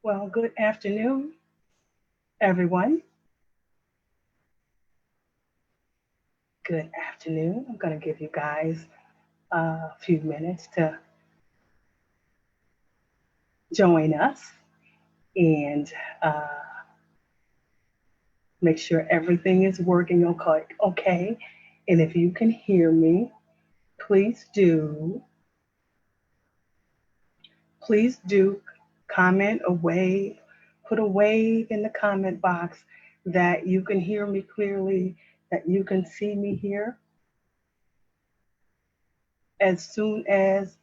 Well, good afternoon, everyone. Good afternoon. I'm going to give you guys a few minutes to join us and make sure everything is working okay. Okay. And if you can hear me, please do, please do comment a wave, put a wave in the comment box that you can hear me clearly, that you can see me here as soon as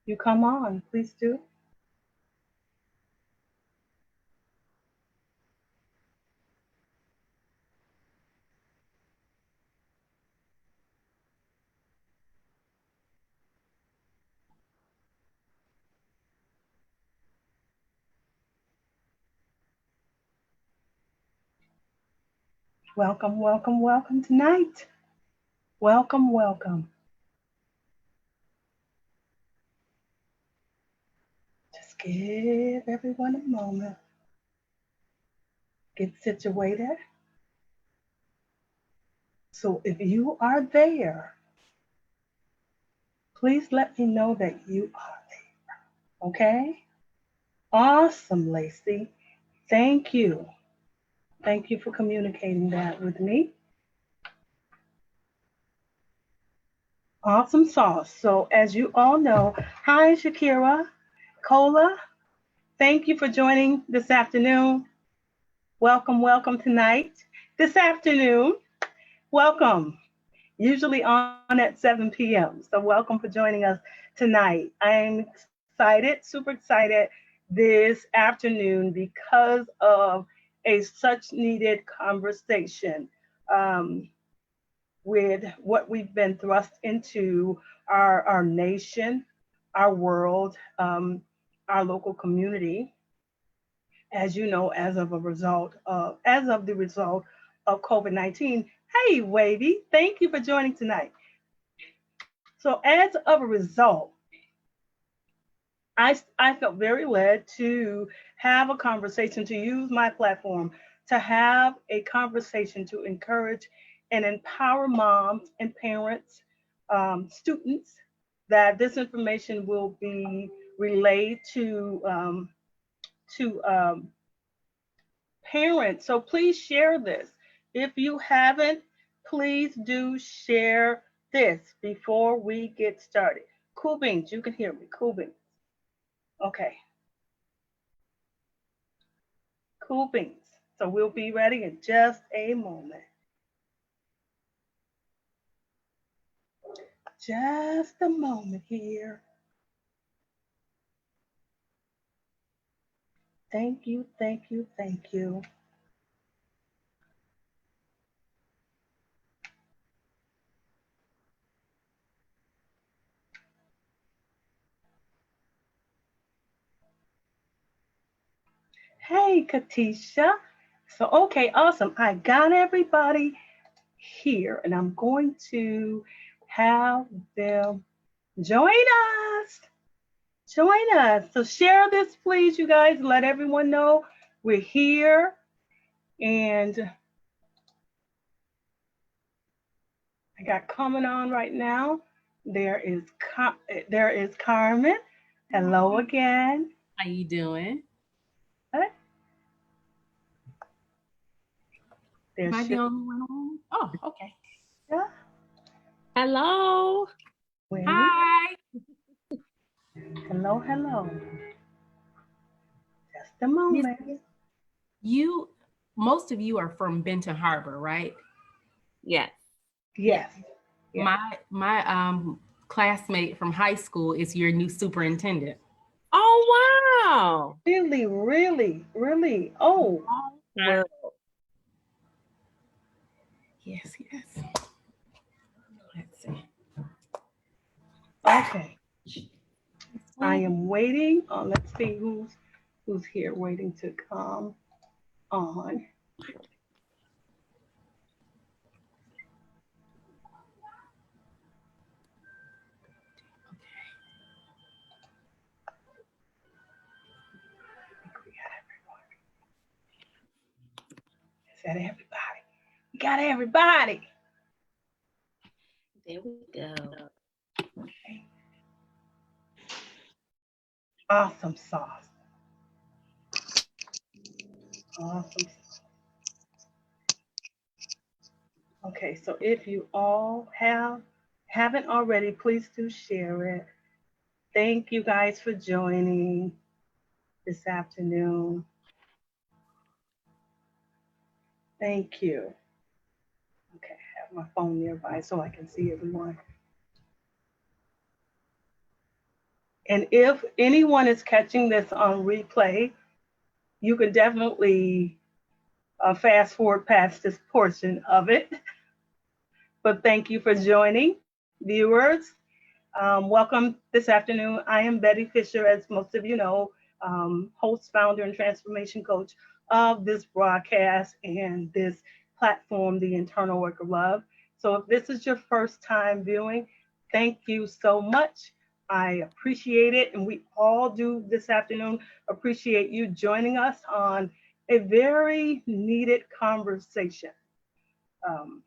you come on. Please do. Welcome, welcome, welcome tonight. Welcome, welcome. Just give everyone a moment. Get situated. So if you are there, please let me know that you are there. Okay? Awesome, Lacey. Thank you. Thank you for communicating that with me. Awesome sauce. So as you all know, hi Shakira, Cola. Thank you for joining this afternoon. Welcome, welcome tonight. This afternoon, welcome. Usually on at 7 p.m. So welcome for joining us tonight. I'm excited, super excited this afternoon because of a such needed conversation um, with what we've been thrust into our nation, our world, our local community. As you know, as of the result of COVID-19. Hey, Wavy, thank you for joining tonight. So, as of a result, I felt very led to have a conversation, to use my platform to have a conversation to encourage and empower moms and parents, students, that this information will be relayed to parents. So please share this. If you haven't, please do share this before we get started. Cool beans, you can hear me. Cool beans. Okay, cool beans. So we'll be ready in just a moment. Just a moment here. Thank you, thank you, thank you. Hey, Katisha. So, okay, awesome. I got everybody here, and I'm going to have them join us. Join us. So share this, please, you guys. Let everyone know we're here. And I got coming on right now. There is there is Carmen. Hello again. How you doing? What? Am There's I the only one on? Oh, okay. Shakira, Hello. Winnie. Hi. Hello, hello. Just a Miss, moment. you, most of you are from Benton Harbor, right? Yes. Yeah. Yes, yes. My classmate from high school is your new superintendent. Oh wow. Really, really, really. Oh, Well, Yes, yes. Let's see. okay. I Well, am waiting. Let's see who's here waiting to come on. Is that everybody? We got everybody. There we go. Okay. Awesome sauce. Awesome. Okay, so if you all haven't already, please do share it. Thank you guys for joining this afternoon. Thank you. Okay, I have my phone nearby so I can see everyone. And if anyone is catching this on replay, you can definitely fast forward past this portion of it. But thank you for joining, viewers. Welcome this afternoon. I am Betty Fisher, as most of you know, host, founder, and transformation coach of this broadcast and this platform, The Internal Work of Love. So if this is your first time viewing, thank you so much. I appreciate it. And we all do this afternoon appreciate you joining us on a very needed conversation. Um,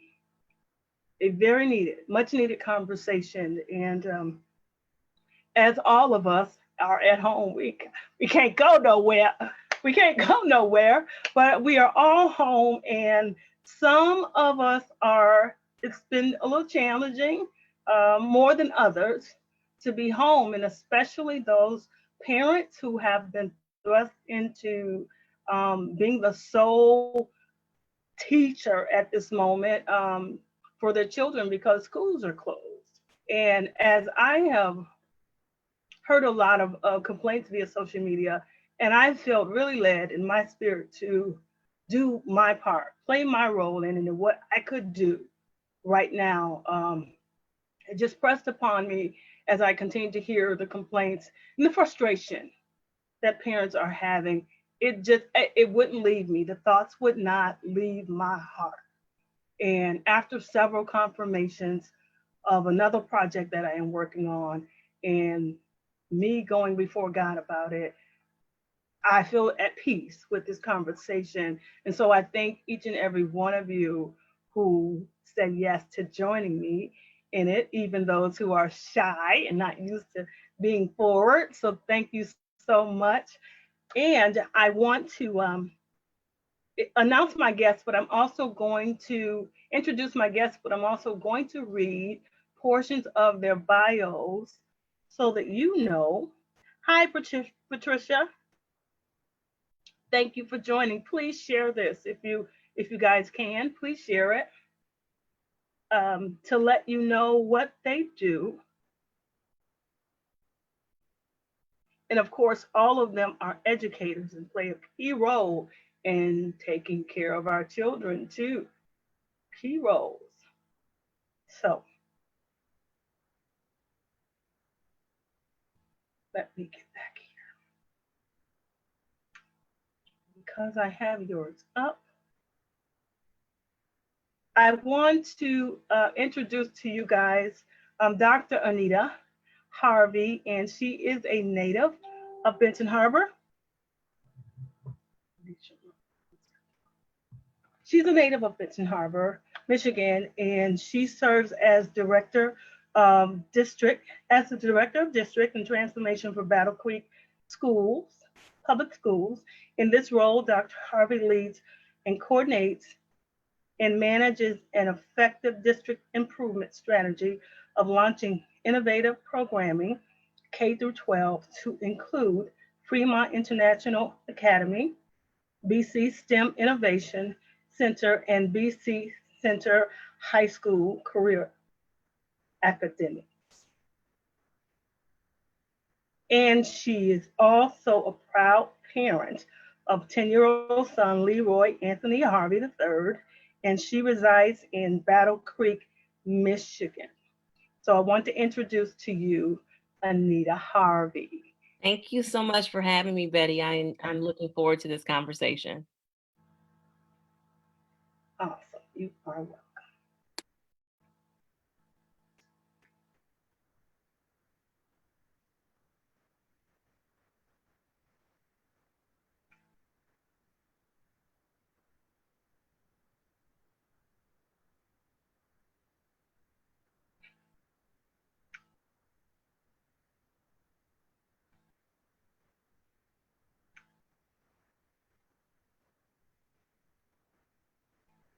a very needed, much needed conversation. And as all of us are at home, we can't go nowhere. We can't go nowhere, but we are all home. And some of us it's been a little challenging, more than others, to be home. And especially those parents who have been thrust into being the sole teacher at this moment for their children because schools are closed. And as I have heard a lot of complaints via social media, and I felt really led in my spirit to do my part, play my role in what I could do right now. It just pressed upon me as I continued to hear the complaints and the frustration that parents are having. It wouldn't leave me. The thoughts would not leave my heart. And after several confirmations of another project that I am working on and me going before God about it, I feel at peace with this conversation. And so I thank each and every one of you who said yes to joining me in it, even those who are shy and not used to being forward. So thank you so much. And I want to announce my guests, but I'm also going to introduce my guests, but I'm also going to read portions of their bios so that you know. Hi, Patricia. Thank you for joining. Please share this if you guys can. Please share it to let you know what they do. And of course, all of them are educators and play a key role in taking care of our children too. Key roles. So let me get back here because I have yours up. I want to introduce to you guys Dr. Anita Harvey, and she is a native of Benton Harbor. She's a native of Benton Harbor, Michigan, and she serves as the director of district and transformation for Battle Creek schools, public schools. In this role, Dr. Harvey leads and coordinates and manages an effective district improvement strategy of launching innovative programming K through 12 to include Fremont International Academy, BC STEM Innovation Center, and BC Center High School Career Academics. And she is also a proud parent of 10-year-old son Leroy Anthony Harvey III, and she resides in Battle Creek, Michigan. So I want to introduce to you Anita Harvey. Thank you so much for having me, Betty. I'm looking forward to this conversation. Awesome. You are welcome.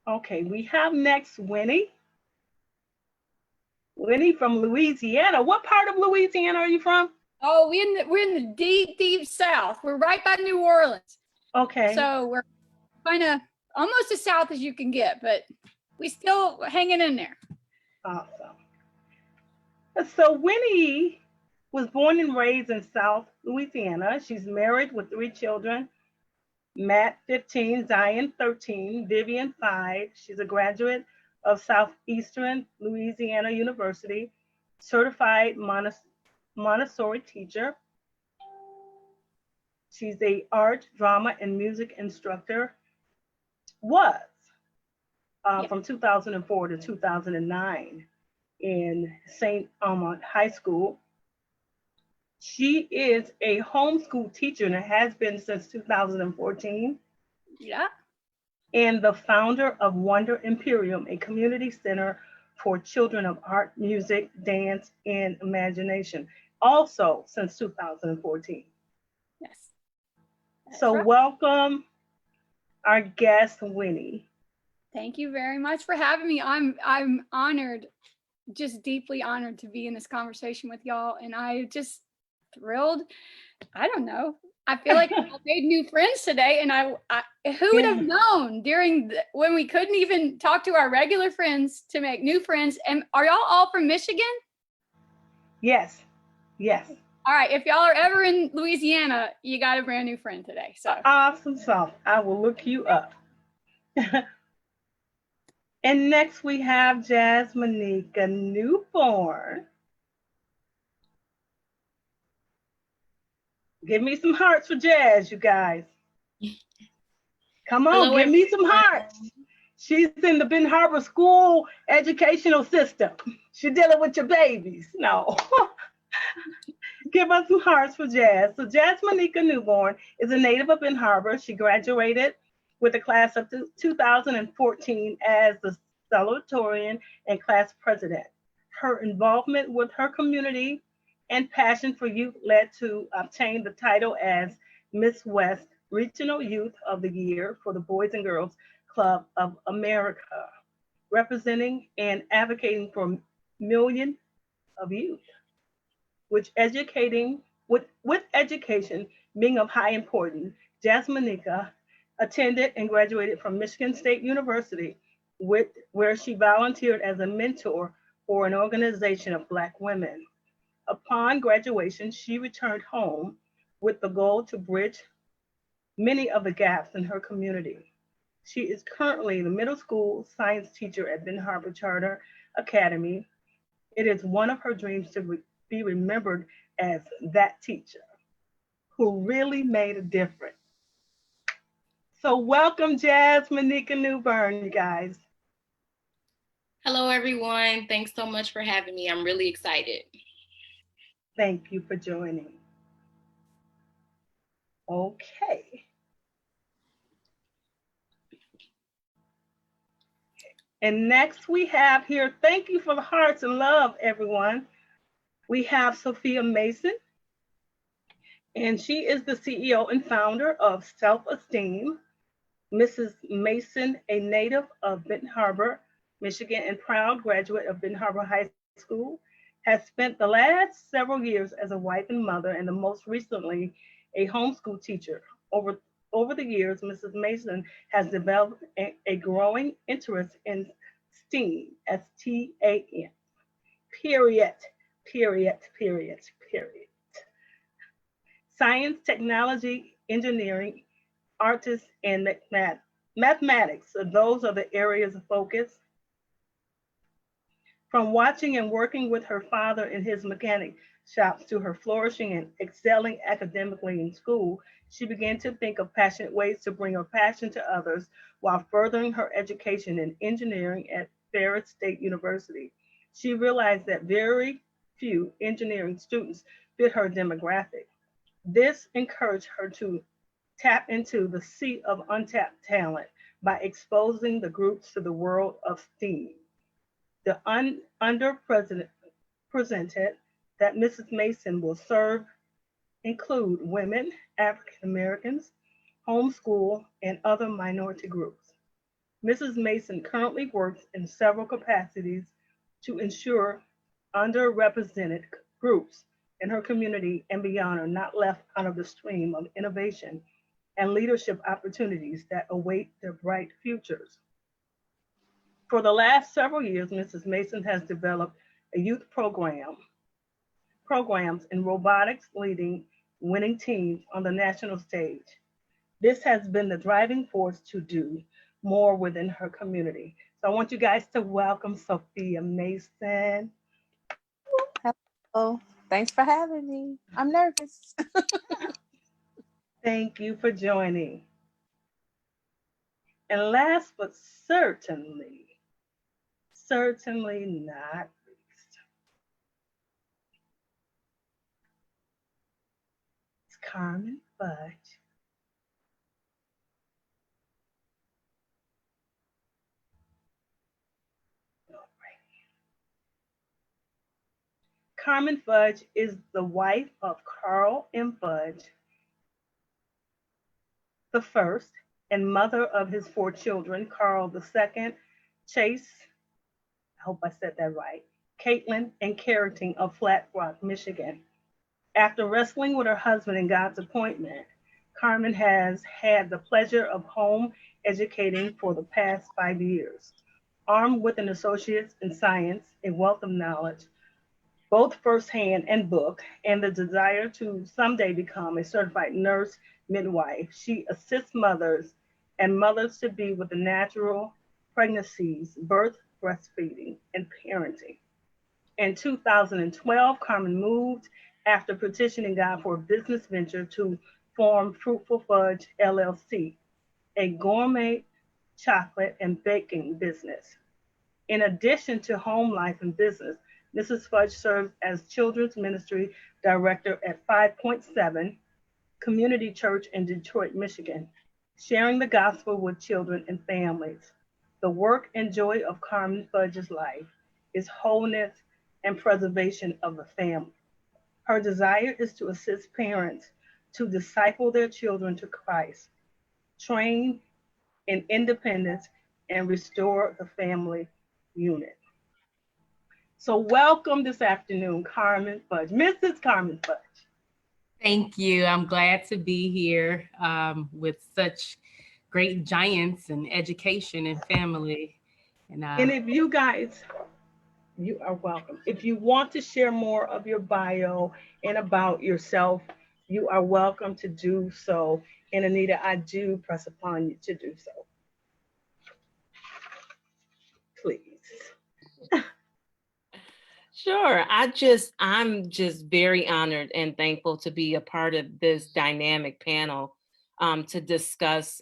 Okay, we have next Winnie. Winnie from Louisiana. What part of Louisiana are you from? Oh, we're in the deep, deep South. We're right by New Orleans. Okay. So we're kind of almost as south as you can get, but we still hanging in there. Awesome. So Winnie was born and raised in South Louisiana. She's married with 3 children. Matt, 15, Zion, 13, Vivian, 5. She's a graduate of Southeastern Louisiana University, certified Montessori teacher. She's a art, drama, and music instructor. Was from 2004 to 2009 in St. Amant High School. She is a homeschool teacher and has been since 2014. Yeah. And the founder of Wonder Emporium, a community center for children of art, music, dance, and imagination, also since 2014. Yes. So right. Welcome our guest, Winnie. Thank you very much for having me. I'm honored, just deeply honored to be in this conversation with y'all. And I just thrilled. I don't know. I feel like I made new friends today, and I who would have known when we couldn't even talk to our regular friends to make new friends? And are y'all all from Michigan? Yes. Yes. All right. If y'all are ever in Louisiana, you got a brand new friend today. So awesome sauce. I will look you up. And next we have Jasmnika Newbern. Give me some hearts for Jazz, you guys. Come on, Hello, give me some hearts. She's in the Benton Harbor school educational system. She's dealing with your babies. No. Give us some hearts for Jazz. So Jasmnika Newbern is a native of Benton Harbor. She graduated with the class of 2014 as the salutatorian and class president. Her involvement with her community and passion for youth led to obtain the title as Miss West Regional Youth of the Year for the Boys and Girls Club of America, representing and advocating for millions of youth. With education being of high importance, Jasmnika attended and graduated from Michigan State University, where she volunteered as a mentor for an organization of Black women. Upon graduation, she returned home with the goal to bridge many of the gaps in her community. She is currently the middle school science teacher at Benton Harbor Charter Academy. It is one of her dreams to be remembered as that teacher who really made a difference. So welcome, Jasmnika Newbern, you guys. Hello, everyone. Thanks so much for having me. I'm really excited. Thank you for joining. Okay. And next we have here, thank you for the hearts and love, everyone. We have Sophia Mason, and she is the CEO and founder of Self-A.S.T.E.A.M. Mrs. Mason, a native of Benton Harbor, Michigan, and proud graduate of Benton Harbor High School, has spent the last several years as a wife and mother, and the most recently a homeschool teacher. Over the years, Mrs. Mason has developed a growing interest in STEAM, S-T-A-M, period. Science, technology, engineering, artists, and mathematics. So those are the areas of focus. From watching and working with her father in his mechanic shops to her flourishing and excelling academically in school, she began to think of passionate ways to bring her passion to others while furthering her education in engineering at Ferris State University. She realized that very few engineering students fit her demographic. This encouraged her to tap into the sea of untapped talent by exposing the groups to the world of STEAM. The underrepresented that Mrs. Mason will serve include women, African Americans, homeschool, and other minority groups. Mrs. Mason currently works in several capacities to ensure underrepresented groups in her community and beyond are not left out of the stream of innovation and leadership opportunities that await their bright futures. For the last several years, Mrs. Mason has developed a youth programs in robotics, leading winning teams on the national stage. This has been the driving force to do more within her community. So I want you guys to welcome Sophia Mason. Hello. Thanks for having me. I'm nervous. Thank you for joining. And last but certainly not least, it's Carmen Fudge. Carmen Fudge is the wife of Carl M. Fudge the first and mother of his four children, Carl II, Chase, I hope I said that right, Caitlin, and Carrington of Flat Rock, Michigan. After wrestling with her husband in God's appointment, Carmen has had the pleasure of home educating for the past 5 years. Armed with an associate's in science, a wealth of knowledge, both firsthand and book, and the desire to someday become a certified nurse midwife, she assists mothers and mothers to be with the natural pregnancies, birth, breastfeeding, and parenting. In 2012, Carmen moved after petitioning God for a business venture to form Fruitful Fudge LLC, a gourmet chocolate and baking business. In addition to home life and business, Mrs. Fudge serves as Children's Ministry Director at 5.7 Community Church in Detroit, Michigan, sharing the gospel with children and families. The work and joy of Carmen Fudge's life is wholeness and preservation of the family. Her desire is to assist parents to disciple their children to Christ, train in independence, and restore the family unit. So welcome this afternoon, Carmen Fudge, Mrs. Carmen Fudge. Thank you. I'm glad to be here with such great giants in education and family. And if you guys, you are welcome. If you want to share more of your bio and about yourself, you are welcome to do so. And Anita, I do press upon you to do so. Please. Sure. I'm just very honored and thankful to be a part of this dynamic panel to discuss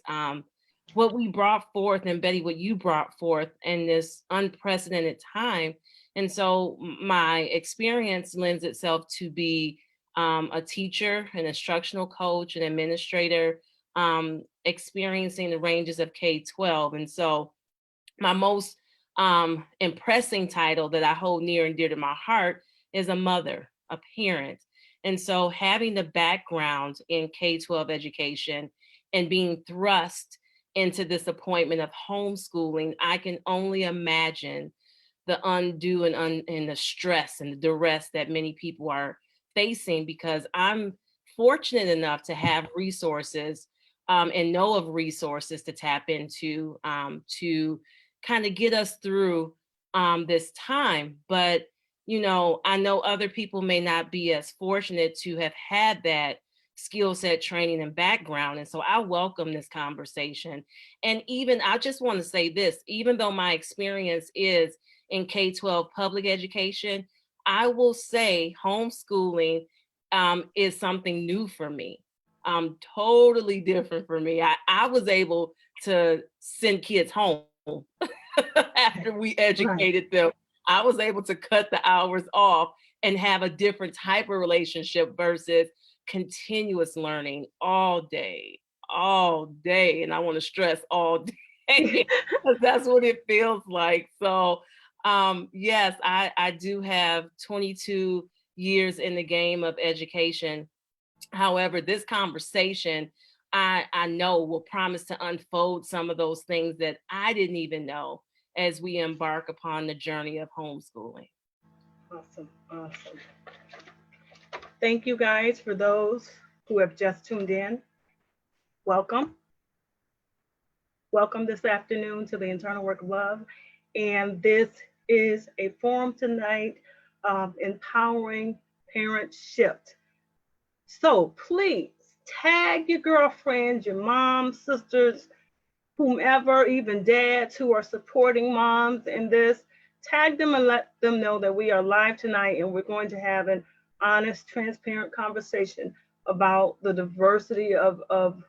what we brought forth, and Betty, what you brought forth in this unprecedented time. And so my experience lends itself to be a teacher, an instructional coach, an administrator, experiencing the ranges of K-12. And so my most impressing title that I hold near and dear to my heart is a mother, a parent. And so having the background in K-12 education and being thrust into this appointment of homeschooling, I can only imagine the undue and the stress and the duress that many people are facing, because I'm fortunate enough to have resources and know of resources to tap into to kind of get us through this time. But, you know, I know other people may not be as fortunate to have had that skill set, training, and background. And so I welcome this conversation. And even, I just want to say this, even though my experience is in K-12 public education, I will say homeschooling is something new for me. Totally different for me. I was able to send kids home after we educated them. I was able to cut the hours off and have a different type of relationship versus continuous learning all day. And I want to stress all day because that's what it feels like. So yes, I do have 22 years in the game of education. However, this conversation, I know will promise to unfold some of those things that I didn't even know as we embark upon the journey of homeschooling. Awesome, awesome. Thank you guys for those who have just tuned in. Welcome. Welcome this afternoon to the Internal Work of Love. And this is a forum tonight of empowering parent shift. So please tag your girlfriends, your moms, sisters, whomever, even dads who are supporting moms in this. Tag them and let them know that we are live tonight and we're going to have an honest, transparent conversation about the diversity of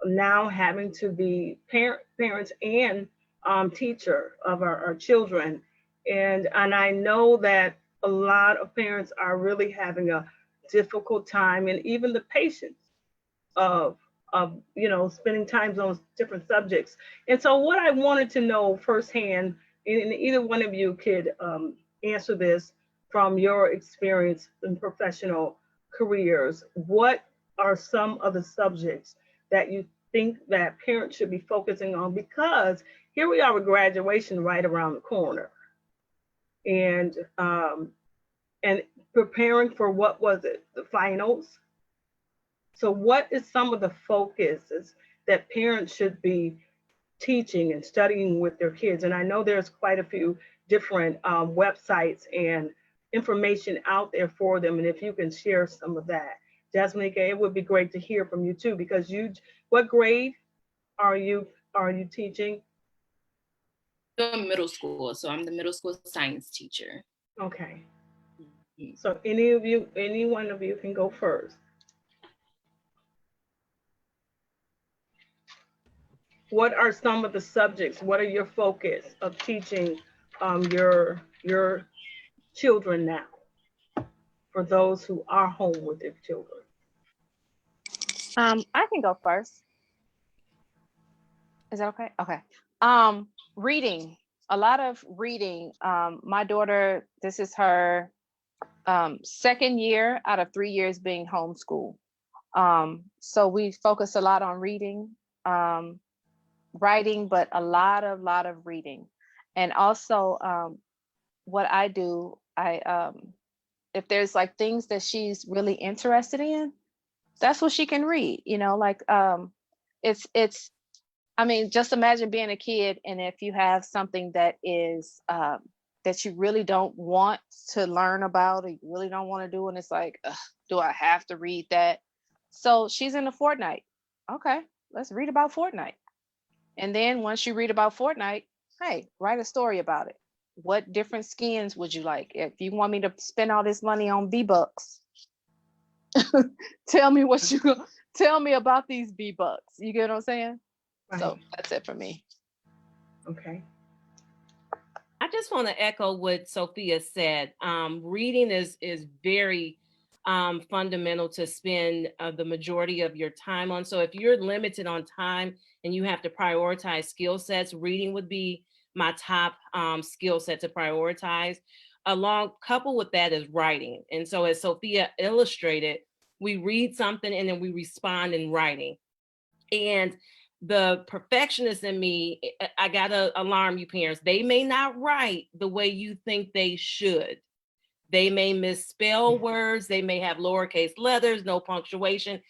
now having to be parents and teacher of our children. And I know that a lot of parents are really having a difficult time, and even the patience of spending time on different subjects. And so what I wanted to know firsthand, and either one of you could answer this from your experience in professional careers, what are some of the subjects that you think that parents should be focusing on? Because here we are with graduation right around the corner, and preparing for, what was it, the finals. So what is some of the focuses that parents should be teaching and studying with their kids? And I know there's quite a few different websites and information out there for them. And if you can share some of that. Jasmnika, it would be great to hear from you too, because what grade are you teaching? I'm middle school, so I'm the middle school science teacher. Okay. So any one of you can go first. What are some of the subjects? What are your focus of teaching your children now, for those who are home with their children? I can go first. Is that okay? Okay. Reading, a lot of reading. My daughter, this is her second year out of 3 years being homeschooled. So we focus a lot on reading, writing, but a lot of reading. And also what I do, if there's like things that she's really interested in, that's what she can read, like it's I mean, just imagine being a kid, and if you have something that is that you really don't want to learn about, or you really don't want to do, and it's like, do I have to read that? So she's into Fortnite. Okay, let's read about Fortnite. And then once you read about Fortnite, hey, write a story about it. What different skins would you like? If you want me to spend all this money on V-Bucks, tell me about these V-Bucks. You get what I'm saying? Right. So that's it for me. Okay. I just want to echo what Sophia said. Reading is very fundamental to spend the majority of your time on. So if you're limited on time and you have to prioritize skill sets, reading would be my top skill set to prioritize. Coupled with that is writing. And so as Sophia illustrated, we read something and then we respond in writing. And the perfectionist in me, I gotta alarm you parents, they may not write the way you think they should. They may misspell words, they may have lowercase letters, no punctuation.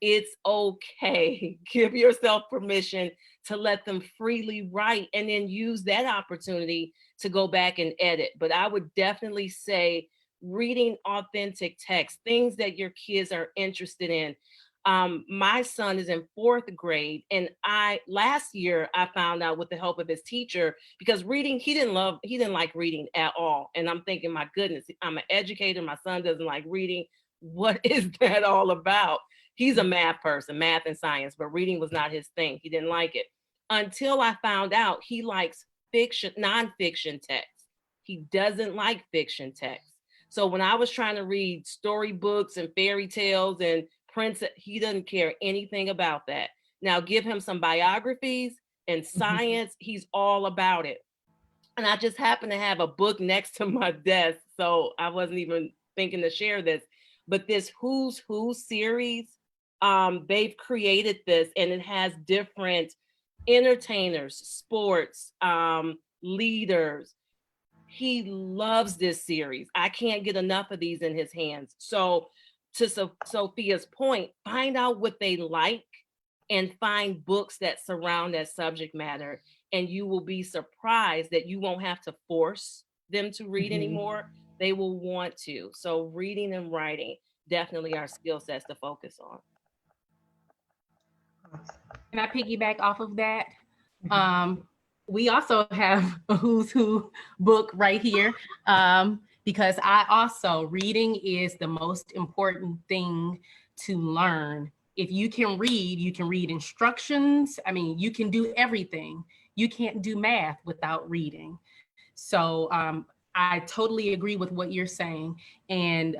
It's okay. Give yourself permission to let them freely write, and then use that opportunity to go back and edit. But I would definitely say reading authentic text, things that your kids are interested in. My son is in 4th grade, and last year I found out with the help of his teacher, because reading, he didn't like reading at all. And I'm thinking, my goodness, I'm an educator, my son doesn't like reading. What is that all about? He's a math person, math and science, but reading was not his thing. He didn't like it until I found out he likes nonfiction text. He doesn't like fiction text. So when I was trying to read storybooks and fairy tales and Prince, he doesn't care anything about that. Now give him some biographies and science, he's all about it. And I just happen to have a book next to my desk, so I wasn't even thinking to share this, but this Who's Who series they've created this, and it has different entertainers, sports, leaders. He loves this series. I can't get enough of these in his hands. So to Sophia's point, find out what they like and find books that surround that subject matter. And you will be surprised that you won't have to force them to read anymore. They will want to. So reading and writing definitely are skill sets to focus on. Can I piggyback off of that? We also have a Who's Who book right here, because I also, reading is the most important thing to learn. If you can read instructions. I mean, you can do everything. You can't do math without reading. So I totally agree with what you're saying. And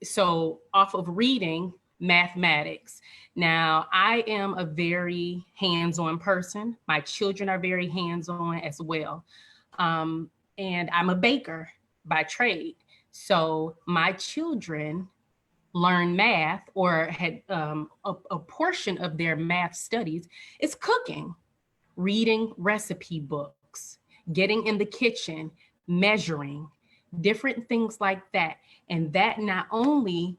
so off of reading, mathematics. Now, I am a very hands-on person. My children are very hands-on as well. And I'm a baker by trade. So my children learn math, or had a portion of their math studies is cooking, reading recipe books, getting in the kitchen, measuring, different things like that. And that not only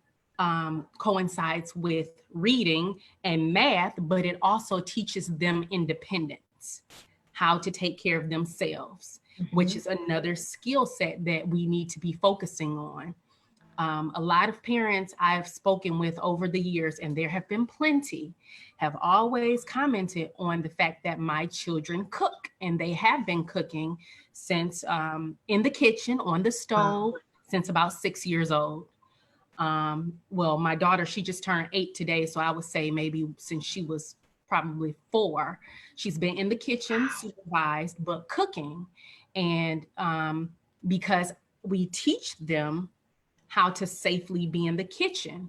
coincides with reading and math, but it also teaches them independence, how to take care of themselves, which is another skill set that we need to be focusing on. A lot of parents I've spoken with over the years, and there have been plenty, have always commented on the fact that my children cook, and they have been cooking since in the kitchen, on the stove, since about 6 years old. Well, my daughter, she just turned 8 today, so I would say maybe since she was probably 4, she's been in the kitchen, supervised, but cooking. And because we teach them how to safely be in the kitchen,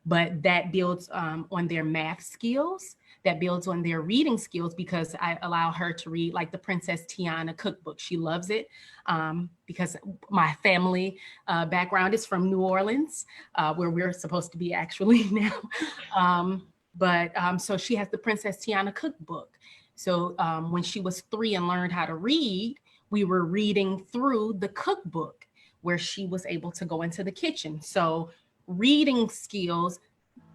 but that builds on their math skills, that builds on their reading skills, because I allow her to read like the Princess Tiana cookbook. She loves it because my family background is from New Orleans, where we're supposed to be actually now. So she has the Princess Tiana cookbook. So when she was 3 and learned how to read, we were reading through the cookbook where she was able to go into the kitchen. So reading skills,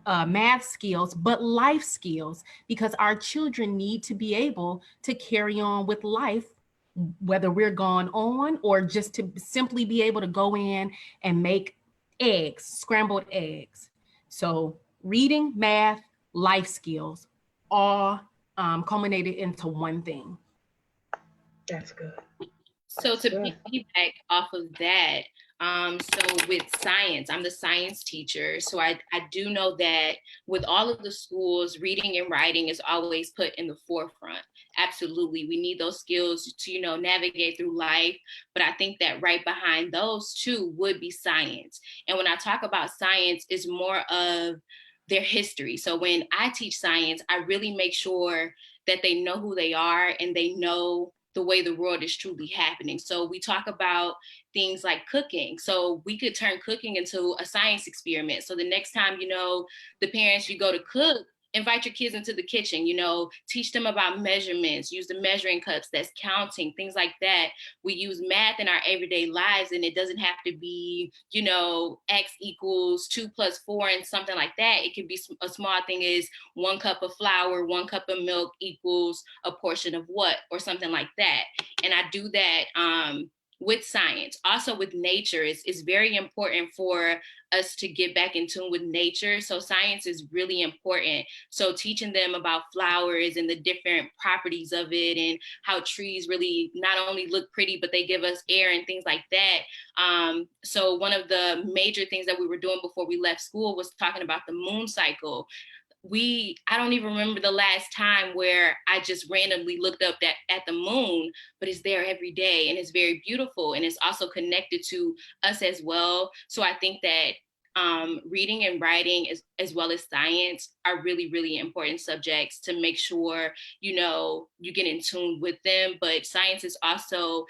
math skills, but life skills, because our children need to be able to carry on with life, whether we're gone on or just to simply be able to go in and make eggs, scrambled eggs. So reading, math, life skills, all culminated into one thing. That's good. So to piggyback off of that, so with science, I'm the science teacher. So I do know that with all of the schools, reading and writing is always put in the forefront. Absolutely. We need those skills to, navigate through life. But I think that right behind those two would be science. And when I talk about science, it's more of their history. So when I teach science, I really make sure that they know who they are and they know the way the world is truly happening. So we talk about things like cooking. So we could turn cooking into a science experiment. So the next time, the parents, you go to cook, invite your kids into the kitchen, teach them about measurements, use the measuring cups, that's counting, things like that. We use math in our everyday lives, and it doesn't have to be, X equals 2 + 4 and something like that. It could be a small thing is 1 cup of flour, 1 cup of milk equals a portion of what, or something like that. And I do that with science. Also with nature, it's very important for us to get back in tune with nature. So science is really important. So teaching them about flowers and the different properties of it, and how trees really not only look pretty, but they give us air and things like that. So one of the major things that we were doing before we left school was talking about the moon cycle. I don't even remember the last time where I just randomly looked up at the moon, but it's there every day, and it's very beautiful, and it's also connected to us as well. So I think that reading and writing as well as science are really, really important subjects to make sure, you get in tune with them. But science is also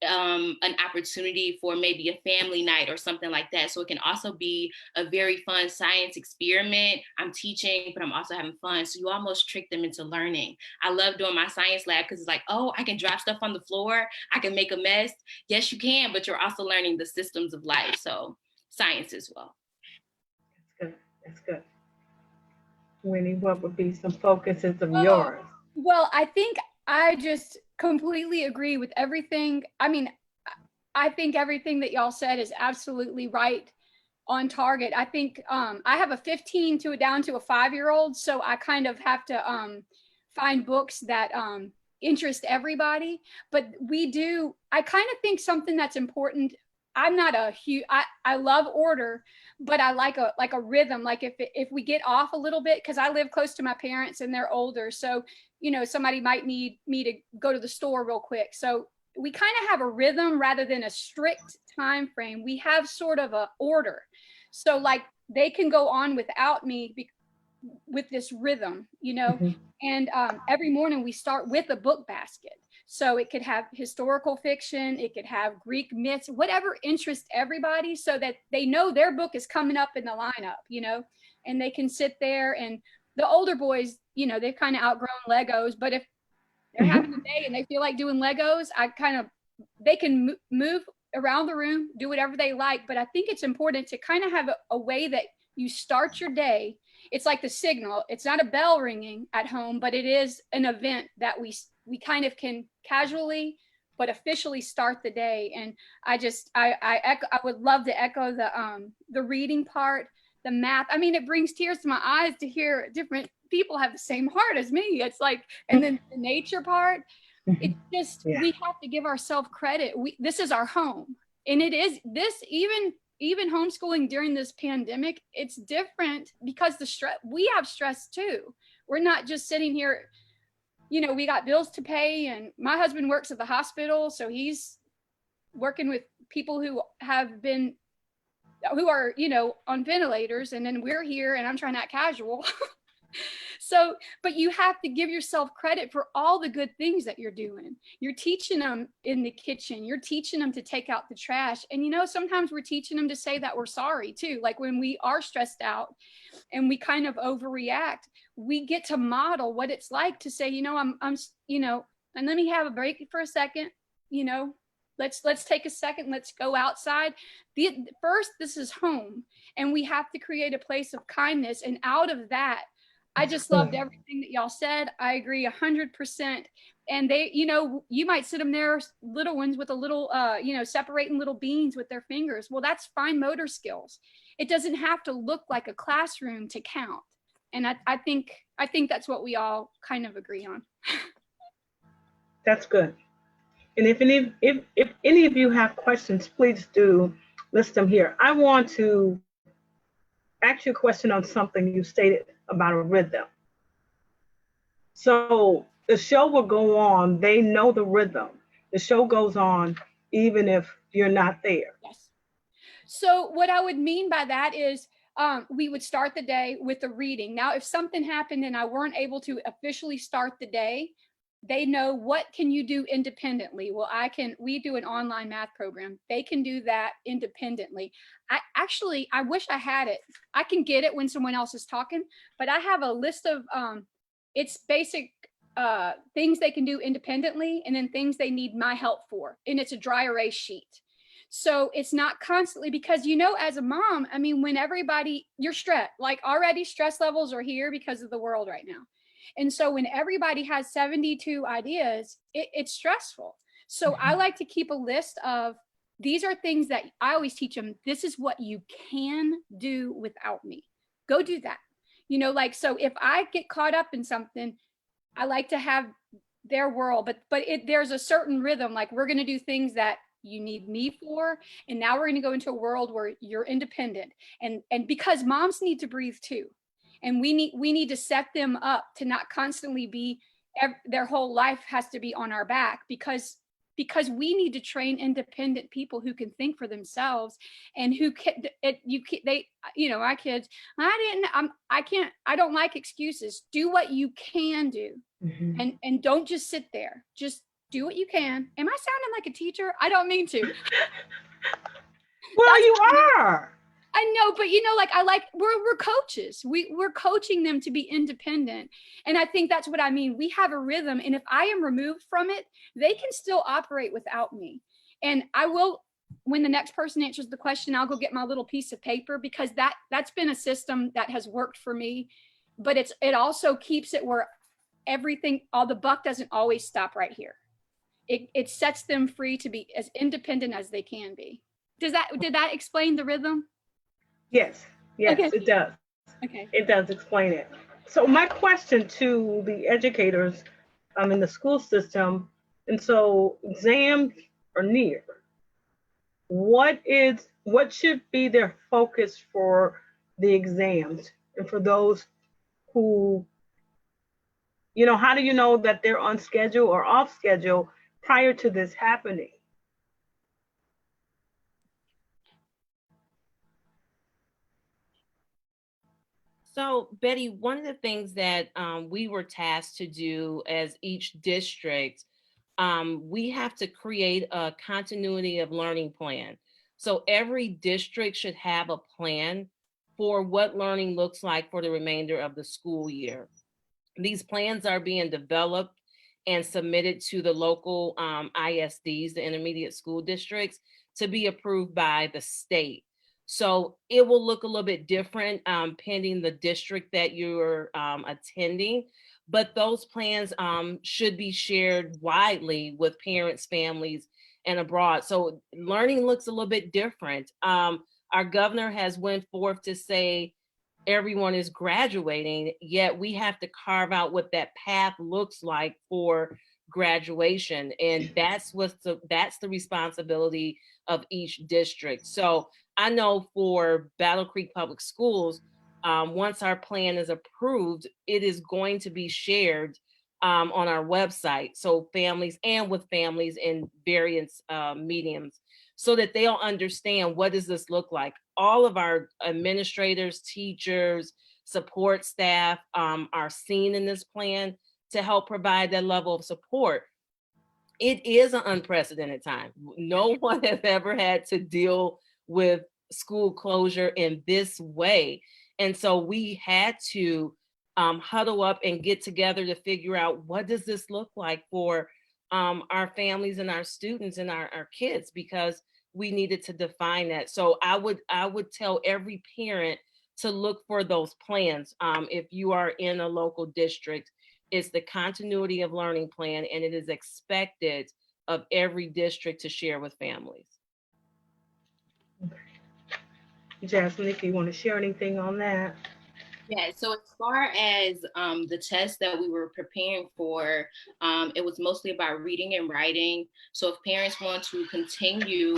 an opportunity for maybe a family night or something like that. So it can also be a very fun science experiment. I'm teaching, but I'm also having fun. So you almost trick them into learning. I love doing my science lab because it's like, oh, I can drop stuff on the floor. I can make a mess. Yes, you can, but you're also learning the systems of life. So science as well. That's good. That's good. Winnie, what would be some focuses of Oh, yours? well, I think I just completely agree with everything. I mean, I think everything that y'all said is absolutely right on target. I think I have a 15 to down to a 5-year-old, so I kind of have to find books that interest everybody. But I kind of think something that's important. I'm not a huge, I love order, but I like a rhythm. Like if we get off a little bit, because I live close to my parents and they're older, so somebody might need me to go to the store real quick. So we kind of have a rhythm rather than a strict time frame. We have sort of a order. So like they can go on without me with this rhythm, and every morning we start with a book basket. So it could have historical fiction, it could have Greek myths, whatever interests everybody, so that they know their book is coming up in the lineup, and they can sit there. And the older boys, they've kind of outgrown Legos, but if they're having a day and they feel like doing Legos, they can move around the room, do whatever they like. But I think it's important to kind of have a way that you start your day. It's like the signal. It's not a bell ringing at home, but it is an event that we kind of can casually but officially start the day. And I would love to echo the reading part, the math. I mean, it brings tears to my eyes to hear different people have the same heart as me. It's like, and then the nature part, it's just, we have to give ourselves credit. This is our home. And it is this, even homeschooling during this pandemic, it's different because we have stress too. We're not just sitting here, we got bills to pay, and my husband works at the hospital. So he's working with people who are, on ventilators, and then we're here and I'm trying to act casual. So, but you have to give yourself credit for all the good things that you're doing. You're teaching them in the kitchen. You're teaching them to take out the trash. And, sometimes we're teaching them to say that we're sorry too. Like when we are stressed out and we kind of overreact, we get to model what it's like to say, I'm and let me have a break for a second, let's take a second. Let's go outside. First, this is home, and we have to create a place of kindness. And out of that, I just loved everything that y'all said. I agree 100%. And they, you might sit them there, little ones with a little, separating little beans with their fingers. Well, that's fine motor skills. It doesn't have to look like a classroom to count. And I think that's what we all kind of agree on. That's good. And if any of you have questions, please do list them here. I want to ask you a question on something you stated about a rhythm. So the show will go on. They know the rhythm. The show goes on even if you're not there. Yes. So what I would mean by that is we would start the day with the reading. Now, if something happened and I weren't able to officially start the day, they know what can you do independently. Well, we do an online math program. They can do that independently. I wish I had it. I can get it when someone else is talking, but I have a list of, it's basic things they can do independently, and then things they need my help for. And it's a dry erase sheet. So it's not constantly, because, as a mom, I mean, when you're stressed, like already stress levels are here because of the world right now. And so when everybody has 72 ideas, it's stressful. So I like to keep a list of, these are things that I always teach them. This is what you can do without me. Go do that. So if I get caught up in something, I like to have their world, but there's a certain rhythm. Like we're going to do things that you need me for. And now we're going to go into a world where you're independent. And because moms need to breathe too. And we need to set them up to not constantly be, their whole life has to be on our back, because we need to train independent people who can think for themselves and who my kids, I don't like excuses. Do what you can do. And don't just sit there. Just do what you can. Am I sounding like a teacher? I don't mean to. Well, you are. I know, but we're coaches. We're coaching them to be independent. And I think that's what I mean. We have a rhythm. And if I am removed from it, they can still operate without me. And I will, when the next person answers the question, I'll go get my little piece of paper, because that's been a system that has worked for me. But it also keeps it where all the buck doesn't always stop right here. It sets them free to be as independent as they can be. Did that explain the rhythm? Yes, Okay. it does. Okay. It does explain it. So my question to the educators in the school system, and so exams are near. What should be their focus for the exams, and for those who, how do you know that they're on schedule or off schedule prior to this happening? So, Betty, one of the things that we were tasked to do as each district, we have to create a continuity of learning plan. So every district should have a plan for what learning looks like for the remainder of the school year. These plans are being developed and submitted to the local ISDs, the intermediate school districts, to be approved by the state. So it will look a little bit different pending the district that you're attending, but those plans should be shared widely with parents, families, and abroad. So learning looks a little bit different. Our governor has went forth to say everyone is graduating, yet we have to carve out what that path looks like for graduation. And that's the responsibility of each district. So I know for Battle Creek Public Schools, once our plan is approved, it is going to be shared on our website. So families and with families in various mediums, so that they'll understand what does this look like. All of our administrators, teachers, support staff are seen in this plan to help provide that level of support. It is an unprecedented time. No one has ever had to deal with school closure in this way. And so we had to huddle up and get together to figure out, what does this look like for our families and our students and our kids, because we needed to define that. So I would tell every parent to look for those plans. If you are in a local district, it's the continuity of learning plan, and it is expected of every district to share with families. Jasmine, you want to share anything on that? Yeah, so as far as the test that we were preparing for, it was mostly about reading and writing. So if parents want to continue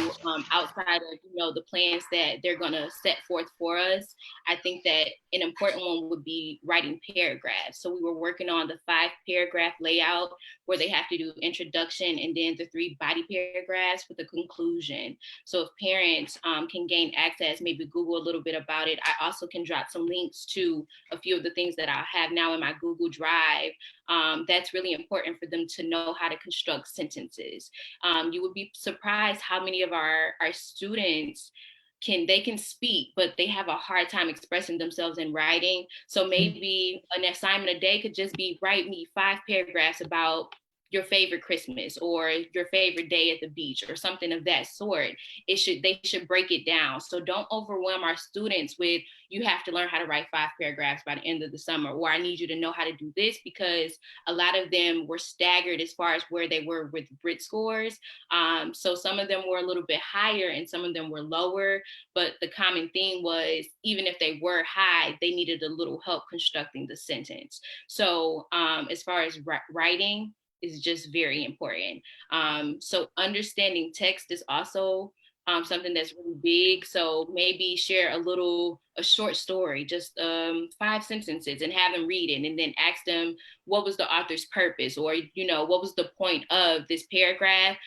outside of the plans that they're going to set forth for us, I think that an important one would be writing paragraphs. So we were working on the 5-paragraph layout, where they have to do introduction and then the 3 body paragraphs with a conclusion. So if parents can gain access, maybe Google a little bit about it. I also can drop some links to a few of the things that I have now in my Google Drive. That's really important for them to know how to construct sentences. You would be surprised how many of our students can speak, but they have a hard time expressing themselves in writing. So maybe an assignment a day could just be, write me 5 paragraphs about your favorite Christmas or your favorite day at the beach or something of that sort. They should break it down. So don't overwhelm our students with, you have to learn how to write 5 paragraphs by the end of the summer, or I need you to know how to do this, because a lot of them were staggered as far as where they were with Brit scores. So some of them were a little bit higher and some of them were lower, but the common theme was, even if they were high, they needed a little help constructing the sentence. So as far as writing, is just very important. So understanding text is also something that's really big. So maybe share a a short story, just 5 sentences, and have them read it, and then ask them what was the author's purpose, or, you know, what was the point of this paragraph,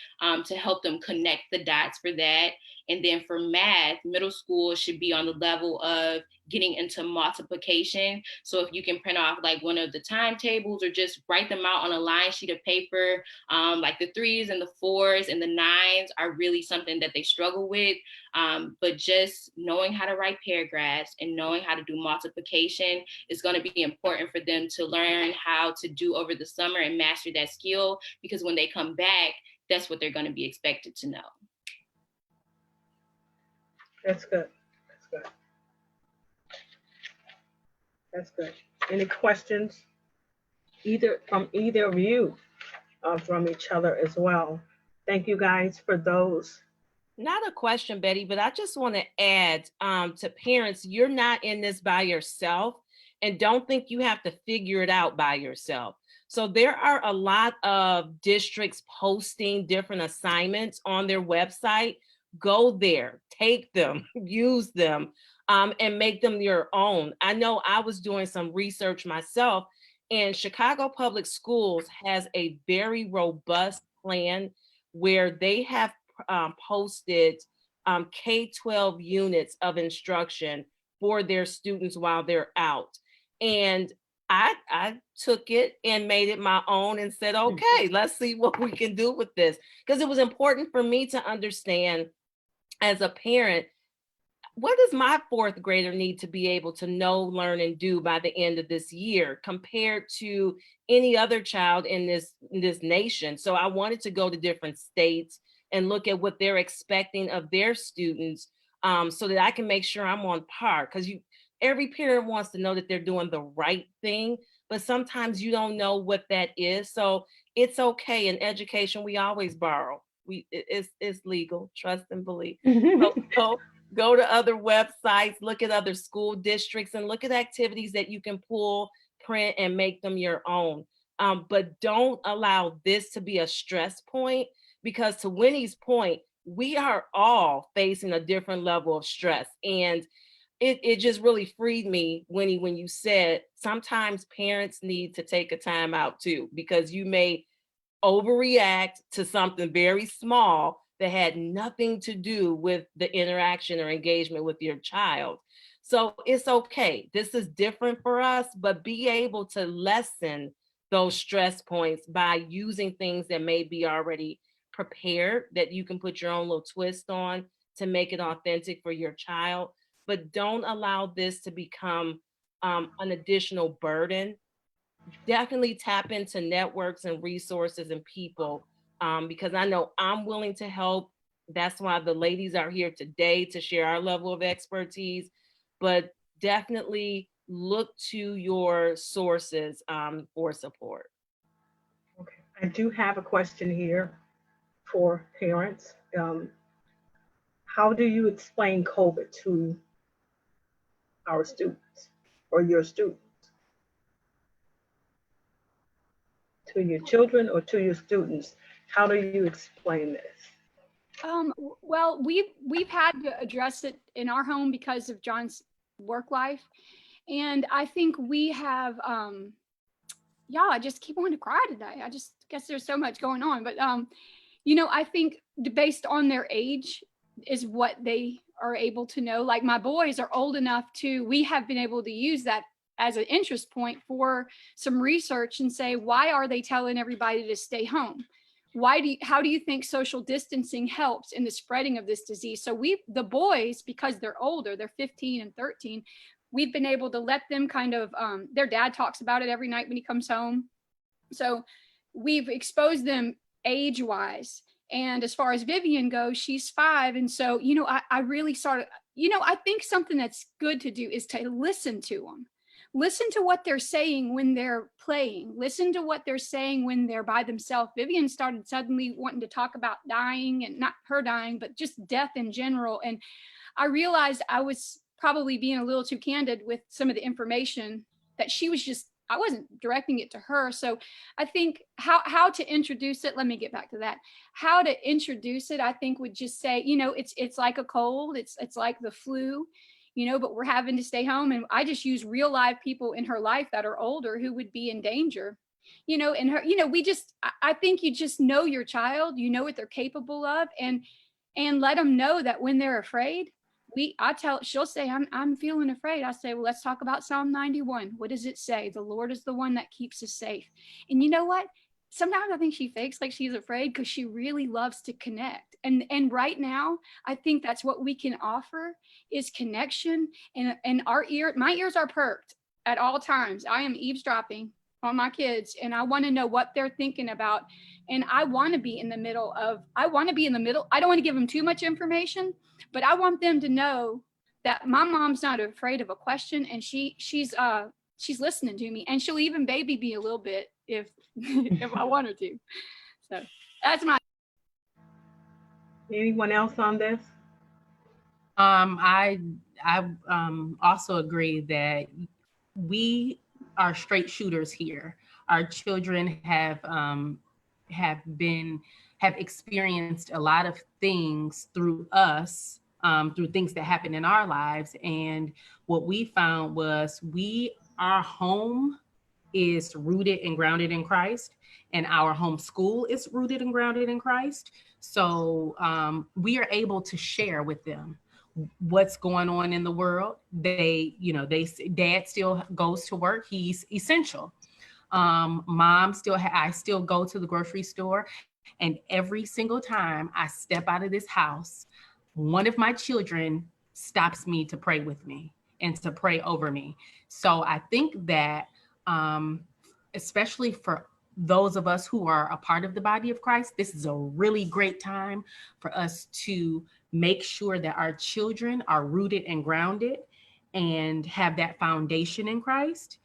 to help them connect the dots for that. And then for math, middle school should be on the level of getting into multiplication. So if you can print off like one of the timetables or just write them out on a line sheet of paper, like the 3s and the 4s and the 9s are really something that they struggle with. But just knowing how to write paragraphs and knowing how to do multiplication is going to be important for them to learn how to do over the summer and master that skill, because when they come back, that's what they're going to be expected to know. That's good. That's good. That's good. Any questions? From either of you, from each other as well. Thank you guys for those. Not a question, Betty, but I just want to add to parents, you're not in this by yourself, and don't think you have to figure it out by yourself. So there are a lot of districts posting different assignments on their website. Go there, take them, use them, and make them your own. I know I was doing some research myself, and Chicago Public Schools has a very robust plan where they have posted K-12 units of instruction for their students while they're out. And I took it and made it my own and said, okay, let's see what we can do with this. Because it was important for me to understand as a parent, what does my 4th grader need to be able to know, learn, and do by the end of this year compared to any other child in this nation? So I wanted to go to different states and look at what they're expecting of their students, so that I can make sure I'm on par. Because every parent wants to know that they're doing the right thing, but sometimes you don't know what that is. So it's okay. In education, we always borrow. It's legal, trust and believe. So go to other websites, look at other school districts, and look at activities that you can pull, print, and make them your own. But don't allow this to be a stress point, because to Winnie's point, we are all facing a different level of stress. And it just really freed me, Winnie, when you said sometimes parents need to take a time out too, because you may overreact to something very small that had nothing to do with the interaction or engagement with your child. So it's okay. This is different for us, but be able to lessen those stress points by using things that may be already prepared, that you can put your own little twist on to make it authentic for your child. But don't allow this to become an additional burden. Definitely tap into networks and resources and people, because I know I'm willing to help. That's why the ladies are here today, to share our level of expertise. But definitely look to your sources for support. Okay, I do have a question here for parents. How do you explain COVID to our students or your students? To your children or to your students? How do you explain this? Well, we've had to address it in our home because of John's work life. And I think we have, I just keep wanting to cry today. I just guess there's so much going on. But, I think based on their age is what they are able to know. Like my boys are old enough we have been able to use that as an interest point for some research and say, why are they telling everybody to stay home? How do you think social distancing helps in the spreading of this disease? So the boys, because they're older, they're 15 and 13, we've been able to let them kind of, their dad talks about it every night when he comes home. So we've exposed them age-wise. And as far as Vivian goes, she's 5. And so, I really started, I think something that's good to do is to listen to them. Listen to what they're saying when they're playing. Listen to what they're saying when they're by themselves. Vivian started suddenly wanting to talk about dying, and not her dying, but just death in general. And I realized I was probably being a little too candid with some of the information that I wasn't directing it to her. So I think how to introduce it, let me get back to that. How to introduce it, I think would just say, it's like a cold, it's like the flu. but we're having to stay home. And I just use real live people in her life that are older who would be in danger, and her, I think you just know your child, what they're capable of, and let them know that when they're afraid, she'll say, I'm feeling afraid. I say, well, let's talk about Psalm 91. What does it say? The Lord is the one that keeps us safe. And you know what? Sometimes I think she fakes like she's afraid because she really loves to connect. And right now, I think that's what we can offer is connection. And my ears are perked at all times. I am eavesdropping on my kids, and I want to know what they're thinking about. And I want to be in the middle. I don't want to give them too much information, but I want them to know that my mom's not afraid of a question, and she's listening to me, and she'll even baby me a little bit if if I want her to. So that's my. Anyone else on this? I also agree that we are straight shooters here. Our children have experienced a lot of things through us, through things that happen in our lives. And what we found was our home is rooted and grounded in Christ, and our homeschool is rooted and grounded in Christ. So we are able to share with them what's going on in the world. Dad still goes to work. He's essential. I still go to the grocery store, and every single time I step out of this house, one of my children stops me to pray with me and to pray over me. So I think that especially for those of us who are a part of the body of Christ, this is a really great time for us to make sure that our children are rooted and grounded and have that foundation in Christ,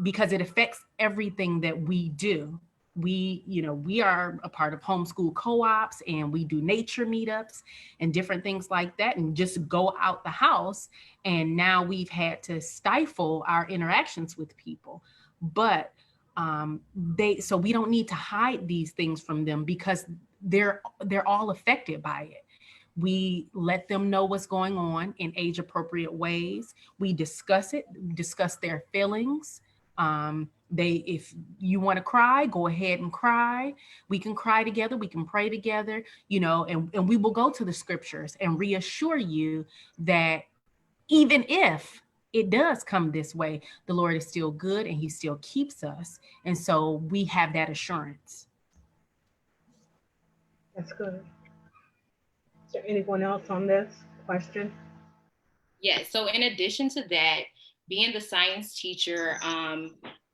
because it affects everything that we do. We are a part of homeschool co-ops, and we do nature meetups and different things like that, and just go out the house. And now we've had to stifle our interactions with people. But so we don't need to hide these things from them, because they're all affected by it. We let them know what's going on in age appropriate ways. We discuss their feelings. If you want to cry, go ahead and cry. We can cry together. We can pray together, and we will go to the scriptures and reassure you that even if it does come this way, the Lord is still good and he still keeps us. And so we have that assurance. That's good. Is there anyone else on this question? Yeah, so in addition to that, being the science teacher,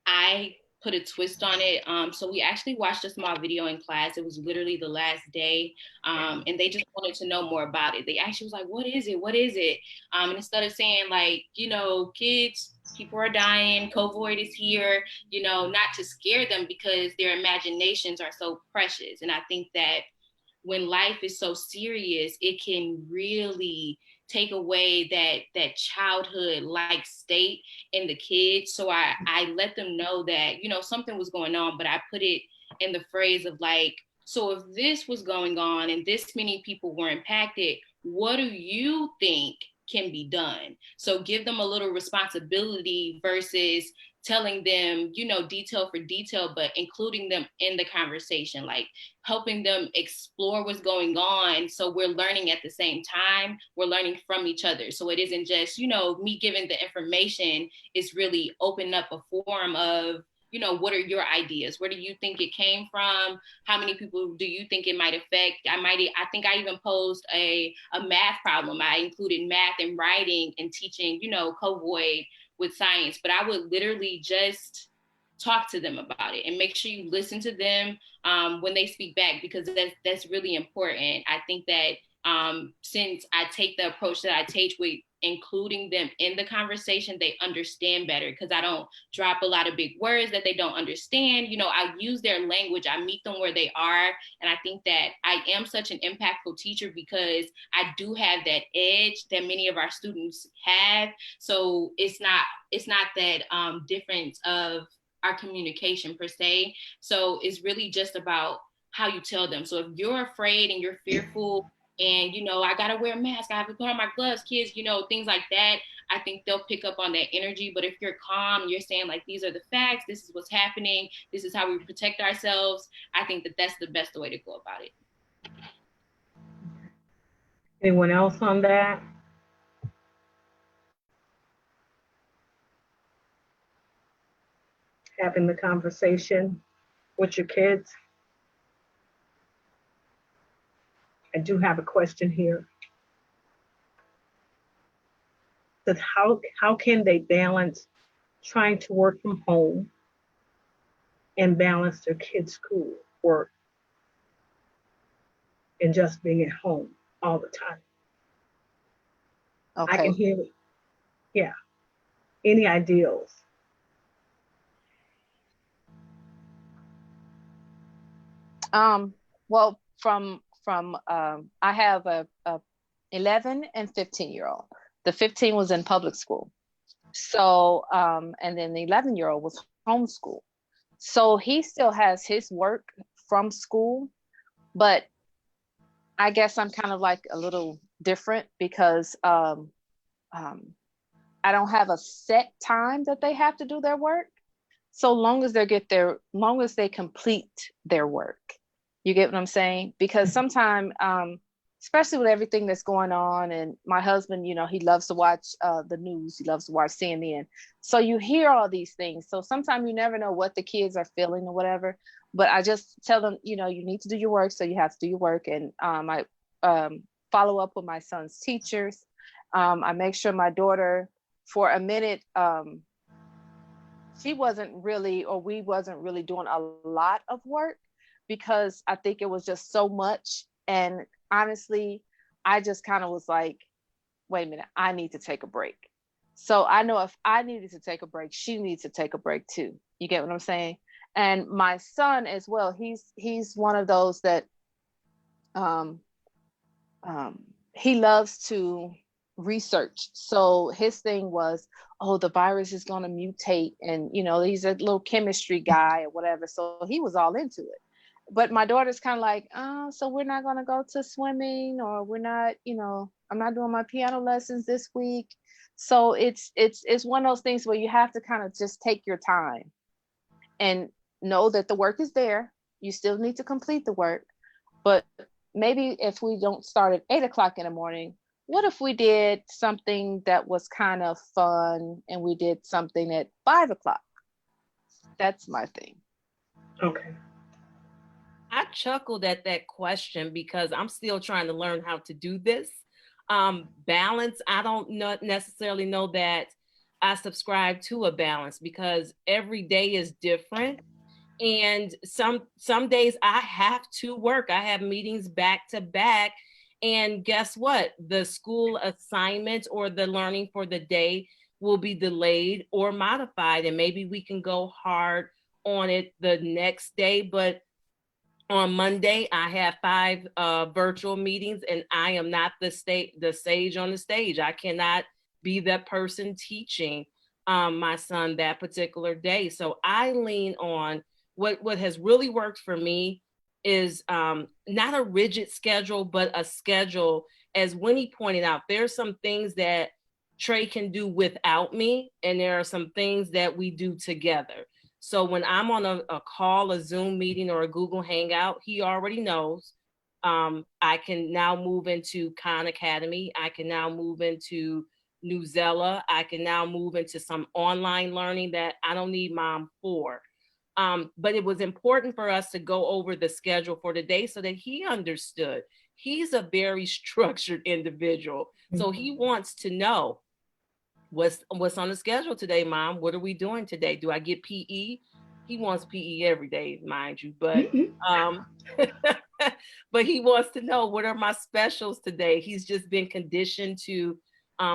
I put a twist on it. So we actually watched a small video in class. It was literally the last day, and they just wanted to know more about it. They actually was like, what is it? What is it? And instead of saying like, kids, people are dying, COVID is here, not to scare them, because their imaginations are so precious. And I think that when life is so serious, it can really take away that childhood like state in the kids. So I let them know that, something was going on, but I put it in the phrase of like, so if this was going on and this many people were impacted, what do you think can be done? So give them a little responsibility versus telling them, detail for detail, but including them in the conversation, like helping them explore what's going on. So we're learning at the same time, we're learning from each other. So it isn't just, me giving the information. It's really open up a forum of, what are your ideas? Where do you think it came from? How many people do you think it might affect? I think I even posed a math problem. I included math and writing and teaching, co-void with science, but I would literally just talk to them about it and make sure you listen to them when they speak back, because that's really important. I think that since I take the approach that I take with including them in the conversation, they understand better, because I don't drop a lot of big words that they don't understand. I use their language, I meet them where they are. And I think that I am such an impactful teacher because I do have that edge that many of our students have. So it's not that difference of our communication per se. So it's really just about how you tell them. So if you're afraid and you're fearful, and, you know, I got to wear a mask, I have to put on my gloves, kids, you know, things like that. I think they'll pick up on that energy. But if you're calm, you're saying like, these are the facts, this is what's happening, this is how we protect ourselves, I think that that's the best way to go about it. Anyone else on that? Having the conversation with your kids. I do have a question here. That how can they balance trying to work from home and balance their kids' school work and just being at home all the time? Okay. I can hear it. Yeah. Any ideals? Well, from I have a 11 and 15-year-old. The 15 was in public school. So, and then the 11-year-old was homeschool. So he still has his work from school, but I guess I'm kind of like a little different because I don't have a set time that they have to do their work. So long as they complete their work. You get what I'm saying? Because sometimes, especially with everything that's going on, and my husband, you know, he loves to watch the news. He loves to watch CNN. So you hear all these things. So sometimes you never know what the kids are feeling or whatever. But I just tell them, you know, you need to do your work. So you have to do your work. And I follow up with my son's teachers. I make sure my daughter, for a minute, we wasn't really doing a lot of work because I think it was just so much. And honestly, I just kind of was like, wait a minute, I need to take a break. So I know if I needed to take a break, she needs to take a break too. You get what I'm saying? And my son as well, he's one of those that he loves to research. So his thing was, oh, the virus is going to mutate, and you know, he's a little chemistry guy or whatever, so he was all into it. But my daughter's kind of like, oh, so we're not going to go to swimming, or we're not, you know, I'm not doing my piano lessons this week. So it's one of those things where you have to kind of just take your time and know that the work is there. You still need to complete the work, but maybe if we don't start at 8 o'clock in the morning, what if we did something that was kind of fun and we did something at 5 o'clock? That's my thing. Okay. I chuckled at that question because I'm still trying to learn how to do this. Balance, I don't necessarily know that I subscribe to a balance because every day is different. And some days I have to work. I have meetings back to back. And guess what? The school assignment or the learning for the day will be delayed or modified. And maybe we can go hard on it the next day. But on Monday, I have 5 virtual meetings, and I am not the sage on the stage. I cannot be that person teaching my son that particular day. So I lean on what has really worked for me is not a rigid schedule, but a schedule. As Winnie pointed out, there's some things that Trey can do without me, and there are some things that we do together. So when I'm on a call, a Zoom meeting, or a Google Hangout, he already knows. I can now move into Khan Academy. I can now move into Newzella. I can now move into some online learning that I don't need mom for. But it was important for us to go over the schedule for the day so that he understood. He's a very structured individual. So he wants to know, what's on the schedule today, mom? What are we doing today? Do I get PE? He wants PE every day, mind you, but but he wants to know, what are my specials today? He's just been conditioned to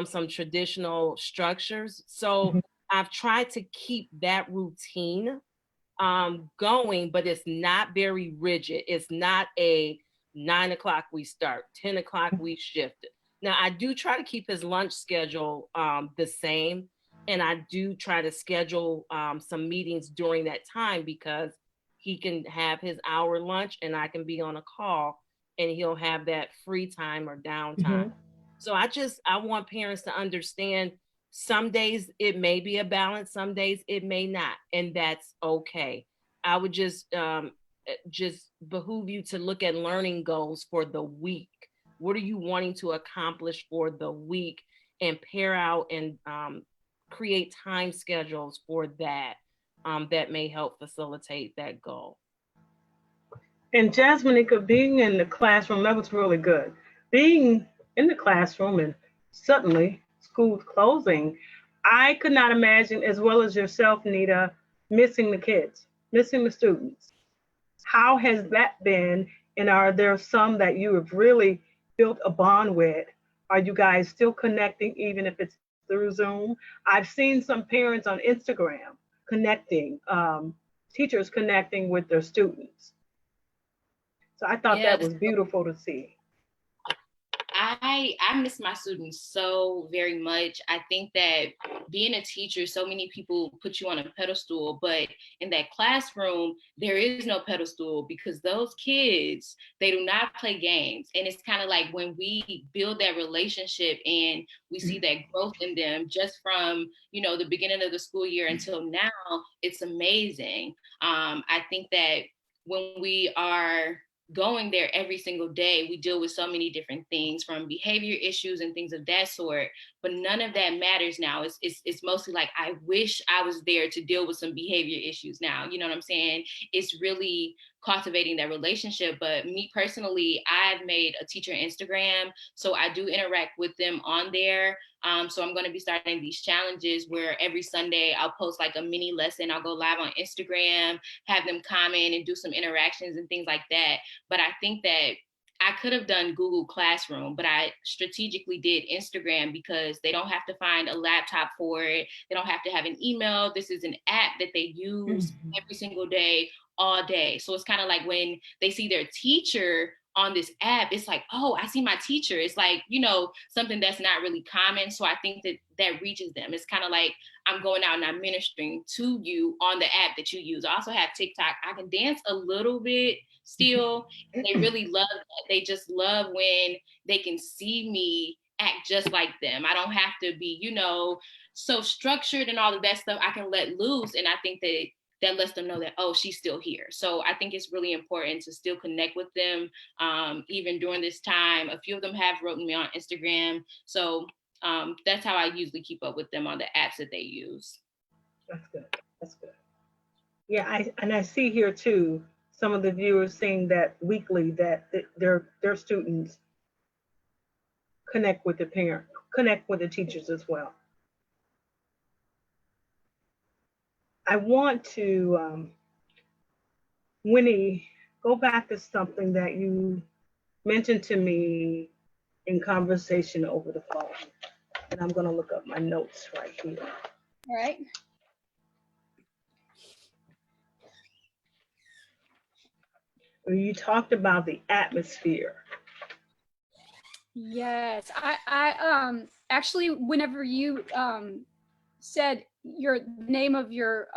some traditional structures. So I've tried to keep that routine going, but it's not very rigid. It's not a 9 o'clock we start, 10 o'clock we shift. Now, I do try to keep his lunch schedule the same, and I do try to schedule some meetings during that time because he can have his hour lunch and I can be on a call and he'll have that free time or downtime. So I want parents to understand some days it may be a balance, some days it may not, and that's okay. I would just behoove you to look at learning goals for the week. What are you wanting to accomplish for the week, and pair out and create time schedules for that that may help facilitate that goal. And Jasmnika, being in the classroom, that was really good. Being in the classroom and suddenly school's closing, I could not imagine, as well as yourself, Anita, missing the kids, missing the students. How has that been? And are there some that you have really built a bond with? Are you guys still connecting, even if it's through Zoom? I've seen some parents on Instagram connecting, teachers connecting with their students. So I thought that was beautiful to see. I miss my students so very much. I think that being a teacher, so many people put you on a pedestal, but in that classroom, there is no pedestal, because those kids, they do not play games. And it's kind of like when we build that relationship and we see that growth in them just from, the beginning of the school year until now, it's amazing. I think that when we are going there every single day, we deal with so many different things, from behavior issues and things of that sort, but none of that matters now. It's mostly like, I wish I was there to deal with some behavior issues now. You know what I'm saying? It's really cultivating that relationship. But me personally, I've made a teacher Instagram, so I do interact with them on there. So I'm going to be starting these challenges where every Sunday I'll post like a mini lesson. I'll go live on Instagram, have them comment and do some interactions and things like that. But I think that I could have done Google Classroom, but I strategically did Instagram because they don't have to find a laptop for it. They don't have to have an email. This is an app that they use every single day, all day. So it's kind of like when they see their teacher on this app, it's like, oh, I see my teacher. It's like, something that's not really common. So I think that reaches them. It's kind of like I'm going out and I'm ministering to you on the app that you use. I also have TikTok. I can dance a little bit still. And they really love that. They just love when they can see me act just like them. I don't have to be, so structured and all of that stuff. I can let loose. And I think that lets them know that, oh, she's still here. So I think it's really important to still connect with them, even during this time. A few of them have written me on Instagram. So that's how I usually keep up with them on the apps that they use. That's good. That's good. Yeah, I see here too, some of the viewers saying that weekly that their students connect with the parent, connect with the teachers as well. I want to, Winnie, go back to something that you mentioned to me in conversation over the phone. And I'm going to look up my notes right here. All right. You talked about the atmosphere. Yes, I actually, whenever you said your name of your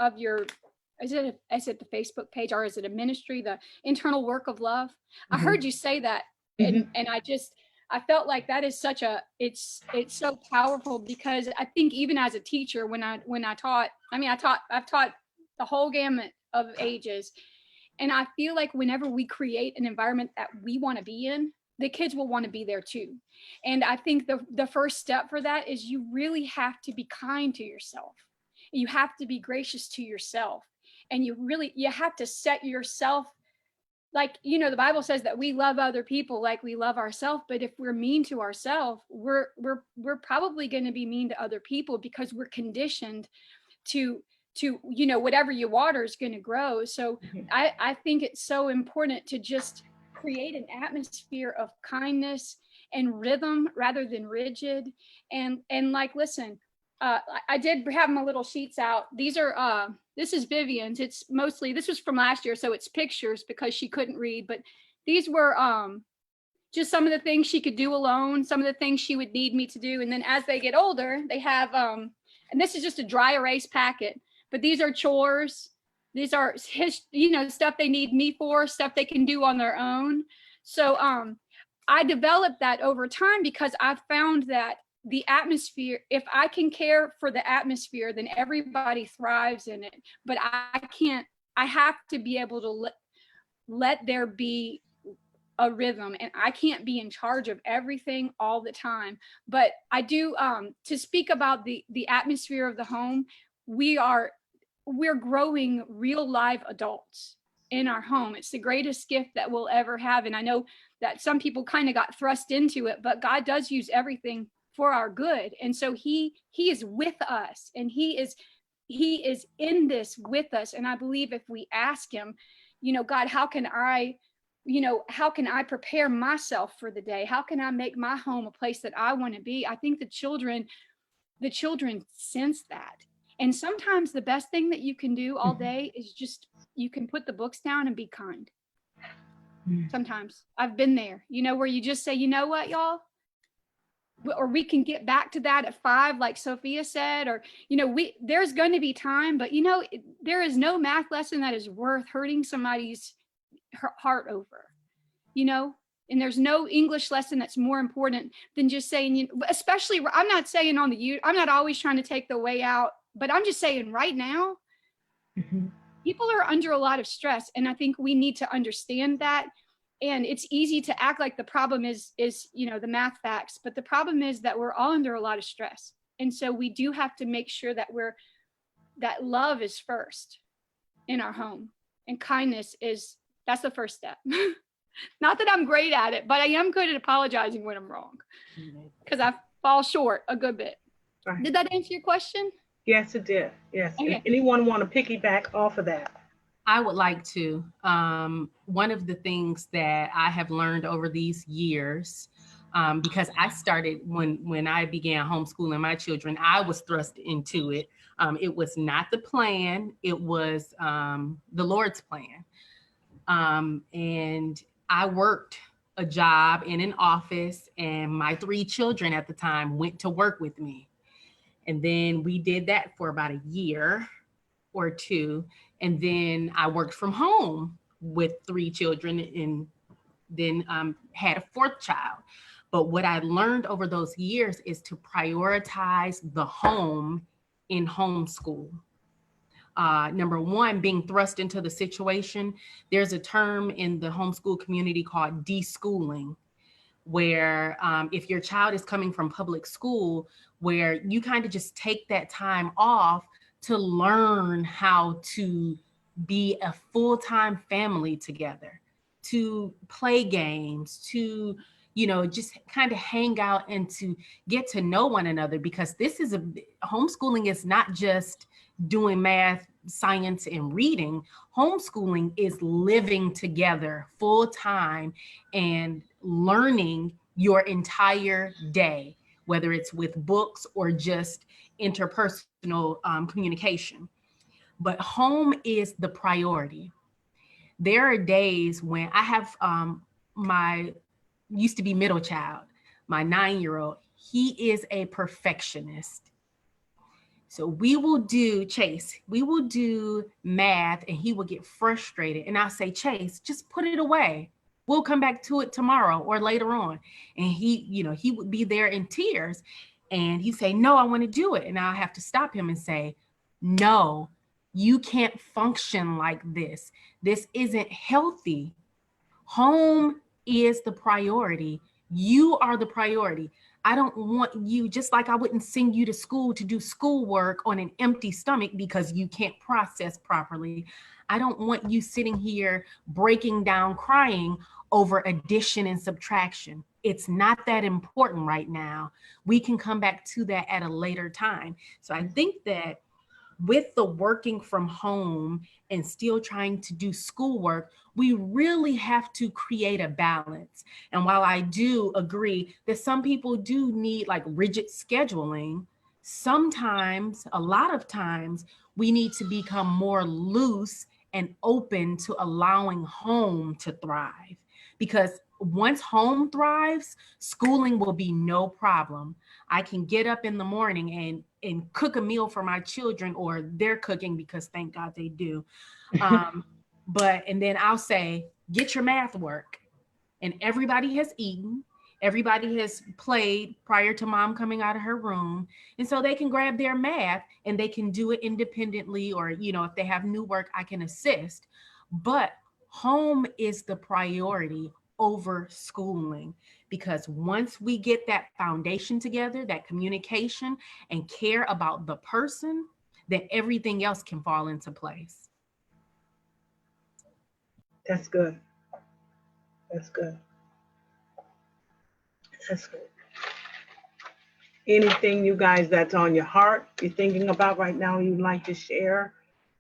is it the Facebook page, or is it a ministry, the internal work of love? I heard you say that, and I felt like that is such a it's so powerful, because I think even as a teacher, when I taught, I've taught the whole gamut of ages, and I feel like whenever we create an environment that we want to be in, the kids will want to be there too. And I think the first step for that is you really have to be kind to yourself. You have to be gracious to yourself. And you have to set yourself, like, the Bible says that we love other people like we love ourselves. But if we're mean to ourselves, we're probably going to be mean to other people, because we're conditioned to whatever you water is going to grow. So I think it's so important to just create an atmosphere of kindness and rhythm rather than rigid. And like, listen, I did have my little sheets out. These are, this is Vivian's. It's mostly, this was from last year, so it's pictures because she couldn't read, but these were just some of the things she could do alone, some of the things she would need me to do. And then as they get older, they have, and this is just a dry erase packet, but these are chores. These are stuff they need me for, stuff they can do on their own. So I developed that over time because I found that the atmosphere, if I can care for the atmosphere, then everybody thrives in it. But I have to be able to let there be a rhythm, and I can't be in charge of everything all the time. But I do, to speak about the atmosphere of the home, we're growing real live adults in our home. It's the greatest gift that we'll ever have. And I know that some people kind of got thrust into it, but God does use everything for our good. And so he is with us, and he is in this with us. And I believe if we ask him, God, how can I prepare myself for the day? How can I make my home a place that I want to be? I think the children sense that. And sometimes the best thing that you can do all day is just, you can put the books down and be kind. Sometimes I've been there, where you just say, you know what, y'all, or we can get back to that at 5, like Sophia said, or, there's going to be time, but there is no math lesson that is worth hurting somebody's heart over, and there's no English lesson that's more important than just saying, especially, I'm not saying I'm not always trying to take the way out, but I'm just saying right now, people are under a lot of stress. And I think we need to understand that. And it's easy to act like the problem is, the math facts, but the problem is that we're all under a lot of stress. And so we do have to make sure that that love is first in our home, and kindness that's the first step. Not that I'm great at it, but I am good at apologizing when I'm wrong, because I fall short a good bit. Right. Did that answer your question? Yes, it did. Yes. Okay. Anyone want to piggyback off of that? I would like to. One of the things that I have learned over these years, because I started when I began homeschooling my children, I was thrust into it. It was not the plan. It was the Lord's plan. And I worked a job in an office, and my 3 children at the time went to work with me. And then we did that for about a year or 2. And then I worked from home with 3 children, and then had a 4th child. But what I learned over those years is to prioritize the home in homeschool. Number one, being thrust into the situation. There's a term in the homeschool community called deschooling, where if your child is coming from public school, where you kind of just take that time off to learn how to be a full-time family together, to play games, to, just kind of hang out and to get to know one another, because homeschooling is not just doing math, science, and reading. Homeschooling is living together full-time and learning your entire day, whether it's with books or just interpersonal communication. But home is the priority. There are days when I have my used to be middle child, my 9-year-old, he is a perfectionist. So we will do math, and he will get frustrated. And I'll say, Chase, just put it away. We'll come back to it tomorrow or later on. And he would be there in tears, and he'd say, no, I want to do it. And I'll have to stop him and say, no, you can't function like this. This isn't healthy. Home is the priority. You are the priority. I don't want you, just like I wouldn't send you to school to do schoolwork on an empty stomach because you can't process properly. I don't want you sitting here breaking down, crying over addition and subtraction. It's not that important right now. We can come back to that at a later time. So I think that with the working from home and still trying to do schoolwork, we really have to create a balance. And while I do agree that some people do need like rigid scheduling, sometimes, a lot of times, we need to become more loose and open to allowing home to thrive. Because once home thrives, schooling will be no problem. I can get up in the morning and cook a meal for my children, or they're cooking because thank God they do. And then I'll say, get your math work. and everybody has eaten, everybody has played prior to mom coming out of her room. And so they can grab their math and they can do it independently, or, if they have new work, I can assist. But home is the priority over schooling, because once we get that foundation together, that communication and care about the person, then everything else can fall into place. That's good. That's good. That's good. Anything, you guys, that's on your heart, you're thinking about right now, you'd like to share?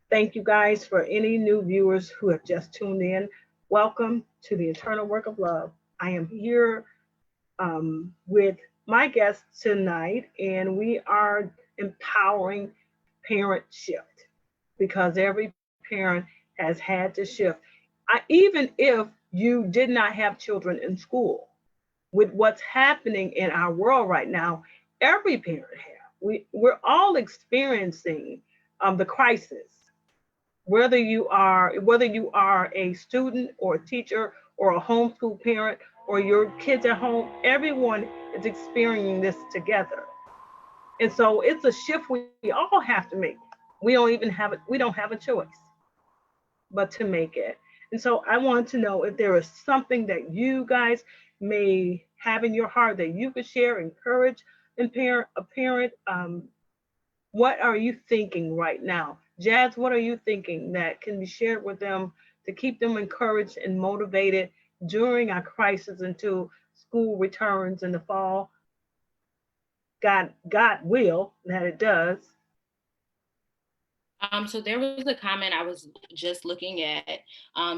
Thank you guys for any new viewers who have just tuned in. Welcome to the Eternal Work of Love. I am here with my guest tonight, and we are empowering parent shift, because every parent has had to shift. Even if you did not have children in school, with what's happening in our world right now, every parent have. We're all experiencing the crisis. Whether you are a student or a teacher or a homeschool parent or your kids at home, everyone is experiencing this together. And so it's a shift we all have to make. We don't have a choice but to make it. And so I want to know if there is something that you guys may have in your heart that you could share, encourage a parent. What are you thinking right now? Jazz, what are you thinking that can be shared with them to keep them encouraged and motivated during our crisis until school returns in the fall? God will that it does. So there was a comment I was just looking at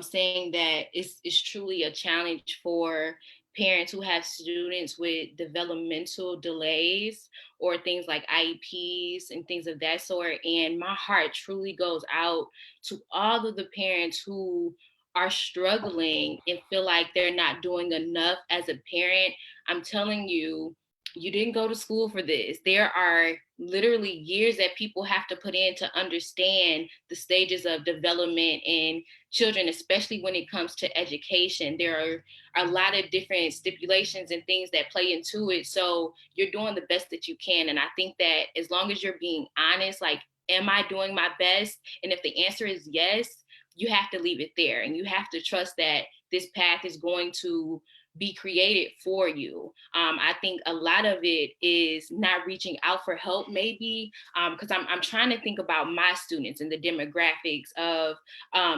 saying that it's truly a challenge for parents who have students with developmental delays or things like IEPs and things of that sort. And my heart truly goes out to all of the parents who are struggling and feel like they're not doing enough as a parent. I'm telling you, you didn't go to school for this. There are literally years that people have to put in to understand the stages of development in children, especially when it comes to education. There are a lot of different stipulations and things that play into it. So you're doing the best that you can. And I think that as long as you're being honest, like, am I doing my best? And if the answer is yes, you have to leave it there. And you have to trust that this path is going to be created for you. I think a lot of it is not reaching out for help, maybe, because I'm trying to think about my students and the demographics of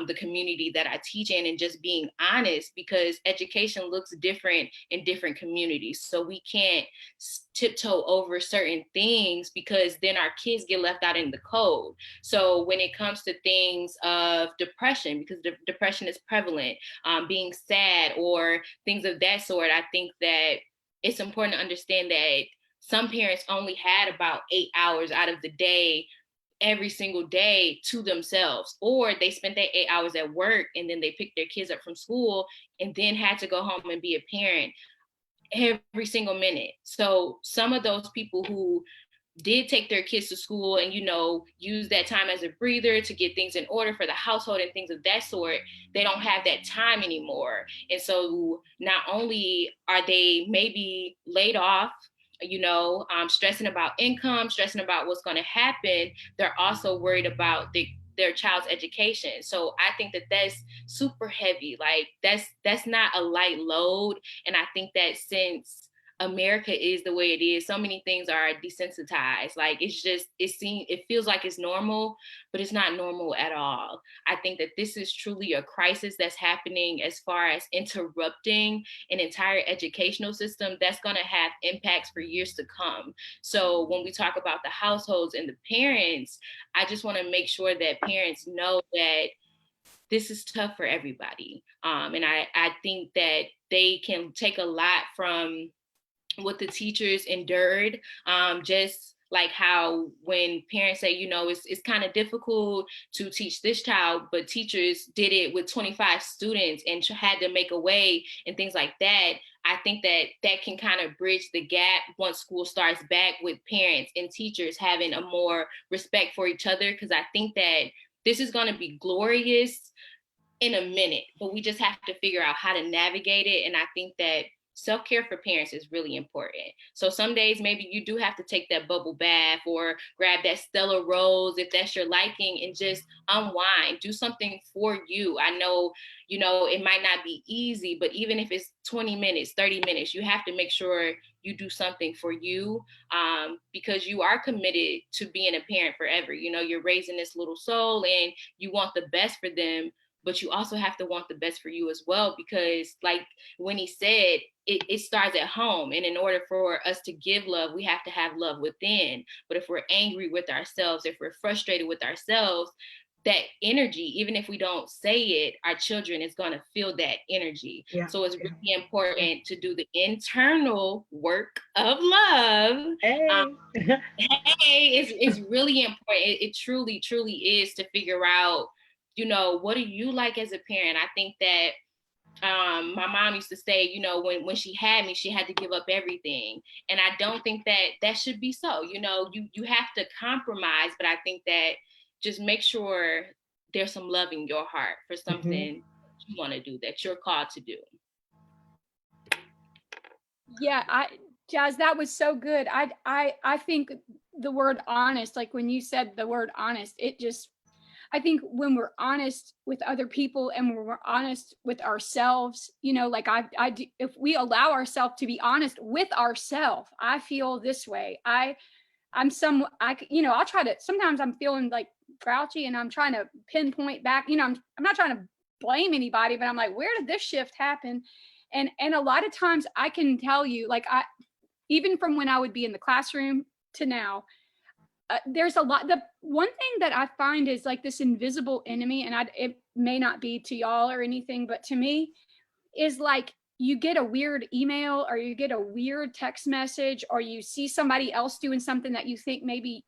the community that I teach in, and just being honest, because education looks different in different communities. So we can't tiptoe over certain things, because then our kids get left out in the cold. So when it comes to things of depression, because depression is prevalent, being sad or things of that sort, I think that it's important to understand that some parents only had about 8 hours out of the day every single day to themselves, or they spent that 8 hours at work and then they picked their kids up from school and then had to go home and be a parent every single minute. So some of those people who did take their kids to school and, use that time as a breather to get things in order for the household and things of that sort, they don't have that time anymore. And so not only are they maybe laid off, stressing about income, stressing about what's going to happen, they're also worried about their child's education. So I think that that's super heavy. Like that's not a light load. And I think that since America is the way it is, so many things are desensitized. Like it feels like it's normal, but it's not normal at all. I think that this is truly a crisis that's happening as far as interrupting an entire educational system that's going to have impacts for years to come. So when we talk about the households and the parents, I just want to make sure that parents know that this is tough for everybody. And I think that they can take a lot from what the teachers endured, just like how when parents say, it's kind of difficult to teach this child, but teachers did it with 25 students and had to make a way and things like that. I think that can kind of bridge the gap once school starts back, with parents and teachers having a more respect for each other, because I think that this is going to be glorious in a minute, but we just have to figure out how to navigate it. And I think that self-care for parents is really important. So some days maybe you do have to take that bubble bath or grab that Stella Rose if that's your liking and just unwind, do something for you. I know, it might not be easy, but even if it's 20 minutes, 30 minutes, you have to make sure you do something for you, because you are committed to being a parent forever. You're raising this little soul and you want the best for them, but you also have to want the best for you as well, because like Winnie said, it starts at home. And in order for us to give love, we have to have love within. But if we're angry with ourselves, if we're frustrated with ourselves, that energy, even if we don't say it, our children is going to feel that energy. Yeah. So it's really important to do the internal work of love. It's really important. It truly, truly is, to figure out, what do you like as a parent? I think that my mom used to say, when she had me, she had to give up everything. And I don't think that should be so. You have to compromise, but I think that just make sure there's some love in your heart for something you want to do, that you're called to do. Yeah, Jazz, that was so good. I think the word honest, like when you said the word honest, I think when we're honest with other people and when we're honest with ourselves, like if we allow ourselves to be honest with ourselves, I feel this way. I'll try to, sometimes I'm feeling like grouchy and I'm trying to pinpoint back, I'm not trying to blame anybody, but I'm like, where did this shift happen? And a lot of times I can tell you, like, even from when I would be in the classroom to now, there's a lot. The one thing that I find is like this invisible enemy, and it may not be to y'all or anything, but to me is like, you get a weird email or you get a weird text message, or you see somebody else doing something that you think maybe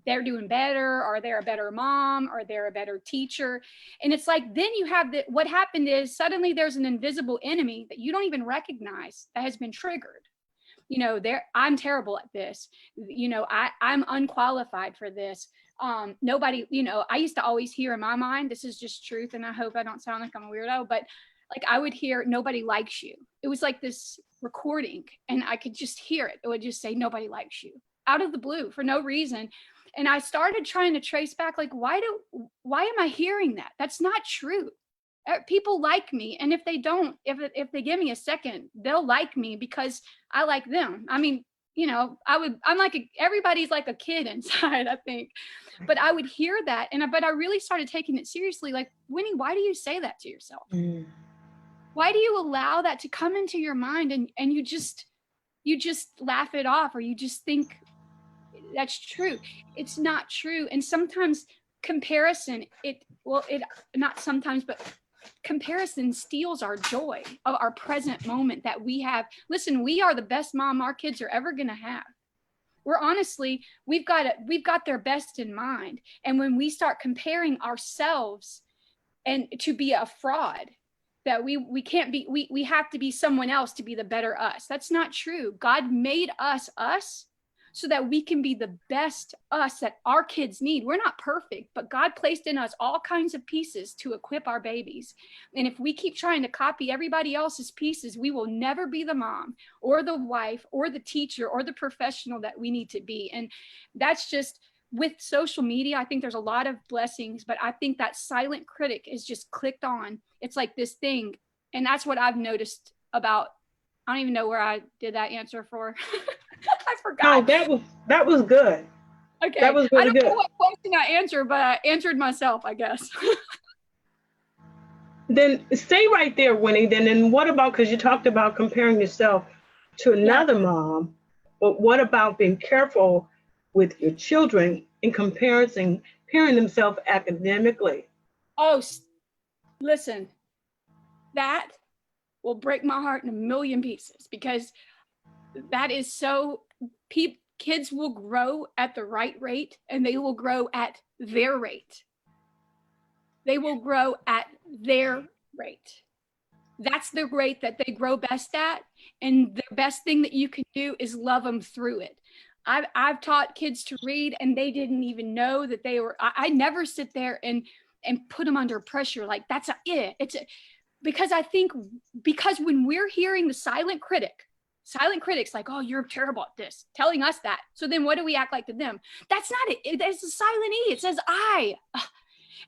they're doing better, or they're a better mom, or they're a better teacher. And it's like, then you have what happened is suddenly there's an invisible enemy that you don't even recognize that has been triggered. I'm terrible at this. I'm unqualified for this. Nobody, I used to always hear in my mind, this is just truth, and I hope I don't sound like I'm a weirdo, but like I would hear, nobody likes you. It was like this recording, and I could just hear it. It would just say, nobody likes you, out of the blue for no reason. And I started trying to trace back, like, why am I hearing that? That's not true. People like me. And if they don't, if they give me a second, they'll like me because I like them. I mean, I'm like, everybody's like a kid inside, I think. But I would hear that. But I really started taking it seriously. Like, Winnie, why do you say that to yourself? Why do you allow that to come into your mind and you just laugh it off, or you just think that's true? It's not true. And sometimes comparison, not sometimes, but comparison steals our joy of our present moment that we have. Listen, we are the best mom our kids are ever going to have. We've got their best in mind. And when we start comparing ourselves and to be a fraud, that we can't be, we have to be someone else to be the better us. That's not true. God made us so that we can be the best us that our kids need. We're not perfect, but God placed in us all kinds of pieces to equip our babies. And if we keep trying to copy everybody else's pieces, we will never be the mom or the wife or the teacher or the professional that we need to be. And that's just, with social media, I think there's a lot of blessings, but I think that silent critic is just clicked on. It's like this thing. And that's what I've noticed about, I don't even know where I did that answer for. I forgot. No, that was good. Okay. That was really I don't good. know what question I answered, but I answered myself, I guess. Then stay right there, Winnie. Then what about, because you talked about comparing yourself to another mom, but what about being careful with your children in comparing themselves academically? Oh, listen, that will break my heart in a million pieces, because that is so, kids will grow at the right rate, and they will grow at their rate. They will grow at their rate. That's the rate that they grow best at. And the best thing that you can do is love them through it. I've taught kids to read, and they didn't even know that they were, I never sit there and and put them under pressure. Like that's because I think, because when we're hearing the silent critics like, oh, you're terrible at this, telling us that. So then what do we act like to them? That's not it. It's a silent E. It says I.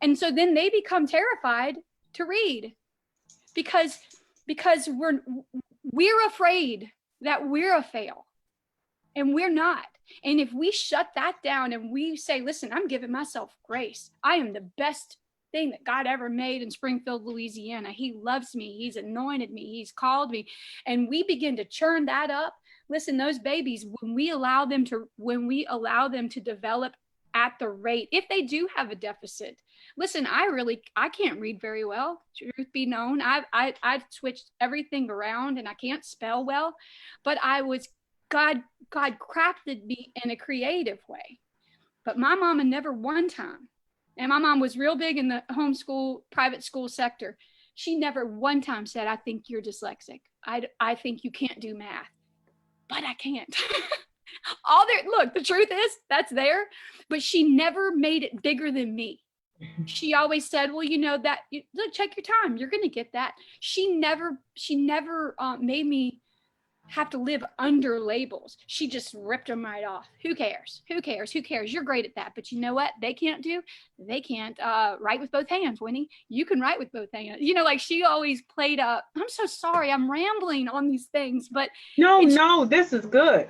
And so then they become terrified to read because we're afraid that we're a fail, and we're not. And if we shut that down and we say, listen, I'm giving myself grace. I am the best thing that God ever made in Springfield, Louisiana. He loves me. He's anointed me. He's called me. And we begin to churn that up. Listen, those babies, when we allow them to develop at the rate, if they do have a deficit, listen, I can't read very well, truth be known. I've switched everything around and I can't spell well, but God crafted me in a creative way. But my mama never one time, and my mom was real big in the homeschool, private school sector. She never one time said, I think you're dyslexic. I think you can't do math, but I can't. Look, the truth is that's there, but she never made it bigger than me. She always said, well, look, check your time. You're going to get that. She never made me have to live under labels. She just ripped them right off. Who cares? You're great at that. But you know what they can't do? They can't write with both hands, Winnie. You can write with both hands. Like she always played up. I'm so sorry. I'm rambling on these things, but no, this is good.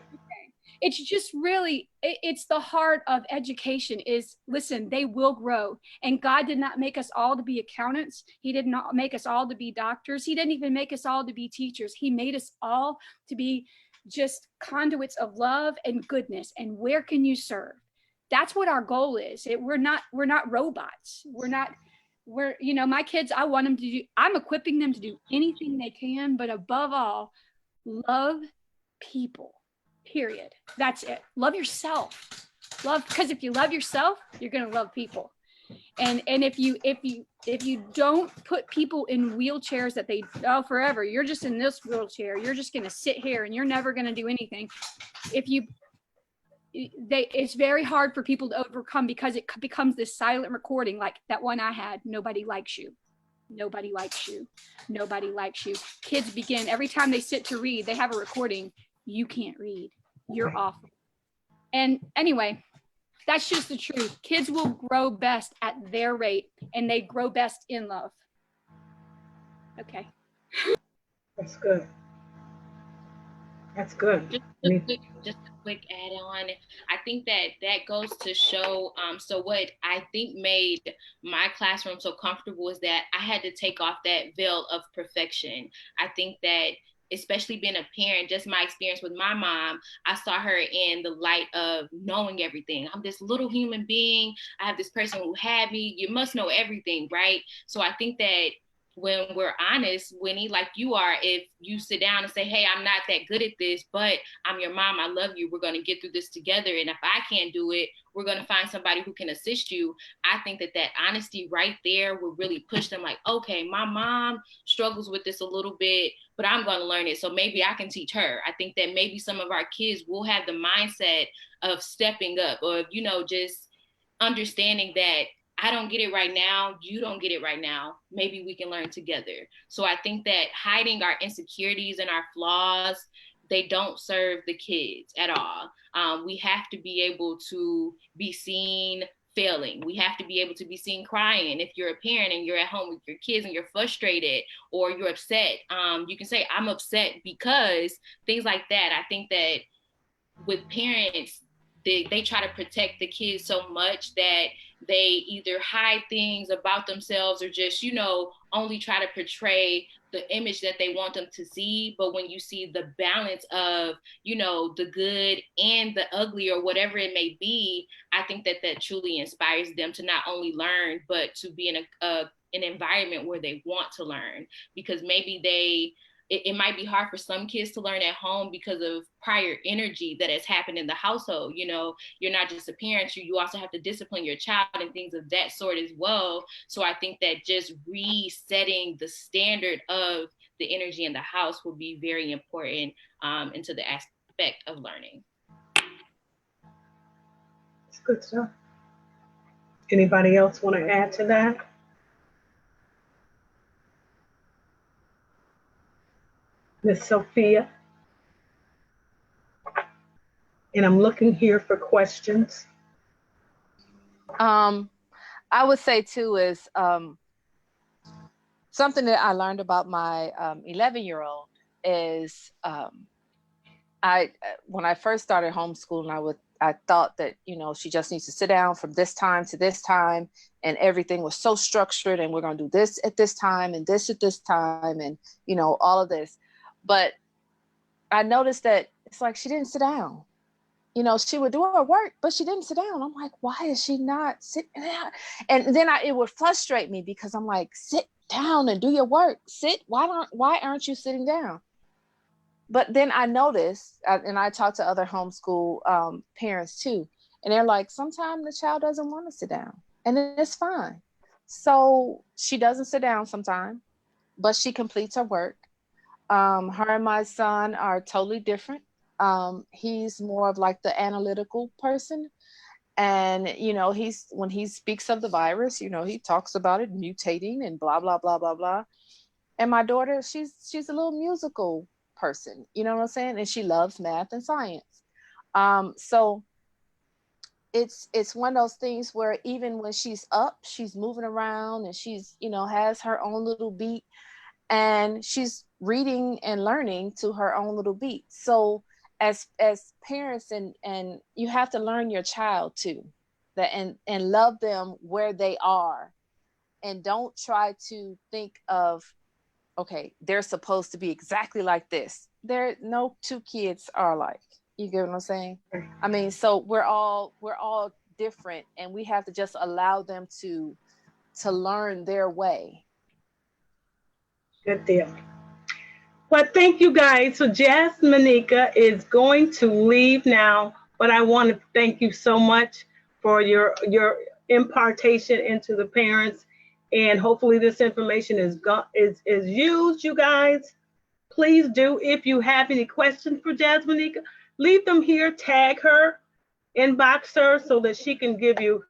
It's just really, it's the heart of education is, listen, they will grow. And God did not make us all to be accountants. He did not make us all to be doctors. He didn't even make us all to be teachers. He made us all to be just conduits of love and goodness. And where can you serve? That's what our goal is. We're not robots. My kids, I want them to do, I'm equipping them to do anything they can, but above all, love people. Period. That's it. Love yourself. Because if you love yourself, you're going to love people. And if you don't put people in wheelchairs that they forever, you're just in this wheelchair, you're just going to sit here and you're never going to do anything. It's very hard for people to overcome, because it becomes this silent recording, like that one I had. Nobody likes you. Nobody likes you. Nobody likes you. Kids begin, every time they sit to read, they have a recording. You can't read. You're awful. And anyway, that's just the truth. Kids will grow best at their rate, and they grow best in love. Okay. That's good. Just a quick add on. I think that goes to show, so what I think made my classroom so comfortable is that I had to take off that veil of perfection. I think that, especially being a parent, just my experience with my mom, I saw her in the light of knowing everything. I'm this little human being. I have this person who had me. You must know everything, right? So I think that when we're honest, Winnie, like you are, if you sit down and say, hey, I'm not that good at this, but I'm your mom, I love you, we're going to get through this together. And if I can't do it, we're going to find somebody who can assist you. I think that honesty right there will really push them, like, okay, my mom struggles with this a little bit, but I'm going to learn it. So maybe I can teach her. I think that maybe some of our kids will have the mindset of stepping up, or, just understanding that I don't get it right now, you don't get it right now, maybe we can learn together. So I think that hiding our insecurities and our flaws, they don't serve the kids at all. We have to be able to be seen failing. We have to be able to be seen crying. If you're a parent and you're at home with your kids and you're frustrated or you're upset, you can say, I'm upset because, things like that. I think that with parents, they try to protect the kids so much that they either hide things about themselves or just, only try to portray the image that they want them to see. But when you see the balance of, the good and the ugly or whatever it may be, I think that truly inspires them to not only learn, but to be in an environment where they want to learn. Because maybe it might be hard for some kids to learn at home because of prior energy that has happened in the household. You're not just a parent, you also have to discipline your child and things of that sort as well. So I think that just resetting the standard of the energy in the house will be very important into the aspect of learning. It's good stuff. Anybody else want to add to that? Miss Sophia. And I'm looking here for questions. I would say too is something that I learned about my 11-year-old is when I first started homeschooling, I thought that, you know, she just needs to sit down from this time to this time, and everything was so structured, and we're going to do this at this time and this at this time, and, you know, all of this. But I noticed that it's like she didn't sit down. You know, she would do her work, but she didn't sit down. I'm like, why is she not sitting down? And then it would frustrate me because I'm like, sit down and do your work. Sit. Why aren't you sitting down? But then I noticed, and I talked to other homeschool parents too, and they're like, sometimes the child doesn't want to sit down, and it's fine. So she doesn't sit down sometimes, but she completes her work. Her and my son are totally different. He's more of like the analytical person. And, you know, when he speaks of the virus, you know, he talks about it mutating and blah, blah, blah, blah, blah. And my daughter, she's a little musical person, you know what I'm saying? And she loves math and science. So it's one of those things where even when she's up, she's moving around and she's, you know, has her own little beat, and she's reading and learning to her own little beat. So as parents, and you have to learn your child too, that and love them where they are, and don't try to think of, okay, they're supposed to be exactly like this. There, no two kids are alike. You get what I'm saying? I mean, so we're all different, and we have to just allow them to learn their way. Good deal. Well, thank you guys. So Jasmnika is going to leave now, but I want to thank you so much for your impartation into the parents, and hopefully this information is used. You guys, please do. If you have any questions for Jasmnika, leave them here. Tag her, inbox her, so that she can give you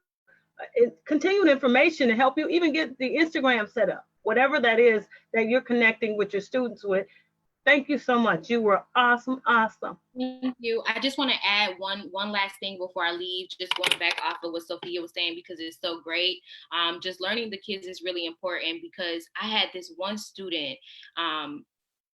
continued information to help you even get the Instagram set up, whatever that is that you're connecting with your students with. Thank you so much. You were awesome. Thank you. I just want to add one last thing before I leave, just going back off of what Sophia was saying, because it's so great. Just learning the kids is really important, because I had this one student,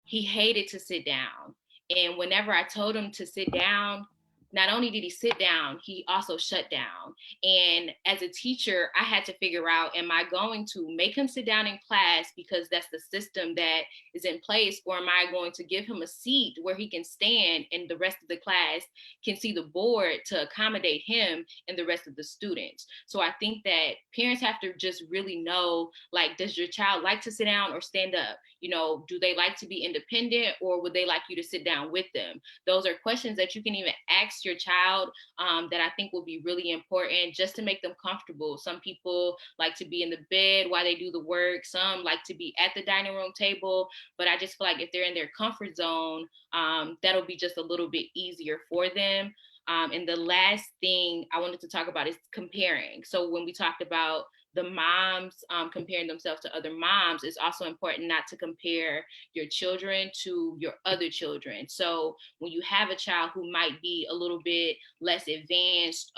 he hated to sit down. And whenever I told him to sit down, not only did he sit down, he also shut down. And as a teacher, I had to figure out, am I going to make him sit down in class because that's the system that is in place, or am I going to give him a seat where he can stand and the rest of the class can see the board to accommodate him and the rest of the students? So I think that parents have to just really know, like, does your child like to sit down or stand up? You know, do they like to be independent, or would they like you to sit down with them? Those are questions that you can even ask your child, that I think will be really important, just to make them comfortable. Some people like to be in the bed while they do the work. Some like to be at the dining room table. But I just feel like if they're in their comfort zone, that'll be just a little bit easier for them. And the last thing I wanted to talk about is comparing. So when we talked about the moms comparing themselves to other moms, it's also important not to compare your children to your other children. So when you have a child who might be a little bit less advanced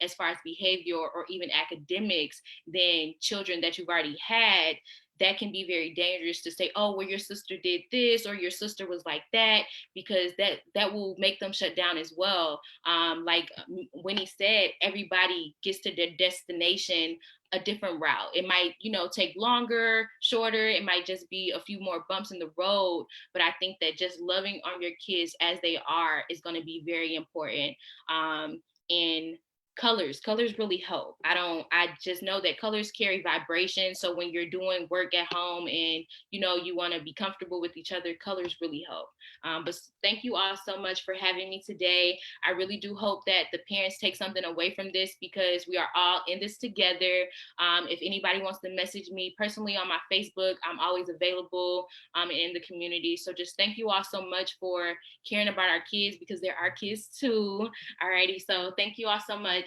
as far as behavior or even academics than children that you've already had, that can be very dangerous to say, oh, well, your sister did this or your sister was like that, because that will make them shut down as well. Like Winnie said, everybody gets to their destination a different route. It might, take longer, shorter. It might just be a few more bumps in the road. But I think that just loving on your kids as they are is going to be very important. And colors really help. I just know that colors carry vibration. So when you're doing work at home and you want to be comfortable with each other, colors really help. But thank you all so much for having me today. I really do hope that the parents take something away from this, because we are all in this together. If anybody wants to message me personally on my Facebook, I'm always available in the community. So just thank you all so much for caring about our kids, because they're our kids too. Alrighty, so thank you all so much.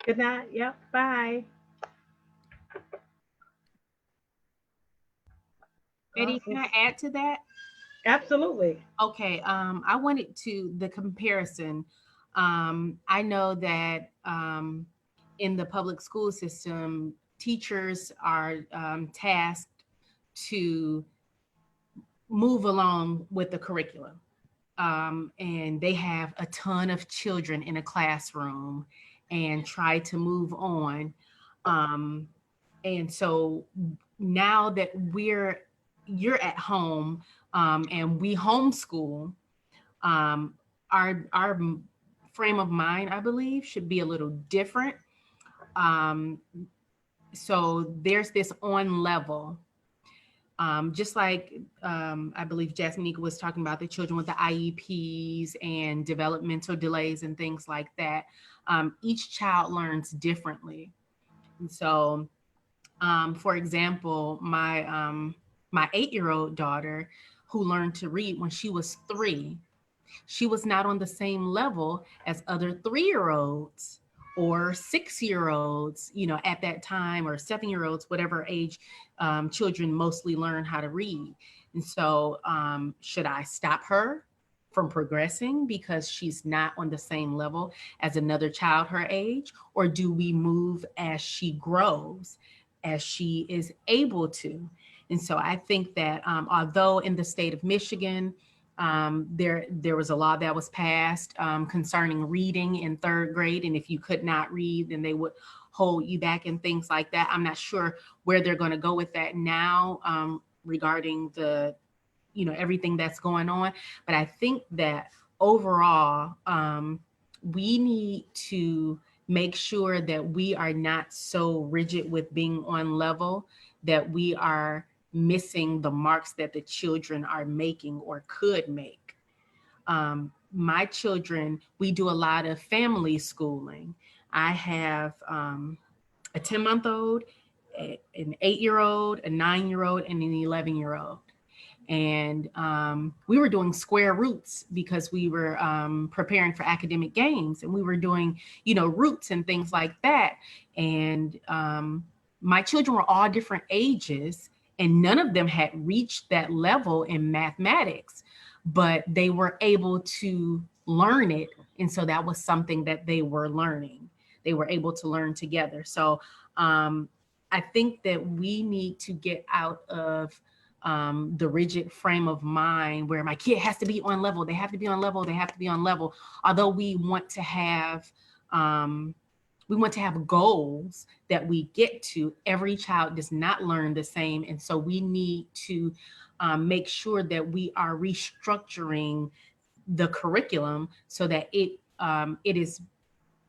Good night. Yep. Bye. Betty, can I add to that? Absolutely. Okay, I wanted to the comparison. I know that in the public school system, teachers are tasked to move along with the curriculum. And they have a ton of children in a classroom and try to move on. Um, and so now that you're at home, and we homeschool, um, our frame of mind, I believe, should be a little different. Um, so there's this on level, just like I believe Jasmnika was talking about the children with the IEPs and developmental delays and things like that. Each child learns differently. And so, for example, my 8-year-old daughter, who learned to read when she was 3, she was not on the same level as other 3-year-olds or 6-year-olds, at that time, or 7-year-olds, whatever age children mostly learn how to read. And so, should I stop her from progressing because she's not on the same level as another child her age? Or do we move as she grows, as she is able to? And so I think that although in the state of Michigan, there was a law that was passed concerning reading in 3rd grade, and if you could not read, then they would hold you back and things like that. I'm not sure where they're going to go with that now, regarding the everything that's going on, but I think that overall, we need to make sure that we are not so rigid with being on level that we are missing the marks that the children are making or could make. My children, we do a lot of family schooling. I have a 10-month-old, an 8-year-old, a 9-year-old, and an 11-year-old. And we were doing square roots because we were preparing for academic games, and we were doing, roots and things like that. And my children were all different ages, and none of them had reached that level in mathematics, but they were able to learn it. And so that was something that they were learning. They were able to learn together. So I think that we need to get out of the rigid frame of mind where my kid has to be on level. They have to be on level. They have to be on level. Although we want to have goals that we get to, every child does not learn the same. And so we need to make sure that we are restructuring the curriculum so that it is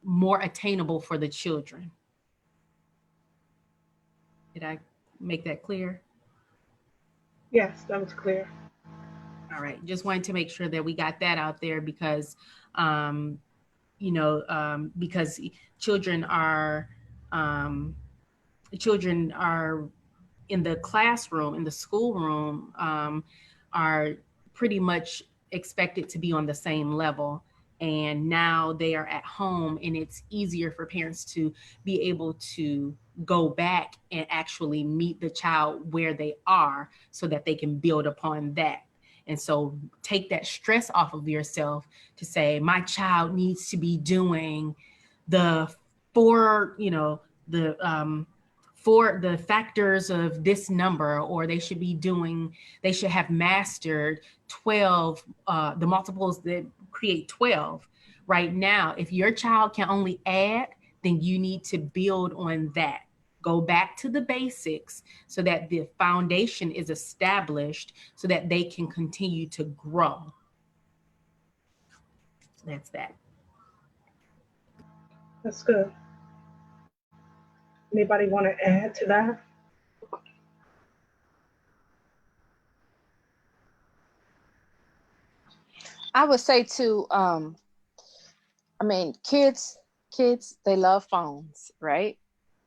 more attainable for the children. Did I make that clear? Yes, that was clear. All right. Just wanted to make sure that we got that out there because, because children are in the classroom, in the schoolroom, are pretty much expected to be on the same level. And now they are at home, and it's easier for parents to be able to go back and actually meet the child where they are so that they can build upon that. And so take that stress off of yourself to say, my child needs to be doing the for the factors of this number, or they should have mastered 12, the multiples that create 12. Right now, if your child can only add, then you need to build on that. Go back to the basics so that the foundation is established so that they can continue to grow. That's that. That's good. Anybody want to add to that? I would say too, kids, they love phones, right?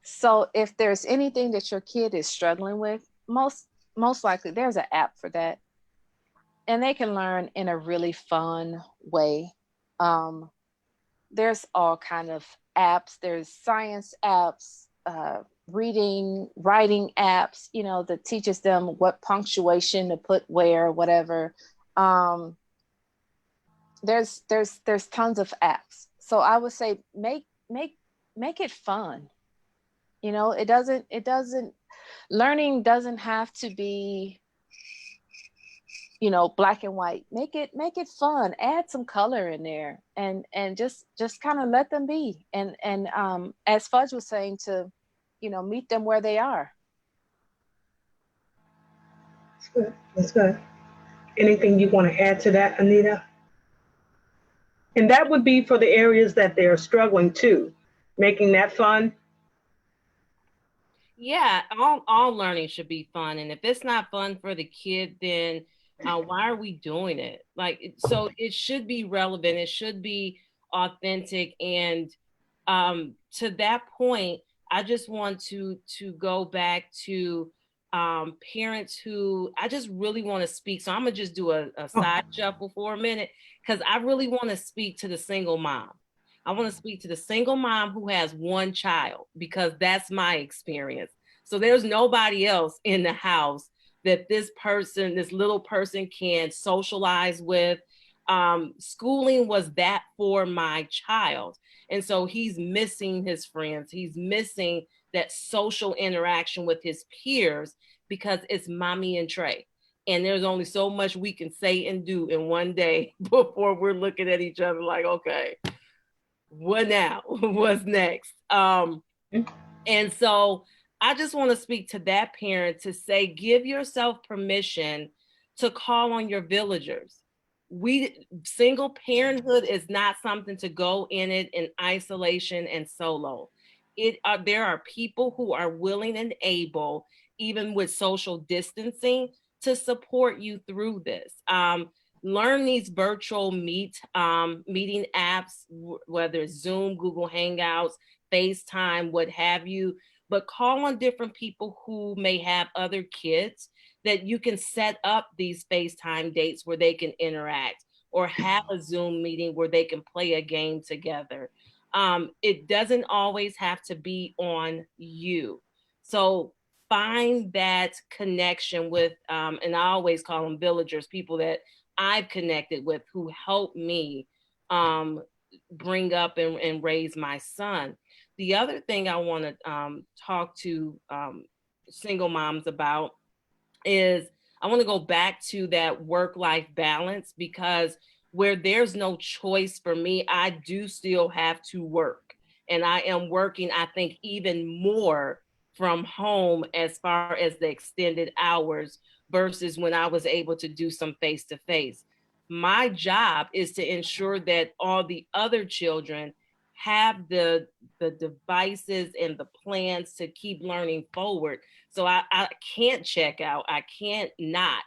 So if there's anything that your kid is struggling with, most likely there's an app for that. And they can learn in a really fun way. There's all kind of apps. There's science apps, reading, writing apps, that teaches them what punctuation to put where, whatever. there's tons of apps. So I would say make it fun. You know, it doesn't learning doesn't have to be, you know, black and white. Make it fun. Add some color in there, and just kind of let them be. And as Fudge was saying, to, you know, meet them where they are. That's good. That's good. Anything you want to add to that, Anita? And that would be for the areas that they're struggling too, making that fun. Yeah, all learning should be fun. And if it's not fun for the kid, then why are we doing it? Like, so it should be relevant. It should be authentic. And to that point, I just want to go back to parents who, I just really want to speak. So I'm gonna just do a side shuffle for a minute, because I really want to speak to the single mom. I want to speak to the single mom who has one child, because that's my experience. So there's nobody else in the house that this little person can socialize with. Schooling was that for my child. And so he's missing his friends. He's missing that social interaction with his peers, because it's mommy and Trey. And there's only so much we can say and do in one day before we're looking at each other like, okay, what now? What's next? And so I just want to speak to that parent to say, give yourself permission to call on your villagers. Single parenthood is not something to go in it in isolation and solo. There are people who are willing and able, even with social distancing, to support you through this. Learn these virtual meeting apps, whether it's Zoom, Google Hangouts, FaceTime, what have you, but call on different people who may have other kids, that you can set up these FaceTime dates where they can interact, or have a Zoom meeting where they can play a game together. It doesn't always have to be on you. So find that connection with, and I always call them villagers, people that I've connected with who helped me bring up and raise my son. The other thing I want to talk to single moms about is, I want to go back to that work-life balance, because where there's no choice for me, I do still have to work. And I am working, I think, even more from home as far as the extended hours versus when I was able to do some face-to-face. My job is to ensure that all the other children have the devices and the plans to keep learning forward. So I can't check out. I can't not,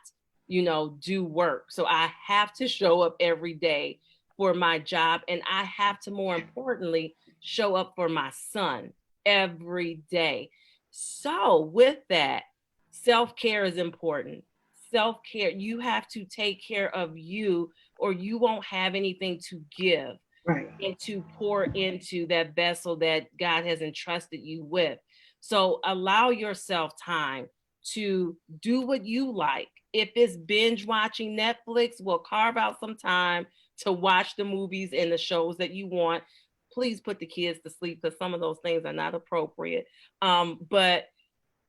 do work. So I have to show up every day for my job. And I have to, more importantly, show up for my son every day. So with that, self-care is important. Self-care, you have to take care of you, or you won't have anything to give. Right. And to pour into that vessel that God has entrusted you with. So allow yourself time to do what you like. If it's binge watching Netflix, well, carve out some time to watch the movies and the shows that you want. Please put the kids to sleep, because some of those things are not appropriate. But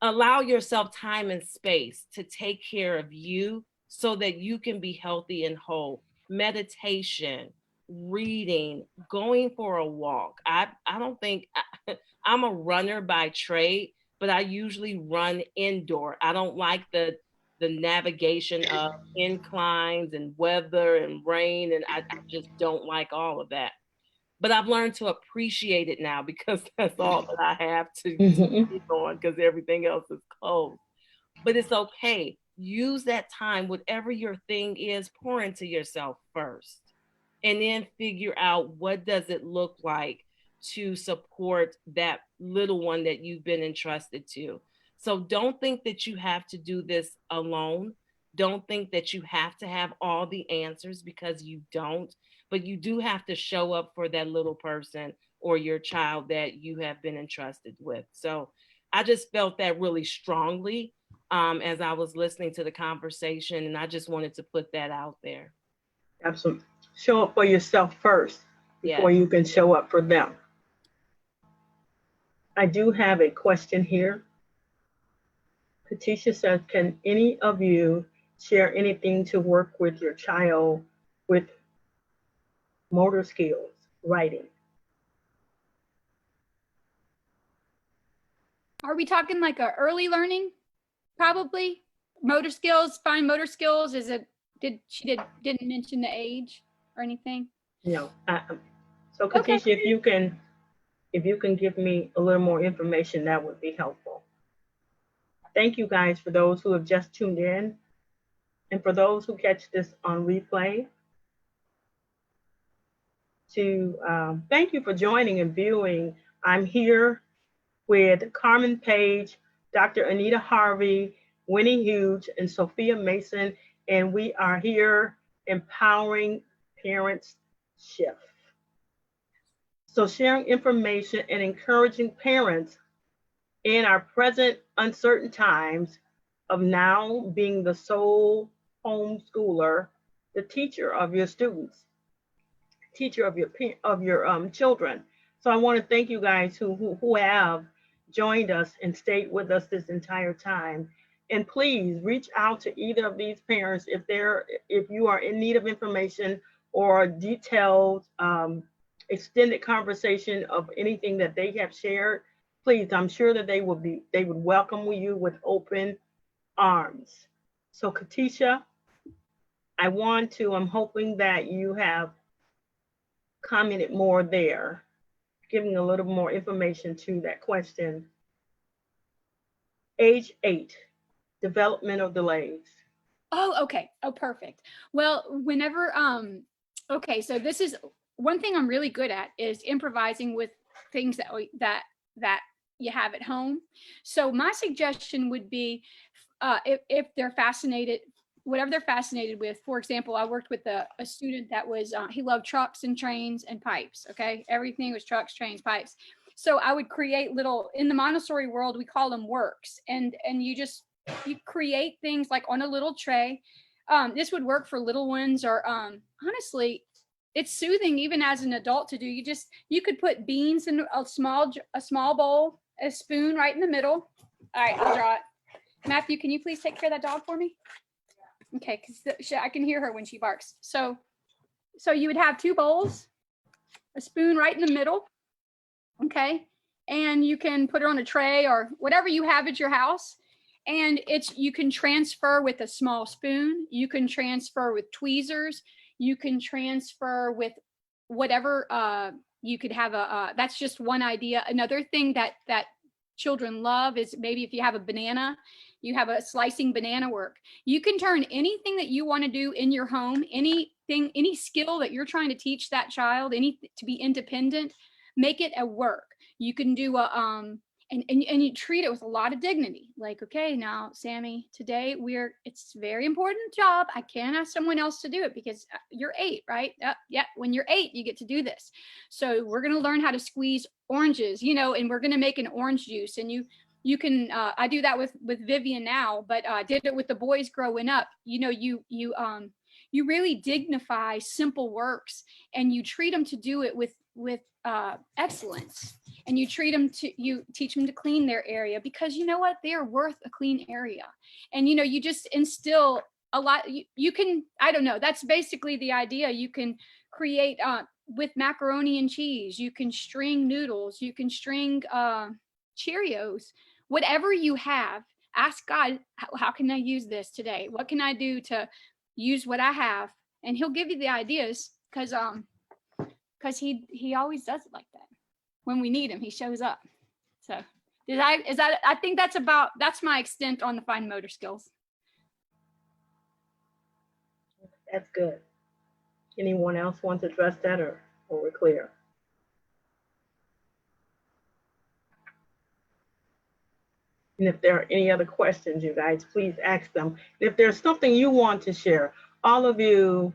allow yourself time and space to take care of you so that you can be healthy and whole. Meditation, reading, going for a walk. I don't think I'm a runner by trade, but I usually run indoor. I don't like the navigation of inclines and weather and rain, and I just don't like all of that. But I've learned to appreciate it now, because that's all that I have to keep on, because everything else is closed. But it's okay. Use that time, whatever your thing is, pour into yourself first. And then figure out, what does it look like to support that little one that you've been entrusted to. So don't think that you have to do this alone. Don't think that you have to have all the answers, because you don't. But you do have to show up for that little person or your child that you have been entrusted with. So I just felt that really strongly. as I was listening to the conversation, and I just wanted to put that out there. Absolutely. Show up for yourself first before you can show up for them. I do have a question here. Katisha says, can any of you share anything to work with your child with motor skills, writing? Are we talking like a early learning? Probably motor skills, fine motor skills. Is it, didn't mention the age or anything? No. So Katisha, okay. if you can give me a little more information, that would be helpful. Thank you guys for those who have just tuned in, and for those who catch this on replay. Thank you for joining and viewing. I'm here with Carmen Page, Dr. Anita Harvey, Winnie Hughes, and Sophia Mason, and we are here empowering parents shift. So sharing information and encouraging parents in our present uncertain times of now being the sole homeschooler, the teacher of your students, teacher of your children. So I want to thank you guys who have joined us and stayed with us this entire time. And please reach out to either of these parents if you are in need of information or detailed extended conversation of anything that they have shared. Please, I'm sure that they would welcome you with open arms. So Katisha, I'm hoping that you have commented more there, giving a little more information to that question. Age 8, developmental delays. Oh, okay. Oh, perfect. Well, whenever, okay, so this is one thing I'm really good at is improvising with things that you have at home. So my suggestion would be, if they're fascinated, whatever they're fascinated with. For example, I worked with a student that was, he loved trucks and trains and pipes. Okay. Everything was trucks, trains, pipes. So I would create little, in the Montessori world, we call them works. And you create things like on a little tray. This would work for little ones, or honestly, it's soothing even as an adult to do. You could put beans in a small bowl, a spoon right in the middle. All right, I'll draw it. Matthew, can you please take care of that dog for me? Okay, because I can hear her when she barks. So you would have 2 bowls, a spoon right in the middle, okay? And you can put her on a tray or whatever you have at your house. And you can transfer with a small spoon. You can transfer with tweezers. You can transfer with whatever, you could have that's just one idea. Another thing that children love is maybe if you have a banana, you have a slicing banana work. You can turn anything that you want to do in your home, any skill that you're trying to teach that child, to be independent, make it a work. You can do and you treat it with a lot of dignity. Like, okay, now, Sammy, today it's a very important job. I can't ask someone else to do it because you're 8, right? Yeah, when you're 8, you get to do this. So we're going to learn how to squeeze oranges, and we're going to make an orange juice. And you can, I do that with Vivian now, but I did it with the boys growing up. You really dignify simple works, and you treat them to do it with excellence, and you teach them to clean their area, because you know what, they are worth a clean area. And you just instill a lot. You can, I don't know, that's basically the idea. You can create with macaroni and cheese, you can string noodles, you can string Cheerios, whatever you have. Ask God, how can I use this today? What can I do to use what I have? And he'll give you the ideas, because he always does it like that. When we need him, he shows up. So I think that's my extent on the fine motor skills. That's good. Anyone else want to address that, or we're clear? And if there are any other questions, you guys, please ask them. If there's something you want to share, all of you,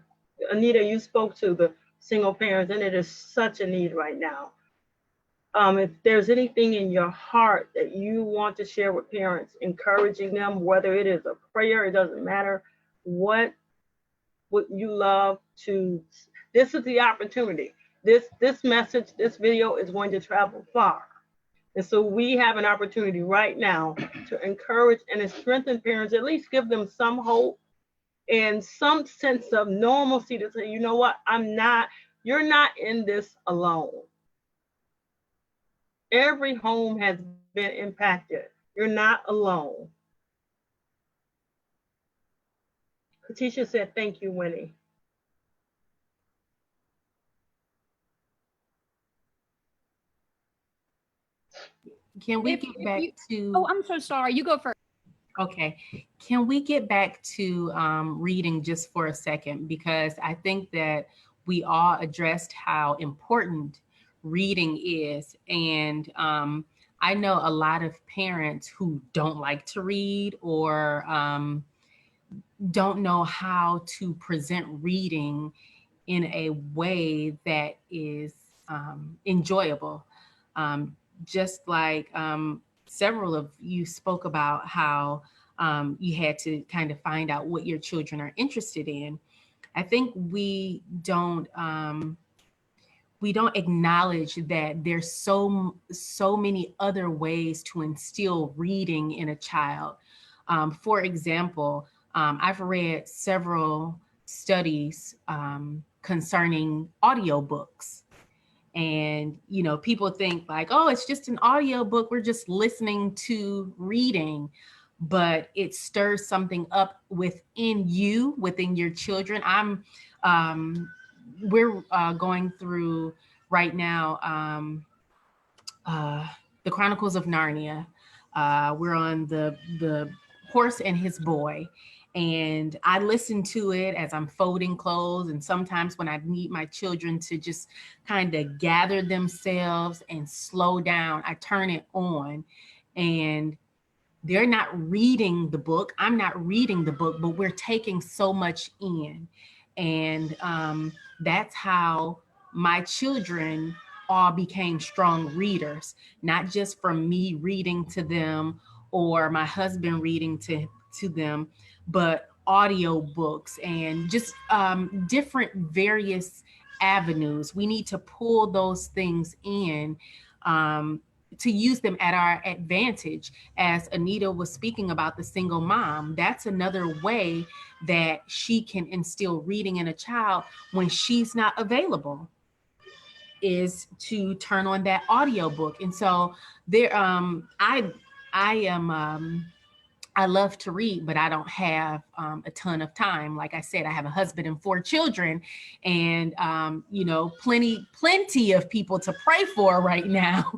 Anita, you spoke to the single parents, and it is such a need right now. If there's anything in your heart that you want to share with parents, encouraging them, whether it is a prayer, it doesn't matter, what would you love to, this is the opportunity. This message, this video is going to travel far. And so we have an opportunity right now to encourage and strengthen parents, at least give them some hope and some sense of normalcy to say, you know what, you're not in this alone. Every home has been impacted. You're not alone. Katisha said, thank you, Winnie. Can we get back to? Oh, I'm so sorry. You go first. Okay. Can we get back to reading just for a second? Because I think that we all addressed how important reading is. And I know a lot of parents who don't like to read or don't know how to present reading in a way that is enjoyable. Just like several of you spoke about how you had to kind of find out what your children are interested in. I think we don't acknowledge that there's so many other ways to instill reading in a child. For example, I've read several studies concerning audiobooks. And, you know, people think like, oh, it's just an audiobook. We're just listening to reading, but it stirs something up within you, within your children. We're going through right now the Chronicles of Narnia. We're on the Horse and His Boy. And I listen to it as I'm folding clothes. And sometimes when I need my children to just kind of gather themselves and slow down, I turn it on. And they're not reading the book. I'm not reading the book, but we're taking so much in. And that's how my children all became strong readers, not just from me reading to them or my husband reading to them, but audio books and just different various avenues. We need to pull those things in to use them at our advantage. As Anita was speaking about the single mom, that's another way that she can instill reading in a child when she's not available, is to turn on that audio book. And so there, I love to read, but I don't have a ton of time. Like I said, I have a husband and 4 children, and you know, plenty of people to pray for right now.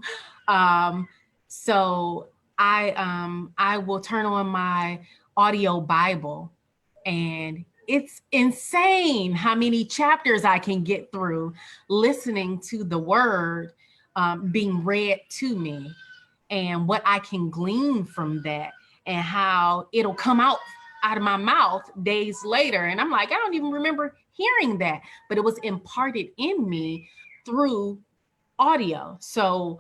So I will turn on my audio Bible, and it's insane how many chapters I can get through listening to the word being read to me, and what I can glean from that, and how it'll come out of my mouth days later. And I'm like, I don't even remember hearing that, but it was imparted in me through audio. So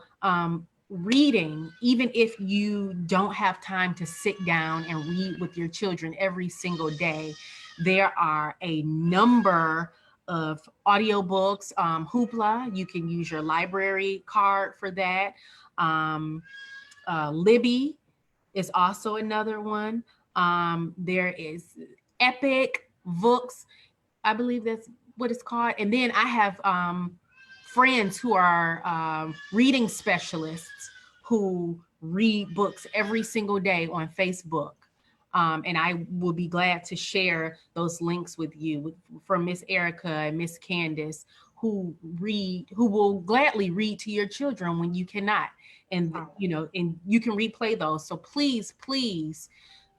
reading, even if you don't have time to sit down and read with your children every single day, there are a number of audiobooks. Hoopla, you can use your library card for that. Libby is also another one. There is Epic Books, I believe that's what it's called. And then I have friends who are reading specialists who read books every single day on Facebook. And I will be glad to share those links with you, from Miss Erica and Miss Candace, who will gladly read to your children when you cannot. And you know, and you can replay those. So please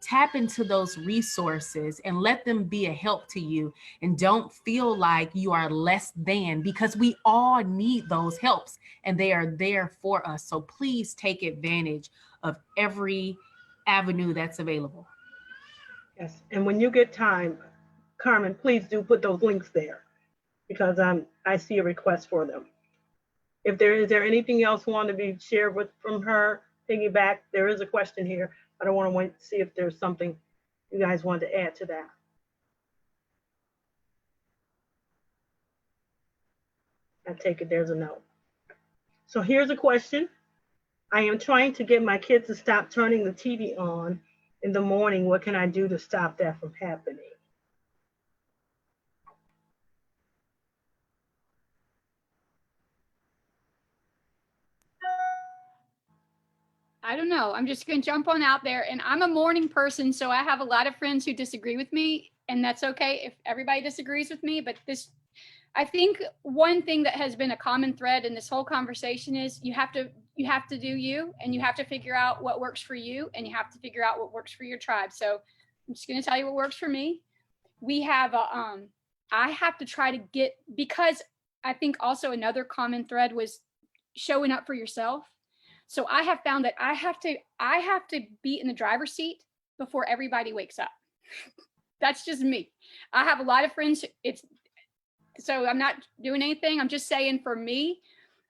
tap into those resources and let them be a help to you. And don't feel like you are less than, because we all need those helps and they are there for us. So please take advantage of every avenue that's available. Yes, and when you get time, Carmen, please do put those links there, because I see a request for them. If is there anything else want to be shared from her, piggyback? There is a question here. I don't want to wait to see if there's something you guys want to add to that. I take it there's a no. So here's a question. I am trying to get my kids to stop turning the TV on in the morning. What can I do to stop that from happening? I don't know. I'm just going to jump on out there. And I'm a morning person, so I have a lot of friends who disagree with me. And that's okay if everybody disagrees with me. But I think one thing that has been a common thread in this whole conversation is you have to do you, and you have to figure out what works for you, and you have to figure out what works for your tribe. So I'm just going to tell you what works for me. We have I have to try to get, because I think also another common thread was showing up for yourself. So I have found that I have to be in the driver's seat before everybody wakes up. That's just me. I have a lot of friends. So I'm not doing anything. I'm just saying, for me,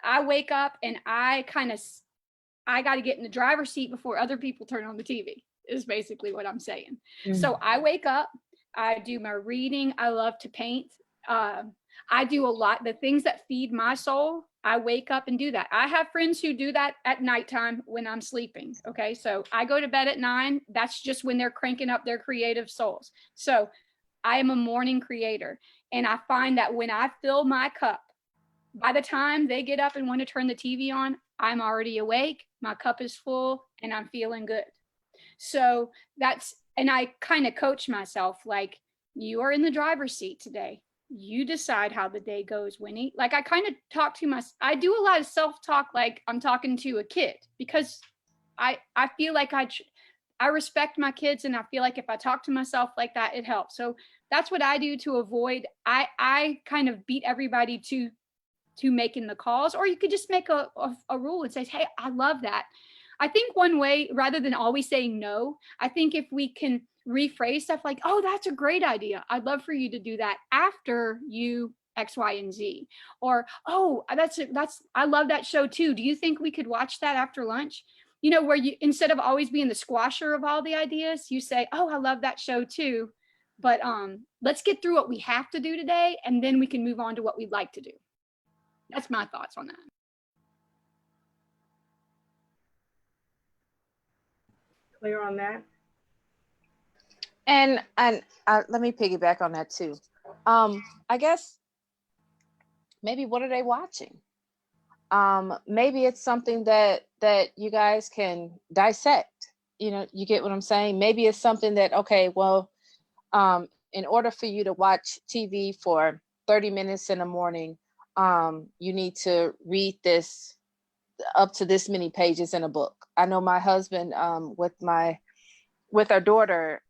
I wake up and I got to get in the driver's seat before other people turn on the TV, is basically what I'm saying. So I wake up, I do my reading. I love to paint. I do a lot, the things that feed my soul. I wake up and do that. I have friends who do that at nighttime when I'm sleeping. Okay. So I go to bed at 9. That's just when they're cranking up their creative souls. So I am a morning creator. And I find that when I fill my cup, by the time they get up and want to turn the TV on, I'm already awake. My cup is full and I'm feeling good. So and I kind of coach myself, like, you are in the driver's seat today. You decide how the day goes, Winnie. Like, I kind of I do a lot of self-talk, like I'm talking to a kid, because I feel like I respect my kids, and I feel like if I talk to myself like that, it helps. So that's what I do to avoid, I kind of beat everybody to making the calls, or you could just make a rule and say, hey, I love that. I think one way, rather than always saying no, I think if we can rephrase stuff like, oh, that's a great idea. I'd love for you to do that after you X, Y, and Z. Or, oh, I love that show too. Do you think we could watch that after lunch? You know, where you, instead of always being the squasher of all the ideas, you say, oh, I love that show too. But let's get through what we have to do today, and then we can move on to what we'd like to do. That's my thoughts on that. Clear on that? And let me piggyback on that too. I guess maybe what are they watching? Maybe it's something that you guys can dissect. You know, you get what I'm saying? Maybe it's something that, okay, well, in order for you to watch TV for 30 minutes in the morning, you need to read this up to this many pages in a book. I know my husband, with our daughter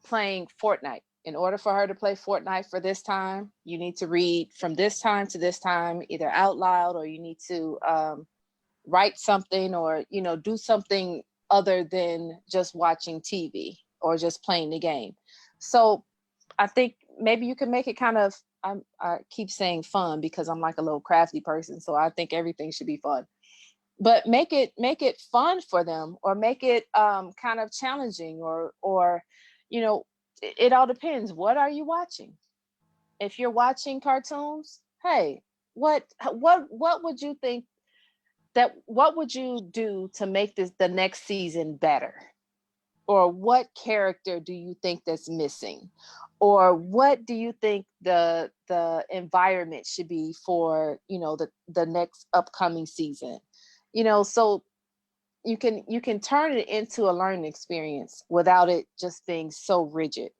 playing Fortnite. In order for her to play Fortnite for this time, you need to read from this time to this time, either out loud, or you need to write something, or, you know, do something other than just watching TV or just playing the game. So I think maybe you can make it kind of, I keep saying fun because I'm like a little crafty person. So I think everything should be fun. But make it fun for them, or make it kind of challenging, or you know, it all depends. What are you watching? If you're watching cartoons, hey, what would you think what would you do to make the next season better? Or what character do you think that's missing? Or what do you think the environment should be for, you know, the next upcoming season? You know, so you can turn it into a learning experience without it just being so rigid.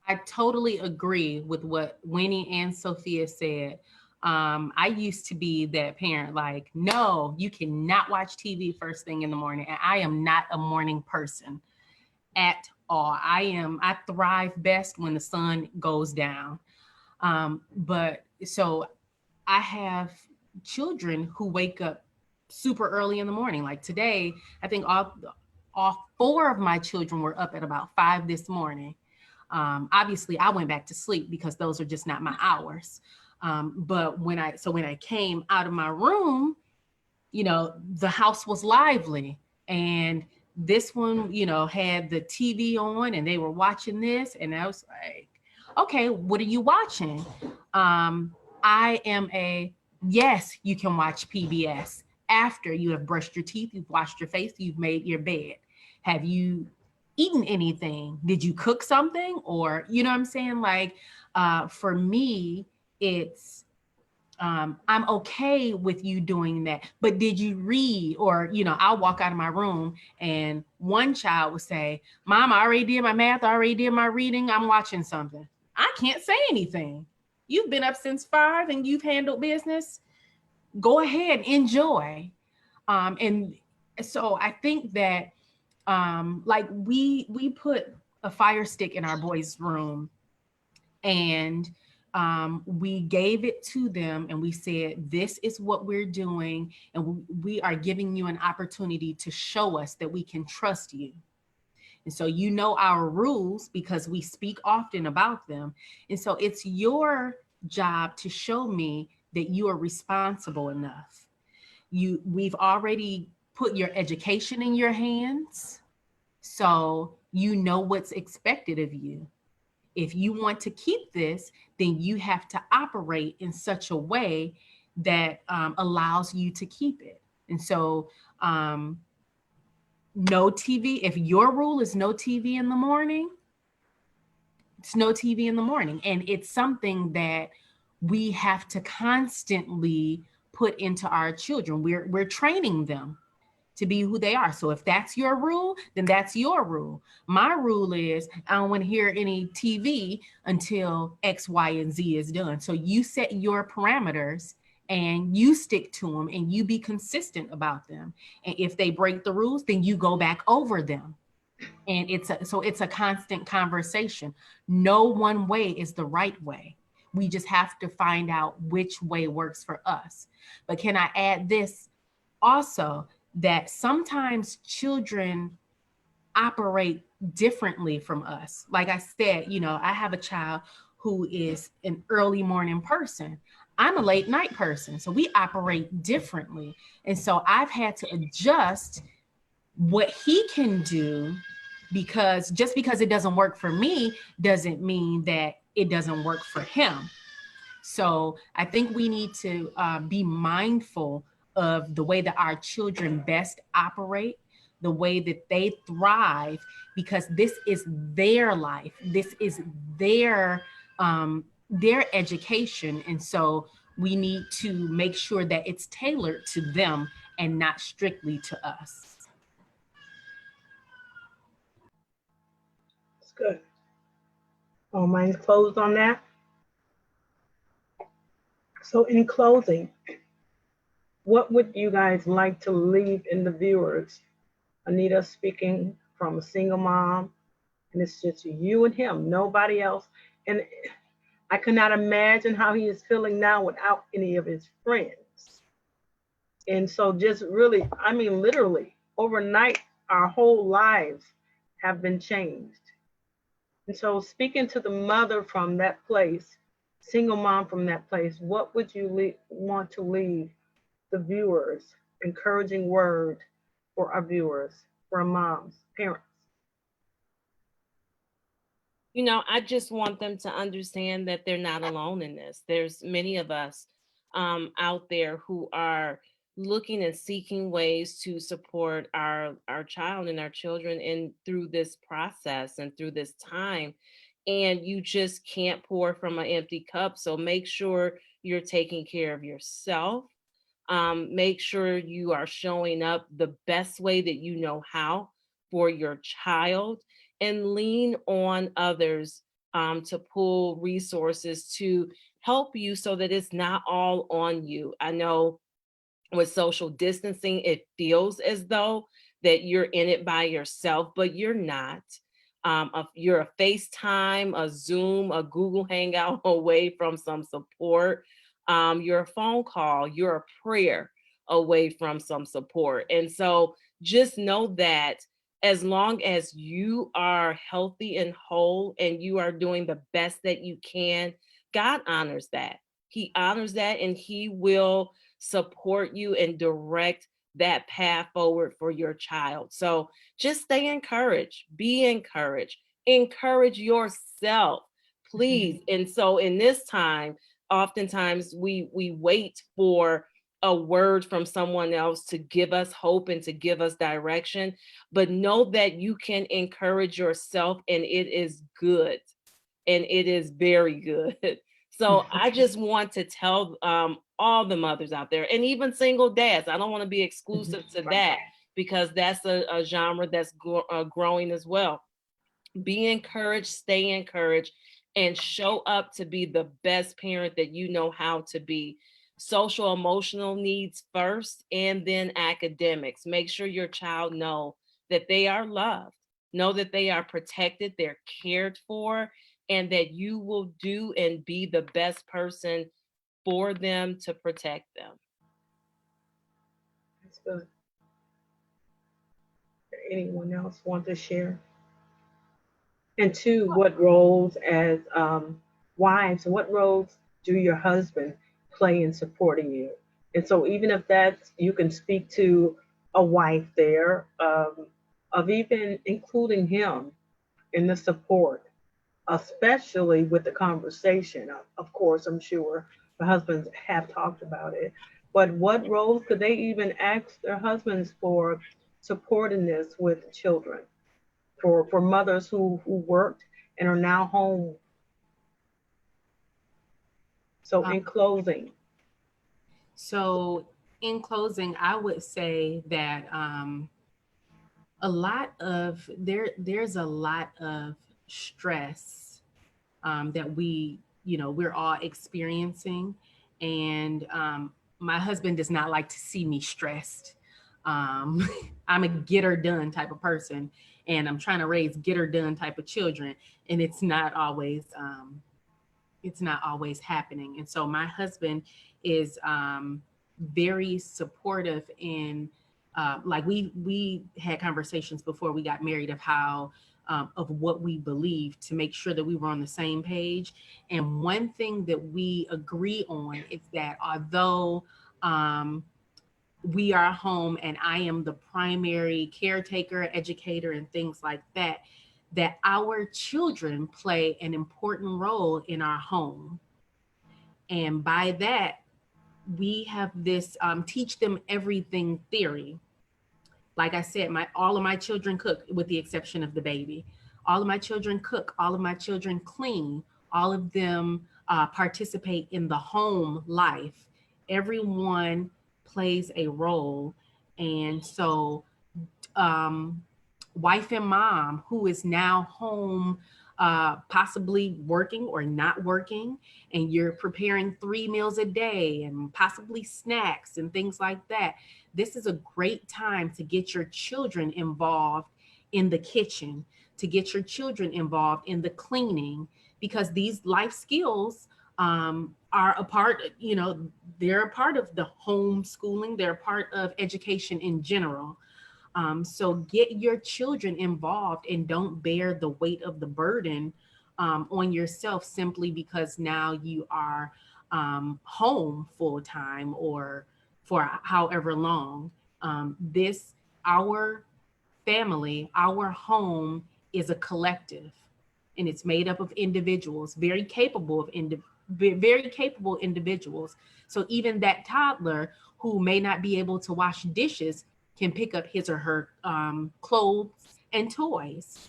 I totally agree with what Winnie and Sophia said. I used to be that parent, like, no, you cannot watch TV first thing in the morning. And I am not a morning person at all. I thrive best when the sun goes down. But so I have children who wake up super early in the morning. Like today, I think all 4 of my children were up at about 5 this morning. Obviously I went back to sleep because those are just not my hours. But when I came out of my room, the house was lively, and this one, had the TV on and they were watching this, and I was like, okay, what are you watching? Yes, you can watch PBS after you have brushed your teeth, you've washed your face, you've made your bed. Have you eaten anything? Did you cook something? Or, you know what I'm saying? Like, for me, it's, I'm okay with you doing that, but did you read? Or, I'll walk out of my room and one child would say, Mom, I already did my math, I already did my reading, I'm watching something. I can't say anything. You've been up since 5 and you've handled business. Go ahead, enjoy. And so I think that like we put a fire stick in our boys' room, and we gave it to them and we said, this is what we're doing, and we are giving you an opportunity to show us that we can trust you. And so our rules because we speak often about them. And so it's your job to show me that you are responsible enough. We've already put your education in your hands, so you know what's expected of you. If you want to keep this, then you have to operate in such a way that allows you to keep it. And so no TV, if your rule is no TV in the morning, it's no TV in the morning. And it's something that we have to constantly put into our children. We're training them to be who they are. So if that's your rule, then that's your rule. My rule is I don't want to hear any TV until X, Y, and Z is done. So you set your parameters and you stick to them and you be consistent about them. And if they break the rules, then you go back over them. And it's a constant conversation. No one way is the right way. We just have to find out which way works for us. But can I add this also, that sometimes children operate differently from us. Like I said, I have a child who is an early morning person. I'm a late night person. So we operate differently. And so I've had to adjust what he can do, because just because it doesn't work for me doesn't mean that it doesn't work for him. So I think we need to be mindful of the way that our children best operate, the way that they thrive, because this is their life. This is their education. And so we need to make sure that it's tailored to them and not strictly to us. That's good. All minds closed on that. So in closing, what would you guys like to leave in the viewers? Anita speaking from a single mom, and it's just you and him, nobody else. And I cannot imagine how he is feeling now without any of his friends. And so just really, I mean, literally, overnight, our whole lives have been changed. And so speaking to the mother from that place, single mom from that place, what would you want to leave the viewers, encouraging word for our viewers, for our moms, parents? I just want them to understand that they're not alone in this. There's many of us out there who are looking and seeking ways to support our child and our children in through this process and through this time. And you just can't pour from an empty cup. So make sure you're taking care of yourself. Make sure you are showing up the best way that you know how for your child, and lean on others to pull resources to help you so that it's not all on you. I know with social distancing, it feels as though that you're in it by yourself, but you're not. You're a FaceTime, a Zoom, a Google Hangout away from some support. You're a phone call, you're a prayer away from some support. And so just know that as long as you are healthy and whole and you are doing the best that you can, God honors that. He honors that, and he will support you and direct that path forward for your child. So just stay encouraged, be encouraged, encourage yourself, please. And so in this time, oftentimes we wait for a word from someone else to give us hope and to give us direction, but know that you can encourage yourself, and it is good, and it is very good. So I just want to tell all the mothers out there, and even single dads, I don't want to be exclusive to that, because that's a genre that's growing as well. Be encouraged, stay encouraged, and show up to be the best parent that you know how to be. Social emotional needs first, and then academics. Make sure your child know that they are loved, know that they are protected, they're cared for, and that you will do and be the best person for them to protect them. That's good. Anyone else want to share? And two, what roles as wives, what roles do your husband play in supporting you? And so even if that's, you can speak to a wife there, of even including him in the support, especially with the conversation. Of course, I'm sure the husbands have talked about it, but what roles could they even ask their husbands for support in this with children? For mothers who worked and are now home. So in closing. So in closing, I would say that there's a lot of stress that we're all experiencing, and my husband does not like to see me stressed. I'm a get her done type of person, and I'm trying to raise get her done type of children, and it's not always happening. And so my husband is very supportive in like we had conversations before we got married of how of what we believe, to make sure that we were on the same page. And one thing that we agree on is that although we are home and I am the primary caretaker, educator, and things like that, that our children play an important role in our home. And by that, we have this teach them everything theory. Like I said, all of my children cook, with the exception of the baby. All of my children cook, all of my children clean, all of them participate in the home life. Everyone plays a role. And so wife and mom who is now home, possibly working or not working, and you're preparing 3 meals a day and possibly snacks and things like that. This is a great time to get your children involved in the kitchen, to get your children involved in the cleaning, because these life skills are a part, they're a part of the homeschooling, they're a part of education in general. So get your children involved and don't bear the weight of the burden on yourself simply because now you are home full time or for however long. Our family, our home is a collective, and it's made up of individuals, very capable individuals. So even that toddler who may not be able to wash dishes can pick up his or her clothes and toys.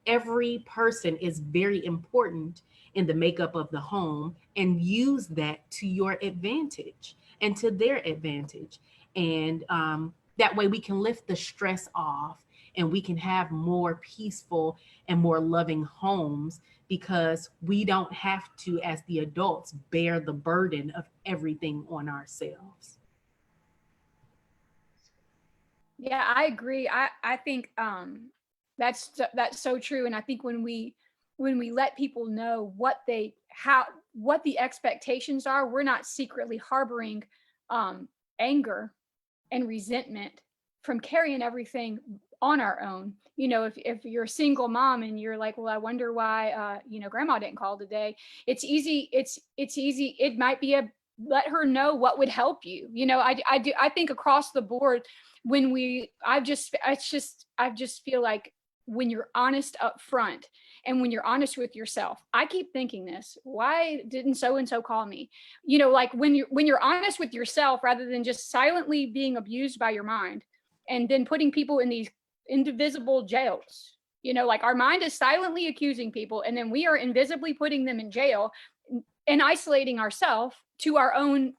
Every person is very important in the makeup of the home, and use that to your advantage and to their advantage. And that way we can lift the stress off, and we can have more peaceful and more loving homes, because we don't have to, as the adults, bear the burden of everything on ourselves. Yeah, I agree. I think that's so true. And I think when we let people know what the expectations are, we're not secretly harboring anger and resentment from carrying everything on our own. You know, if you're a single mom and you're like, well, I wonder why, you know, grandma didn't call today. It's easy. It's easy. It might be let her know what would help you. You know, I think across the board, I just feel like when you're honest up front and when you're honest with yourself, I keep thinking this, why didn't so-and-so call me? You know, like when you're honest with yourself, rather than just silently being abused by your mind and then putting people in these indivisible jails. You know, like our mind is silently accusing people, and then we are invisibly putting them in jail and isolating ourselves to our own,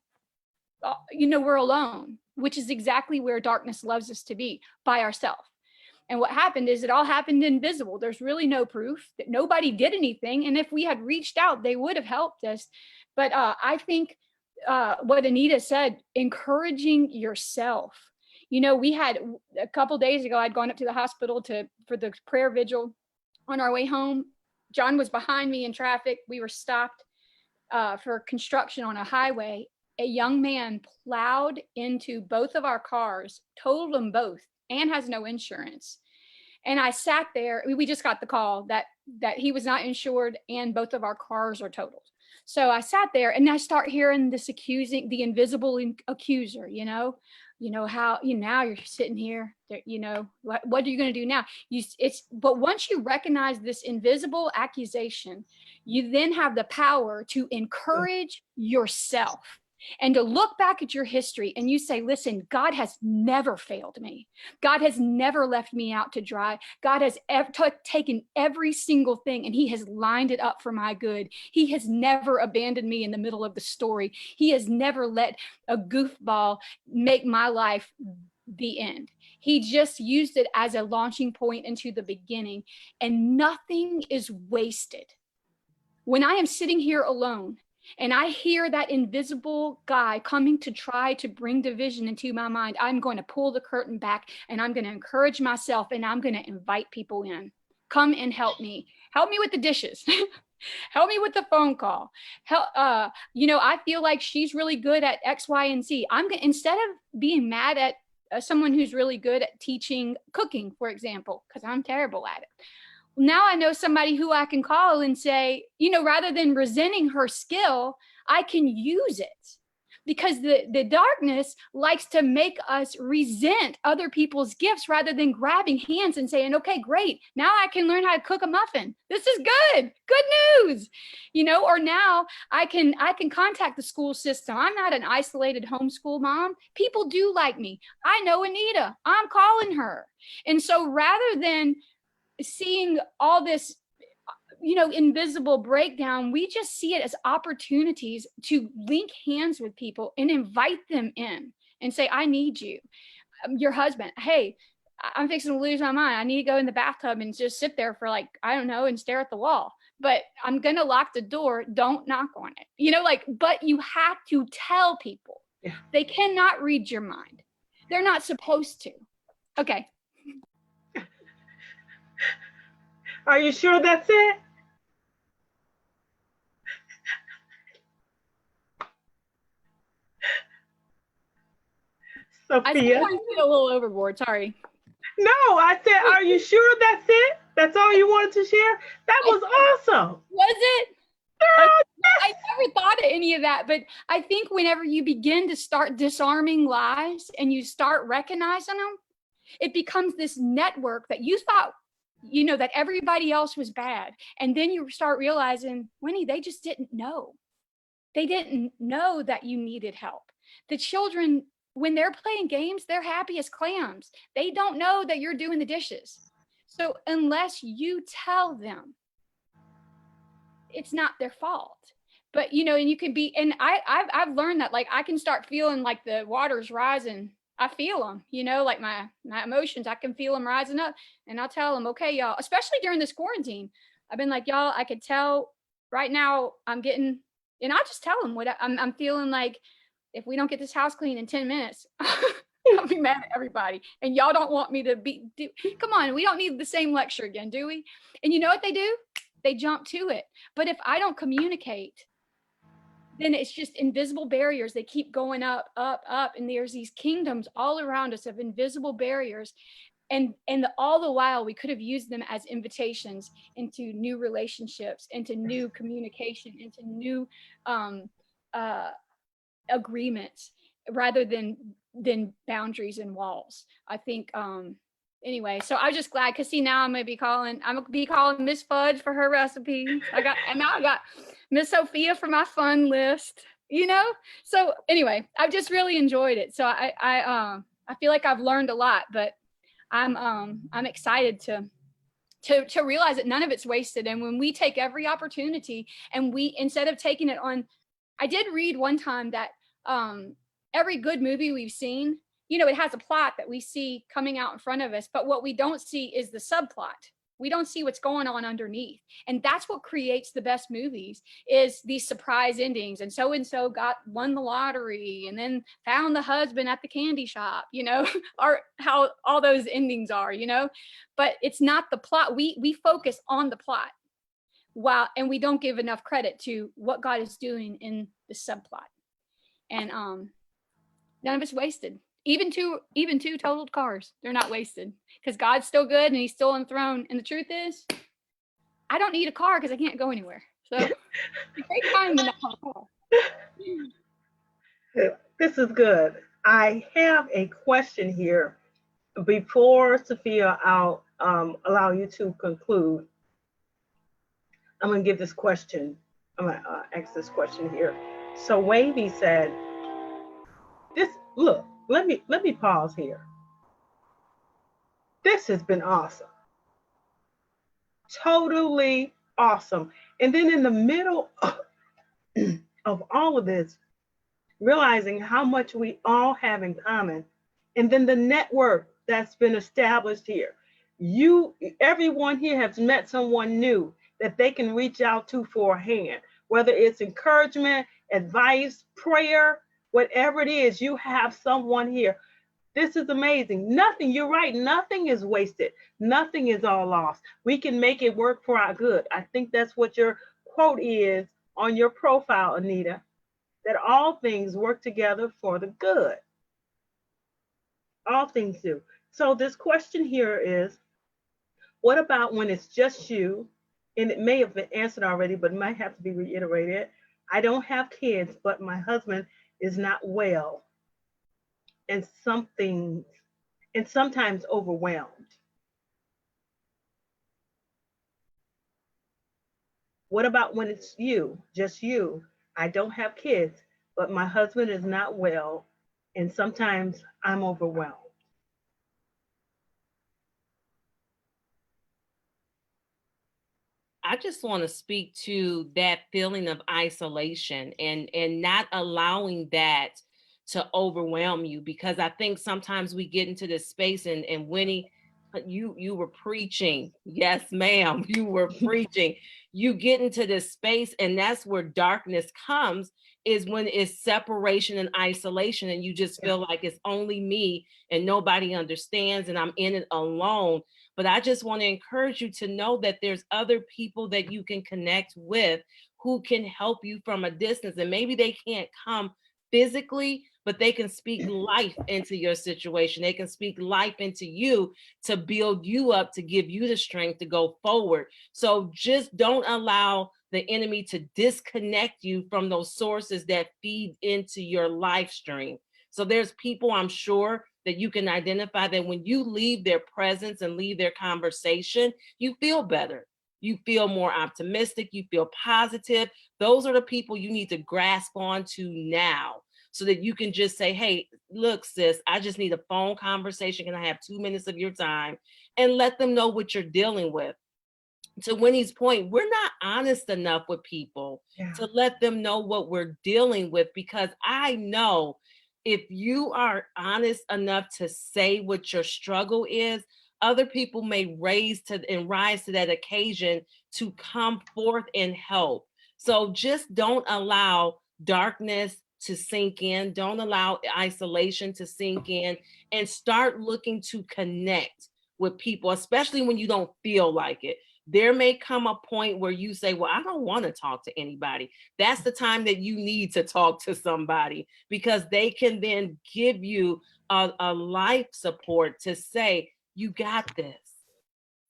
you know, we're alone, which is exactly where darkness loves us to be, by ourselves. And what happened is it all happened invisible. There's really no proof that nobody did anything. And if we had reached out, they would have helped us. But I think what Anita said, encouraging yourself. You know, we had a couple days ago, I'd gone up to the hospital for the prayer vigil. On our way home, John was behind me in traffic. We were stopped for construction on a highway. A young man plowed into both of our cars, totaled them both, and has no insurance. And I sat there, we just got the call that he was not insured and both of our cars are totaled. So I sat there and I start hearing this the invisible accuser, you know how, now you're sitting here, you know, what are you going to do now? But once you recognize this invisible accusation, you then have the power to encourage yourself and to look back at your history and you say, listen, God has never failed me. God has never left me out to dry. God has taken every single thing and he has lined it up for my good. He has never abandoned me in the middle of the story. He has never let a goofball make my life the end. He just used it as a launching point into the beginning, and nothing is wasted. When I am sitting here alone, and I hear that invisible guy coming to try to bring division into my mind, I'm going to pull the curtain back and I'm going to encourage myself and I'm going to invite people in. Come and help me. Help me with the dishes. Help me with the phone call. You know, I feel like she's really good at X, Y, and Z. Instead of being mad at someone who's really good at teaching cooking, for example, because I'm terrible at it. Now I know somebody who I can call and say, you know, rather than resenting her skill, I can use it, because the darkness likes to make us resent other people's gifts rather than grabbing hands and saying, okay, great. Now I can learn how to cook a muffin. This is good news, you know, or now I can contact the school system. I'm not an isolated homeschool mom. People do like me. I know Anita, I'm calling her. And so rather than seeing all this, you know, invisible breakdown, we just see it as opportunities to link hands with people and invite them in and say, I need you. Your husband, hey, I'm fixing to lose my mind. I need to go in the bathtub and just sit there for like, I don't know, and stare at the wall. But I'm going to lock the door. Don't knock on it. You know, like, but you have to tell people. Yeah. They cannot read your mind. They're not supposed to. Okay. Are you sure that's it? Sophia? I think I get a little overboard, sorry. No, I said, are you sure that's it? That's all you wanted to share? That was awesome. Was it? Girl, I never thought of any of that, but I think whenever you begin to start disarming lies and you start recognizing them, it becomes this network that you thought, you know, that everybody else was bad. And then you start realizing, Winnie, they just didn't know. They didn't know that you needed help. The children, when they're playing games, they're happy as clams. They don't know that you're doing the dishes. So unless you tell them, it's not their fault. But, you know, and you can be, and I've learned that, like, I can start feeling like the water's rising. I feel them, you know, like my emotions, I can feel them rising up, and I'll tell them, okay, y'all, especially during this quarantine, I've been like, y'all, I could tell right now I'm getting, and I'll just tell them what I'm feeling like. If we don't get this house clean in 10 minutes, I'll be mad at everybody. And y'all don't want me to come on, we don't need the same lecture again, do we? And you know what they do? They jump to it. But if I don't communicate, then it's just invisible barriers. They keep going up, up, up. And there's these kingdoms all around us of invisible barriers. all the while we could have used them as invitations into new relationships, into new communication, into new agreements, rather than boundaries and walls. I think anyway, so I'm just glad, because see, now I'm gonna be calling Miss Fudge for her recipes. I got Miss Sophia for my fun list, so anyway, I've just really enjoyed it. So I feel like I've learned a lot, but I'm excited to realize that none of it's wasted. And when we take every opportunity, and we, instead of taking it on, I did read one time that every good movie we've seen, it has a plot that we see coming out in front of us, but what we don't see is the subplot. We don't see what's going on underneath. And that's what creates the best movies, is these surprise endings. And so won the lottery and then found the husband at the candy shop, or how all those endings are, but it's not the plot. We focus on the plot, and we don't give enough credit to what God is doing in the subplot. And none of it's wasted. Even two totaled cars, they're not wasted, because God's still good and he's still on the throne. And the truth is, I don't need a car because I can't go anywhere. So it's a great time to not have a car. This is good. I have a question here. Before Sophia, I'll allow you to conclude. I'm going to give this question. I'm going to ask this question here. So Wavy said, look, let me pause here. This has been awesome. Totally awesome. And then in the middle of all of this, realizing how much we all have in common, and then the network that's been established here. Everyone here has met someone new that they can reach out to for a hand, whether it's encouragement, advice, prayer, whatever it is, you have someone here. This is amazing. You're right, nothing is wasted. Nothing is all lost. We can make it work for our good. I think that's what your quote is on your profile, Anita, that all things work together for the good. All things do. So this question here is, what about when it's just you? And it may have been answered already, but it might have to be reiterated. I don't have kids, but my husband is not well, and sometimes overwhelmed. What about when it's you, just you? I don't have kids, but my husband is not well, and sometimes I'm overwhelmed. I just want to speak to that feeling of isolation and not allowing that to overwhelm you, because I think sometimes we get into this space, and Winnie, you were preaching. Yes, ma'am, you were preaching. You get into this space, and that's where darkness comes, is when it's separation and isolation, and you just feel like it's only me and nobody understands, and I'm in it alone. But I just want to encourage you to know that there's other people that you can connect with who can help you from a distance. And maybe they can't come physically, but they can speak life into your situation. They can speak life into you to build you up, to give you the strength to go forward. So just don't allow the enemy to disconnect you from those sources that feed into your life stream. So there's people, I'm sure, that you can identify that when you leave their presence and leave their conversation, you feel better. You feel more optimistic. You feel positive. Those are the people you need to grasp onto now, so that you can just say, hey, look, sis, I just need a phone conversation. Can I have 2 minutes of your time? And let them know what you're dealing with. To Winnie's point, we're not honest enough with people to let them know what we're dealing with, because I know if you are honest enough to say what your struggle is, other people may rise to that occasion to come forth and help. So just don't allow darkness to sink in. Don't allow isolation to sink in, and start looking to connect with people, especially when you don't feel like it. There may come a point where you say, well, I don't want to talk to anybody. That's the time that you need to talk to somebody, because they can then give you a life support to say, You got this.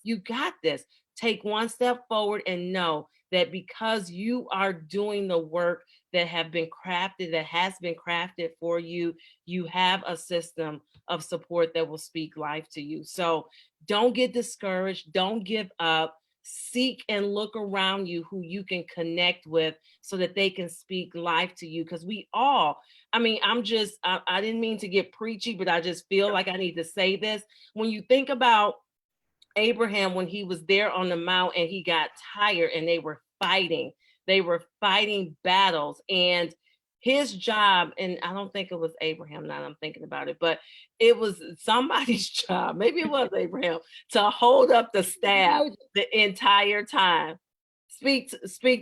You got this. Take one step forward and know that because you are doing the work that has been crafted for you, you have a system of support that will speak life to you. So don't get discouraged. Don't give up. Seek and look around you who you can connect with so that they can speak life to you. Because we all, I didn't mean to get preachy, but I just feel like I need to say this. When you think about Abraham, when he was there on the mount and he got tired and they were fighting battles, and his job, and I don't think it was Abraham now that I'm thinking about it, but it was somebody's job, maybe it was Abraham, to hold up the staff the entire time. Speak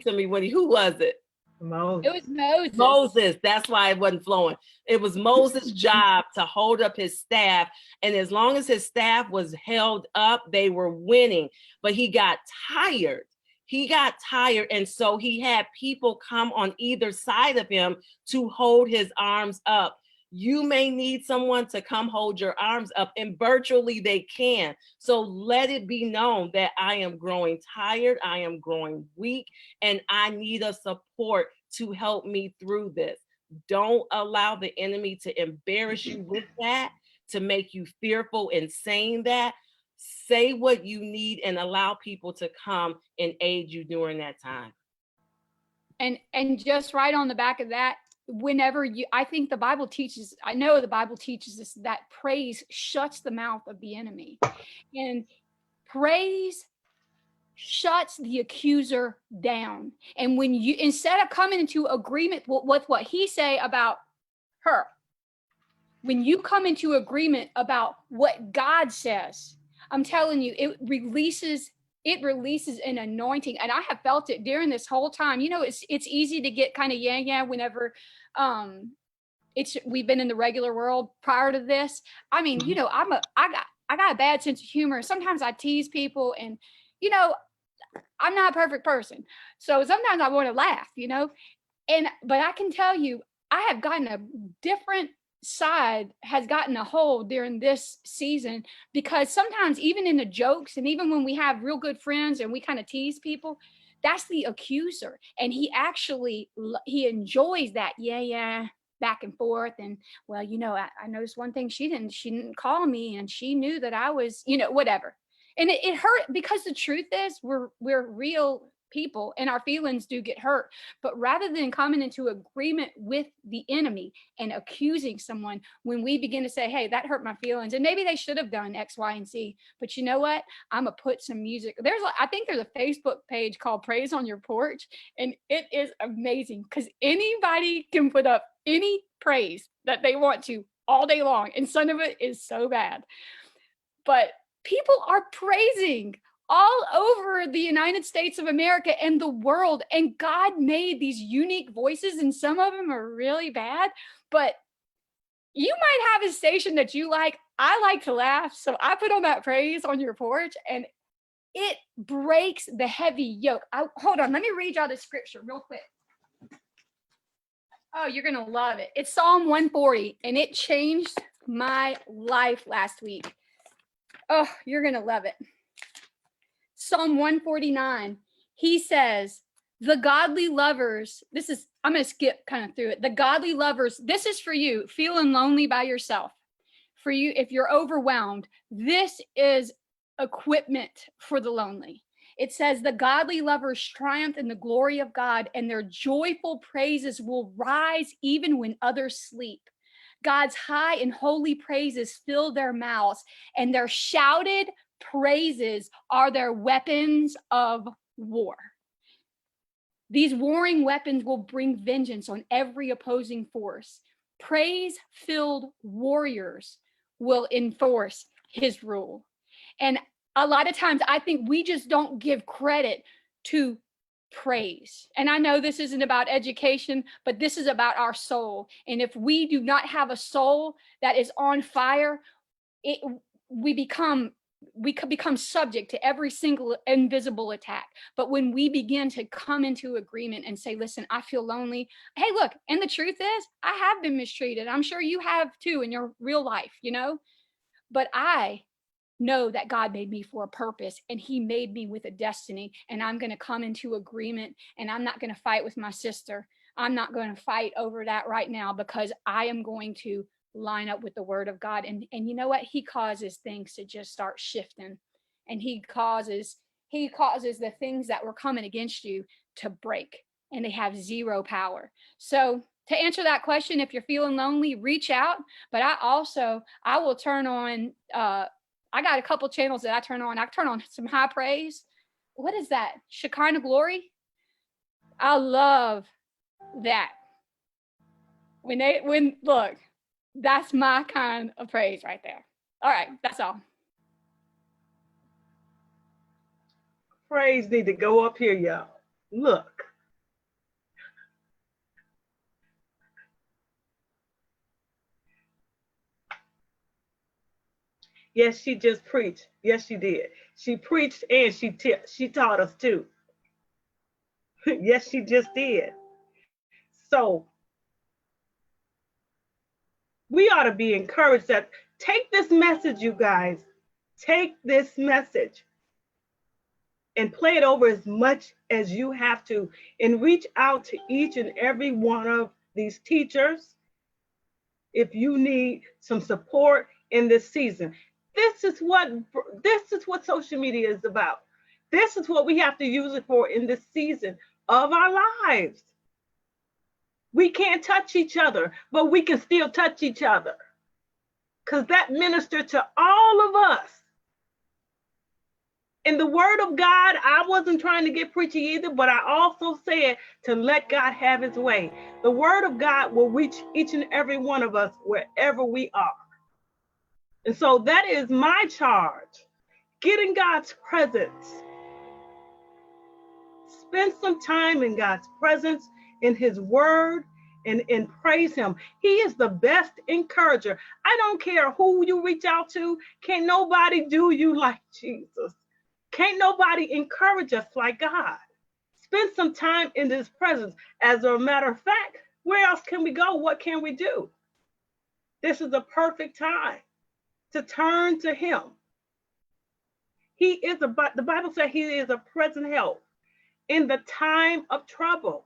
to me, Winnie. Who was it? Moses. It was Moses. Moses. That's why it wasn't flowing. It was Moses' job to hold up his staff. And as long as his staff was held up, they were winning. But he got tired. And so he had people come on either side of him to hold his arms up. You may need someone to come hold your arms up, and virtually they can. So let it be known that I am growing tired, I am growing weak, and I need a support to help me through this. Don't allow the enemy to embarrass you with that, to make you fearful in saying that. Say what you need and allow people to come and aid you during that time. And just right on the back of that, I know the Bible teaches us that praise shuts the mouth of the enemy, and praise shuts the accuser down. And when you, instead of coming into agreement with what he say about her, when you come into agreement about what God says, I'm telling you, it releases an anointing. And I have felt it during this whole time. You know, it's easy to get kind of whenever we've been in the regular world prior to this. I mean, you know, I got a bad sense of humor. Sometimes I tease people, and you know, I'm not a perfect person. So sometimes I want to laugh, you know, but I can tell you, I have gotten a different side has gotten a hold during this season, because sometimes even in the jokes, and even when we have real good friends and we kind of tease people, that's the accuser. And he enjoys that. Yeah. Back and forth. And well, you know, I noticed one thing, she didn't call me, and she knew that I was, you know, whatever. And it hurt, because the truth is we're real people and our feelings do get hurt. But rather than coming into agreement with the enemy and accusing someone, when we begin to say, hey, that hurt my feelings, and maybe they should have done X, Y, and Z, but you know what? I'm gonna put some music. I think there's a Facebook page called Praise on Your Porch, and it is amazing because anybody can put up any praise that they want to all day long, and some of it is so bad. But people are praising all over the United States of America and the world. And God made these unique voices, and some of them are really bad, but you might have a station that you like. I like to laugh, so I put on that Praise on Your Porch, and it breaks the heavy yoke. Hold on, let me read y'all the scripture real quick. Oh, you're gonna love it. It's Psalm 140, and it changed my life last week. Oh, you're gonna love it. Psalm 149, he says, the godly lovers, I'm going to skip kind of through it. The godly lovers, this is for you, feeling lonely by yourself. For you, if you're overwhelmed, this is equipment for the lonely. It says, the godly lovers triumph in the glory of God, and their joyful praises will rise even when others sleep. God's high and holy praises fill their mouths, and their shouted praises are their weapons of war. These warring weapons will bring vengeance on every opposing force. Praise-filled warriors will enforce his rule. And a lot of times I think we just don't give credit to praise. And I know this isn't about education, but this is about our soul. And if we do not have a soul that is on fire, we could become subject to every single invisible attack. But when we begin to come into agreement and say, listen, I feel lonely. Hey, look, and the truth is, I have been mistreated. I'm sure you have too in your real life, you know, but I know that God made me for a purpose and he made me with a destiny, and I'm going to come into agreement, and I'm not going to fight with my sister. I'm not going to fight over that right now, because I am going to line up with the word of God. And you know what? He causes things to just start shifting, and he causes the things that were coming against you to break, and they have zero power. So to answer that question, if you're feeling lonely, reach out. But I will turn on, I got a couple channels that I turn on. I turn on some high praise. What is that? Shekinah glory. I love that. Look, that's my kind of praise right there. All right, that's all. Praise need to go up here, y'all. Look. Yes, she just preached. Yes, she did. She preached and she taught us too. Yes, she just did. So we ought to be encouraged that take this message, you guys. Take this message and play it over as much as you have to, and reach out to each and every one of these teachers if you need some support in this season. This is what social media is about. This is what we have to use it for in this season of our lives. We can't touch each other, but we can still touch each other, because that ministered to all of us. In the word of God, I wasn't trying to get preachy either, but I also said to let God have his way. The word of God will reach each and every one of us wherever we are. And so that is my charge. Get in God's presence. Spend some time in God's presence, in his word, and praise him. He is the best encourager. I don't care who you reach out to. Can't nobody do you like Jesus. Can't nobody encourage us like God. Spend some time in his presence. As a matter of fact, where else can we go? What can we do? This is a perfect time to turn to him. The Bible says he is a present help in the time of trouble,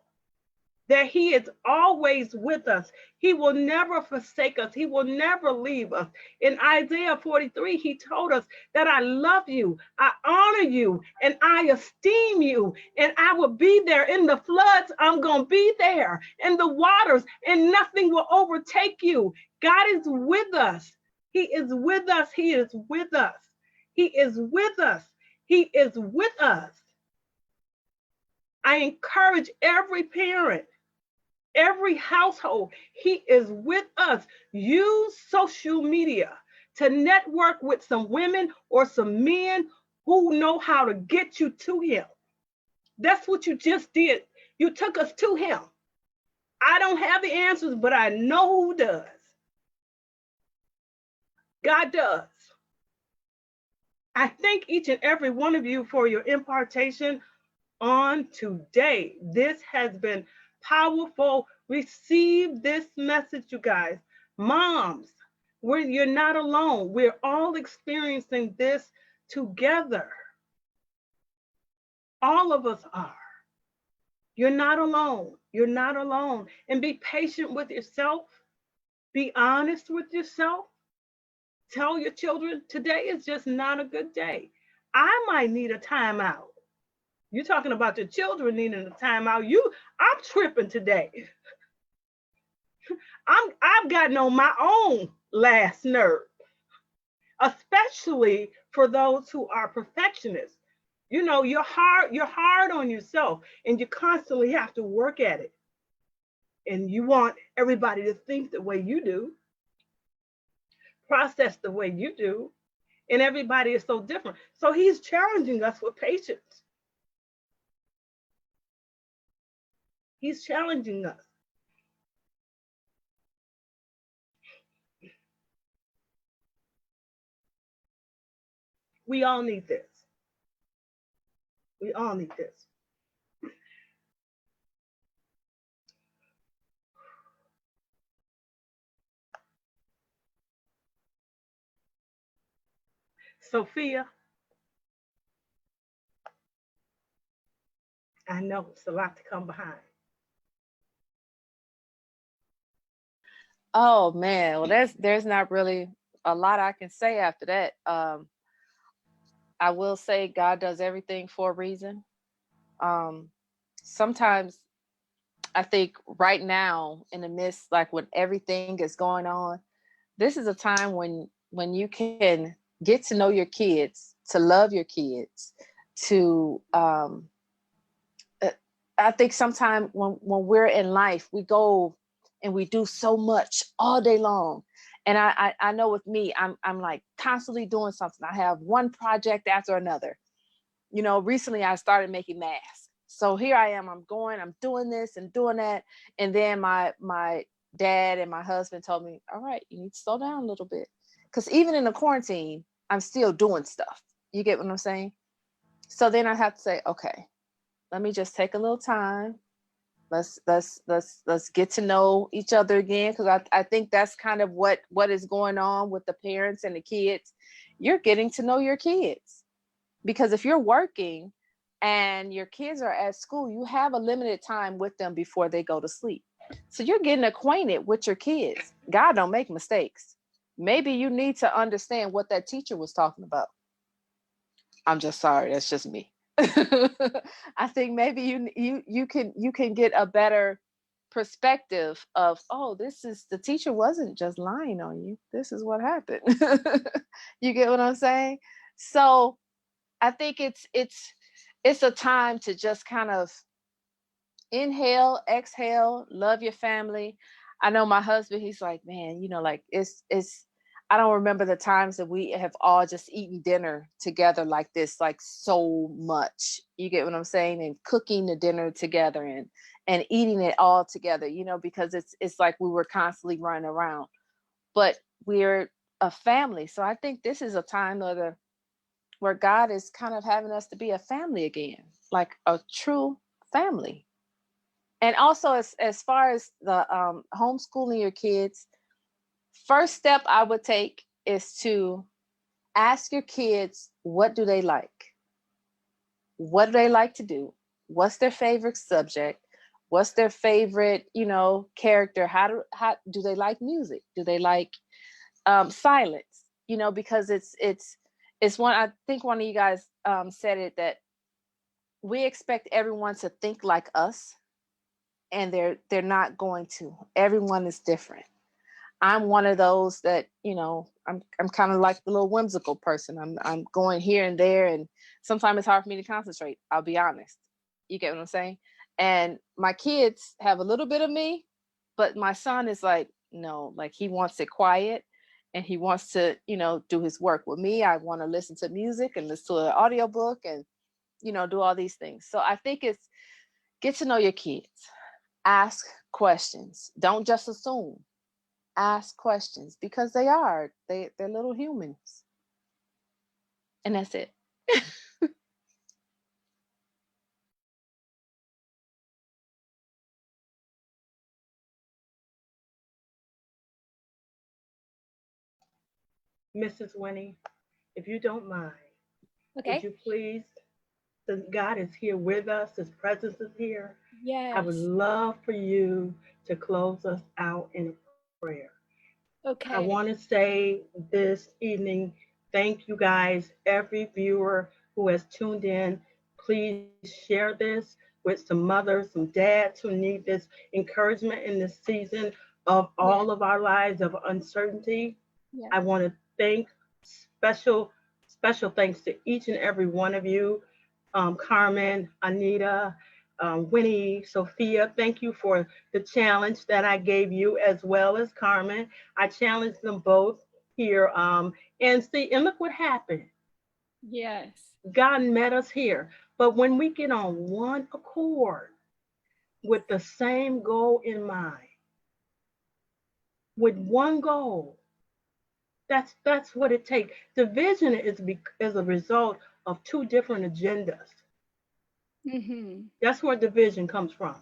that he is always with us. He will never forsake us. He will never leave us. In Isaiah 43, he told us that I love you, I honor you, and I esteem you, and I will be there in the floods. I'm going to be there in the waters, and nothing will overtake you. God is with us. He is with us. He is with us. He is with us. He is with us. I encourage every parent, every household, he is with us. Use social media to network with some women or some men who know how to get you to him. That's what you just did. You took us to him. I don't have the answers, but I know who does. God does. I thank each and every one of you for your impartation on today. This has been powerful. Receive this message, you guys. Moms, you're not alone. We're all experiencing this together. All of us are. You're not alone. You're not alone. And be patient with yourself. Be honest with yourself. Tell your children, today is just not a good day. I might need a timeout. You're talking about your children needing a timeout. I'm tripping today. I've gotten on my own last nerve, especially for those who are perfectionists. You know, you're hard on yourself, and you constantly have to work at it. And you want everybody to think the way you do, process the way you do, and everybody is so different. So he's challenging us with patience. He's challenging us. We all need this. We all need this. Sophia, I know it's a lot to come behind. Oh man, well there's not really a lot I can say after that. I will say God does everything for a reason. Sometimes I think right now in the midst, like when everything is going on, this is a time when you can get to know your kids, to love your kids, to I think sometimes when we're in life, we go and we do so much all day long. And I know with me, I'm like constantly doing something. I have one project after another. You know, recently I started making masks. So here I am, I'm doing this and doing that. And then my dad and my husband told me, all right, you need to slow down a little bit. Because even in the quarantine, I'm still doing stuff. You get what I'm saying? So then I have to say, okay, let me just take a little time. Let's get to know each other again. Because I think that's kind of what is going on with the parents and the kids. You're getting to know your kids. Because if you're working and your kids are at school, you have a limited time with them before they go to sleep. So you're getting acquainted with your kids. God don't make mistakes. Maybe you need to understand what that teacher was talking about. I'm just sorry, that's just me. I think maybe you can get a better perspective of, oh, this is the teacher wasn't just lying on you. This is what happened. You get what I'm saying? So I think it's a time to just kind of inhale, exhale, love your family. I know my husband, he's like, man, you know, like it's I don't remember the times that we have all just eaten dinner together like this, like so much. You get what I'm saying? And cooking the dinner together and eating it all together, you know, because it's like we were constantly running around. But we're a family. So I think this is a time where God is kind of having us to be a family again, like a true family. And also as far as the homeschooling your kids, first step I would take is to ask your kids, what do they like? What do they like to do? What's their favorite subject? What's their favorite, you know, character? How do they like music? Do they like silence? You know, because it's one, I think one of you guys said it, that we expect everyone to think like us, and they're not going to. Everyone is different. I'm one of those that, you know, I'm kind of like the little whimsical person. I'm going here and there, and sometimes it's hard for me to concentrate. I'll be honest. You get what I'm saying? And my kids have a little bit of me, but my son is like, no, like he wants it quiet, and he wants to, you know, do his work. With me, I want to listen to music and listen to an audiobook and, you know, do all these things. So I think it's get to know your kids. Ask questions. Don't just assume. Ask questions, because they're little humans. And that's it. Mrs. Winnie, if you don't mind, would Okay. you please, since God is here with us, his presence is here, I would Yes. love for you to close us out in a prayer. I want Okay. to say this evening, thank you guys, every viewer who has tuned in. Please share this with some mothers, some dads who need this encouragement in this season of Yeah. all of our lives of uncertainty. Yeah. I want to thank special, special thanks to each and every one of you, Carmen, Anita, Winnie, Sophia. Thank you for the challenge that I gave you, as well as Carmen. I challenged them both here, and see, and look what happened. Yes. God met us here. But when we get on one accord with the same goal in mind, with one goal, that's what it takes. Division is a result of two different agendas. Mm-hmm. That's where division comes from.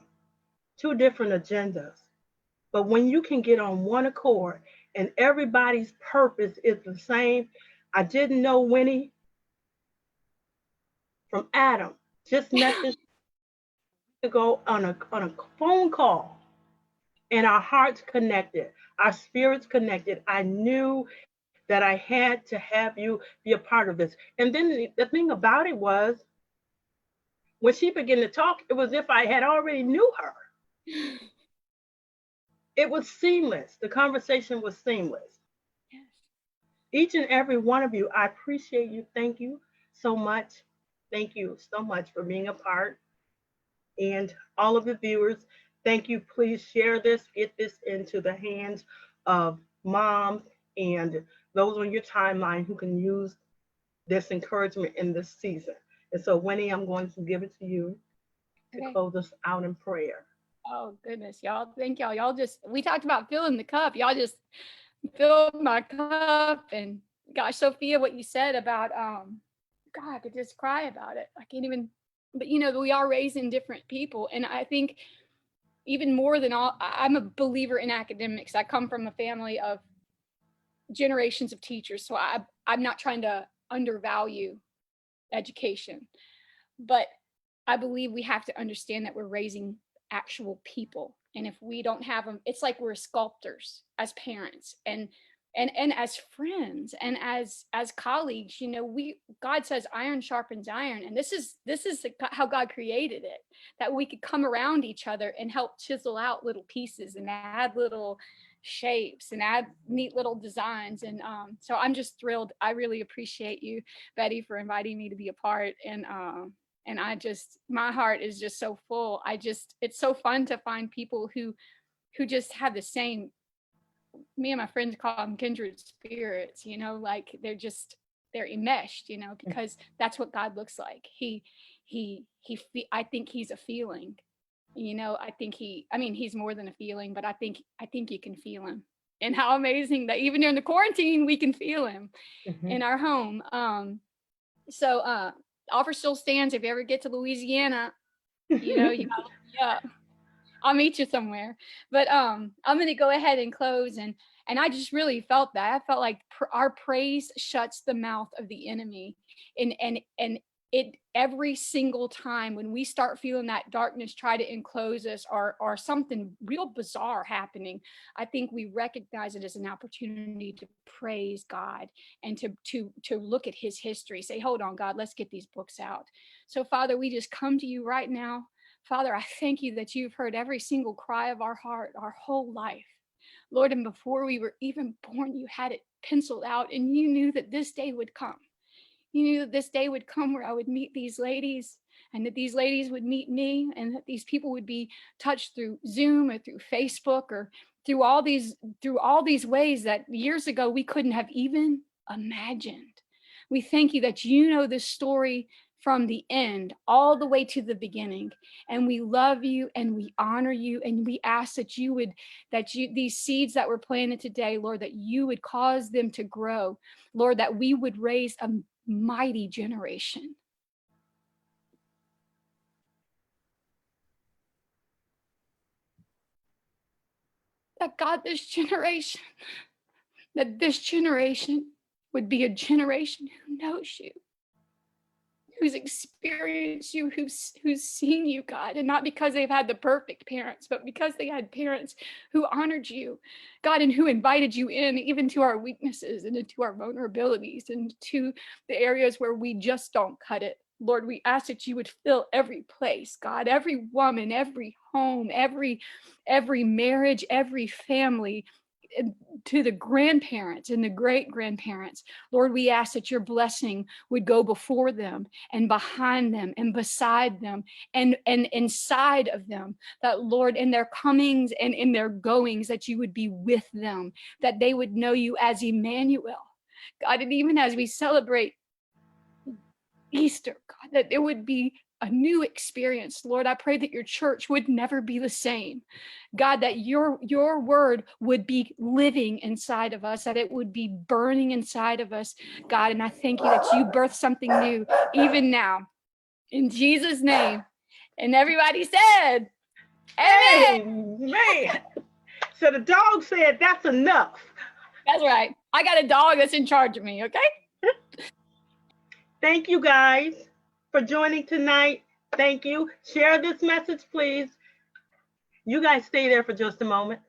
Two different agendas. But when you can get on one accord and everybody's purpose is the same, I didn't know Winnie from Adam. Just met this ago on a phone call, and our hearts connected, our spirits connected. I knew that I had to have you be a part of this. And then the thing about it was, when she began to talk, it was if I had already knew her. It was seamless. The conversation was seamless. Yes. Each and every one of you, I appreciate you. Thank you so much. Thank you so much for being a part. And all of the viewers, thank you. Please share this, get this into the hands of moms and those on your timeline who can use this encouragement in this season. And so, Winnie, I'm going to give it to you to Okay. close us out in prayer. Oh goodness, y'all. Thank y'all. Y'all just, we talked about filling the cup. Y'all just filled my cup. And gosh, Sophia, what you said about God, I could just cry about it. I can't even, but you know, we are raising different people. And I think even more than all, I'm a believer in academics. I come from a family of generations of teachers. So I'm not trying to undervalue education, but I believe we have to understand that we're raising actual people. And if we don't have them, it's like we're sculptors as parents and as friends and as colleagues. You know, God says iron sharpens iron, and this is how God created it, that we could come around each other and help chisel out little pieces and add little shapes and add neat little designs. And so I'm just thrilled. I really appreciate you, Betty, for inviting me to be a part. And I just, my heart is just so full. It's so fun to find people who just have the same, me and my friends call them kindred spirits, you know, like they're enmeshed, you know, because that's what God looks like. I think he's a feeling, you know. I think he's more than a feeling, but I think you can feel him. And how amazing that even during the quarantine, we can feel him in our home. So offer still stands. If you ever get to Louisiana, you know, yeah, I'll meet you somewhere. But I'm going to go ahead and close. And I just really felt that. I felt like our praise shuts the mouth of the enemy. And it every single time when we start feeling that darkness try to enclose us or something real bizarre happening, I think we recognize it as an opportunity to praise God and to look at his history, say, hold on, God, let's get these books out. So Father, we just come to you right now. Father, I thank you that you've heard every single cry of our heart, our whole life. Lord, and before we were even born, you had it penciled out, and you knew that this day would come. You knew that this day would come where I would meet these ladies, and that these ladies would meet me, and that these people would be touched through Zoom or through Facebook or through all these ways that years ago we couldn't have even imagined. We thank you that you know this story from the end all the way to the beginning, and we love you and we honor you, and we ask that these seeds that were planted today, Lord, that you would cause them to grow, Lord, that we would raise a mighty generation. That God, this generation would be a generation who knows you, who's experienced you, who's seen you, God, and not because they've had the perfect parents, but because they had parents who honored you, God, and who invited you in, even to our weaknesses and into our vulnerabilities and to the areas where we just don't cut it. Lord, we ask that you would fill every place, God, every woman, every home, every marriage, every family, to the grandparents and the great grandparents. Lord, we ask that your blessing would go before them and behind them and beside them and inside of them, that Lord, in their comings and in their goings, that you would be with them, that they would know you as Emmanuel, God. And even as we celebrate Easter, God, that it would be a new experience. Lord, I pray that your church would never be the same. God, that your word would be living inside of us, that it would be burning inside of us, God. And I thank you that you birthed something new even now. In Jesus' name. And everybody said, amen. Amen. So the dog said, that's enough. That's right. I got a dog that's in charge of me, okay? Thank you guys for joining tonight. Thank you. Share this message, please. You guys stay there for just a moment.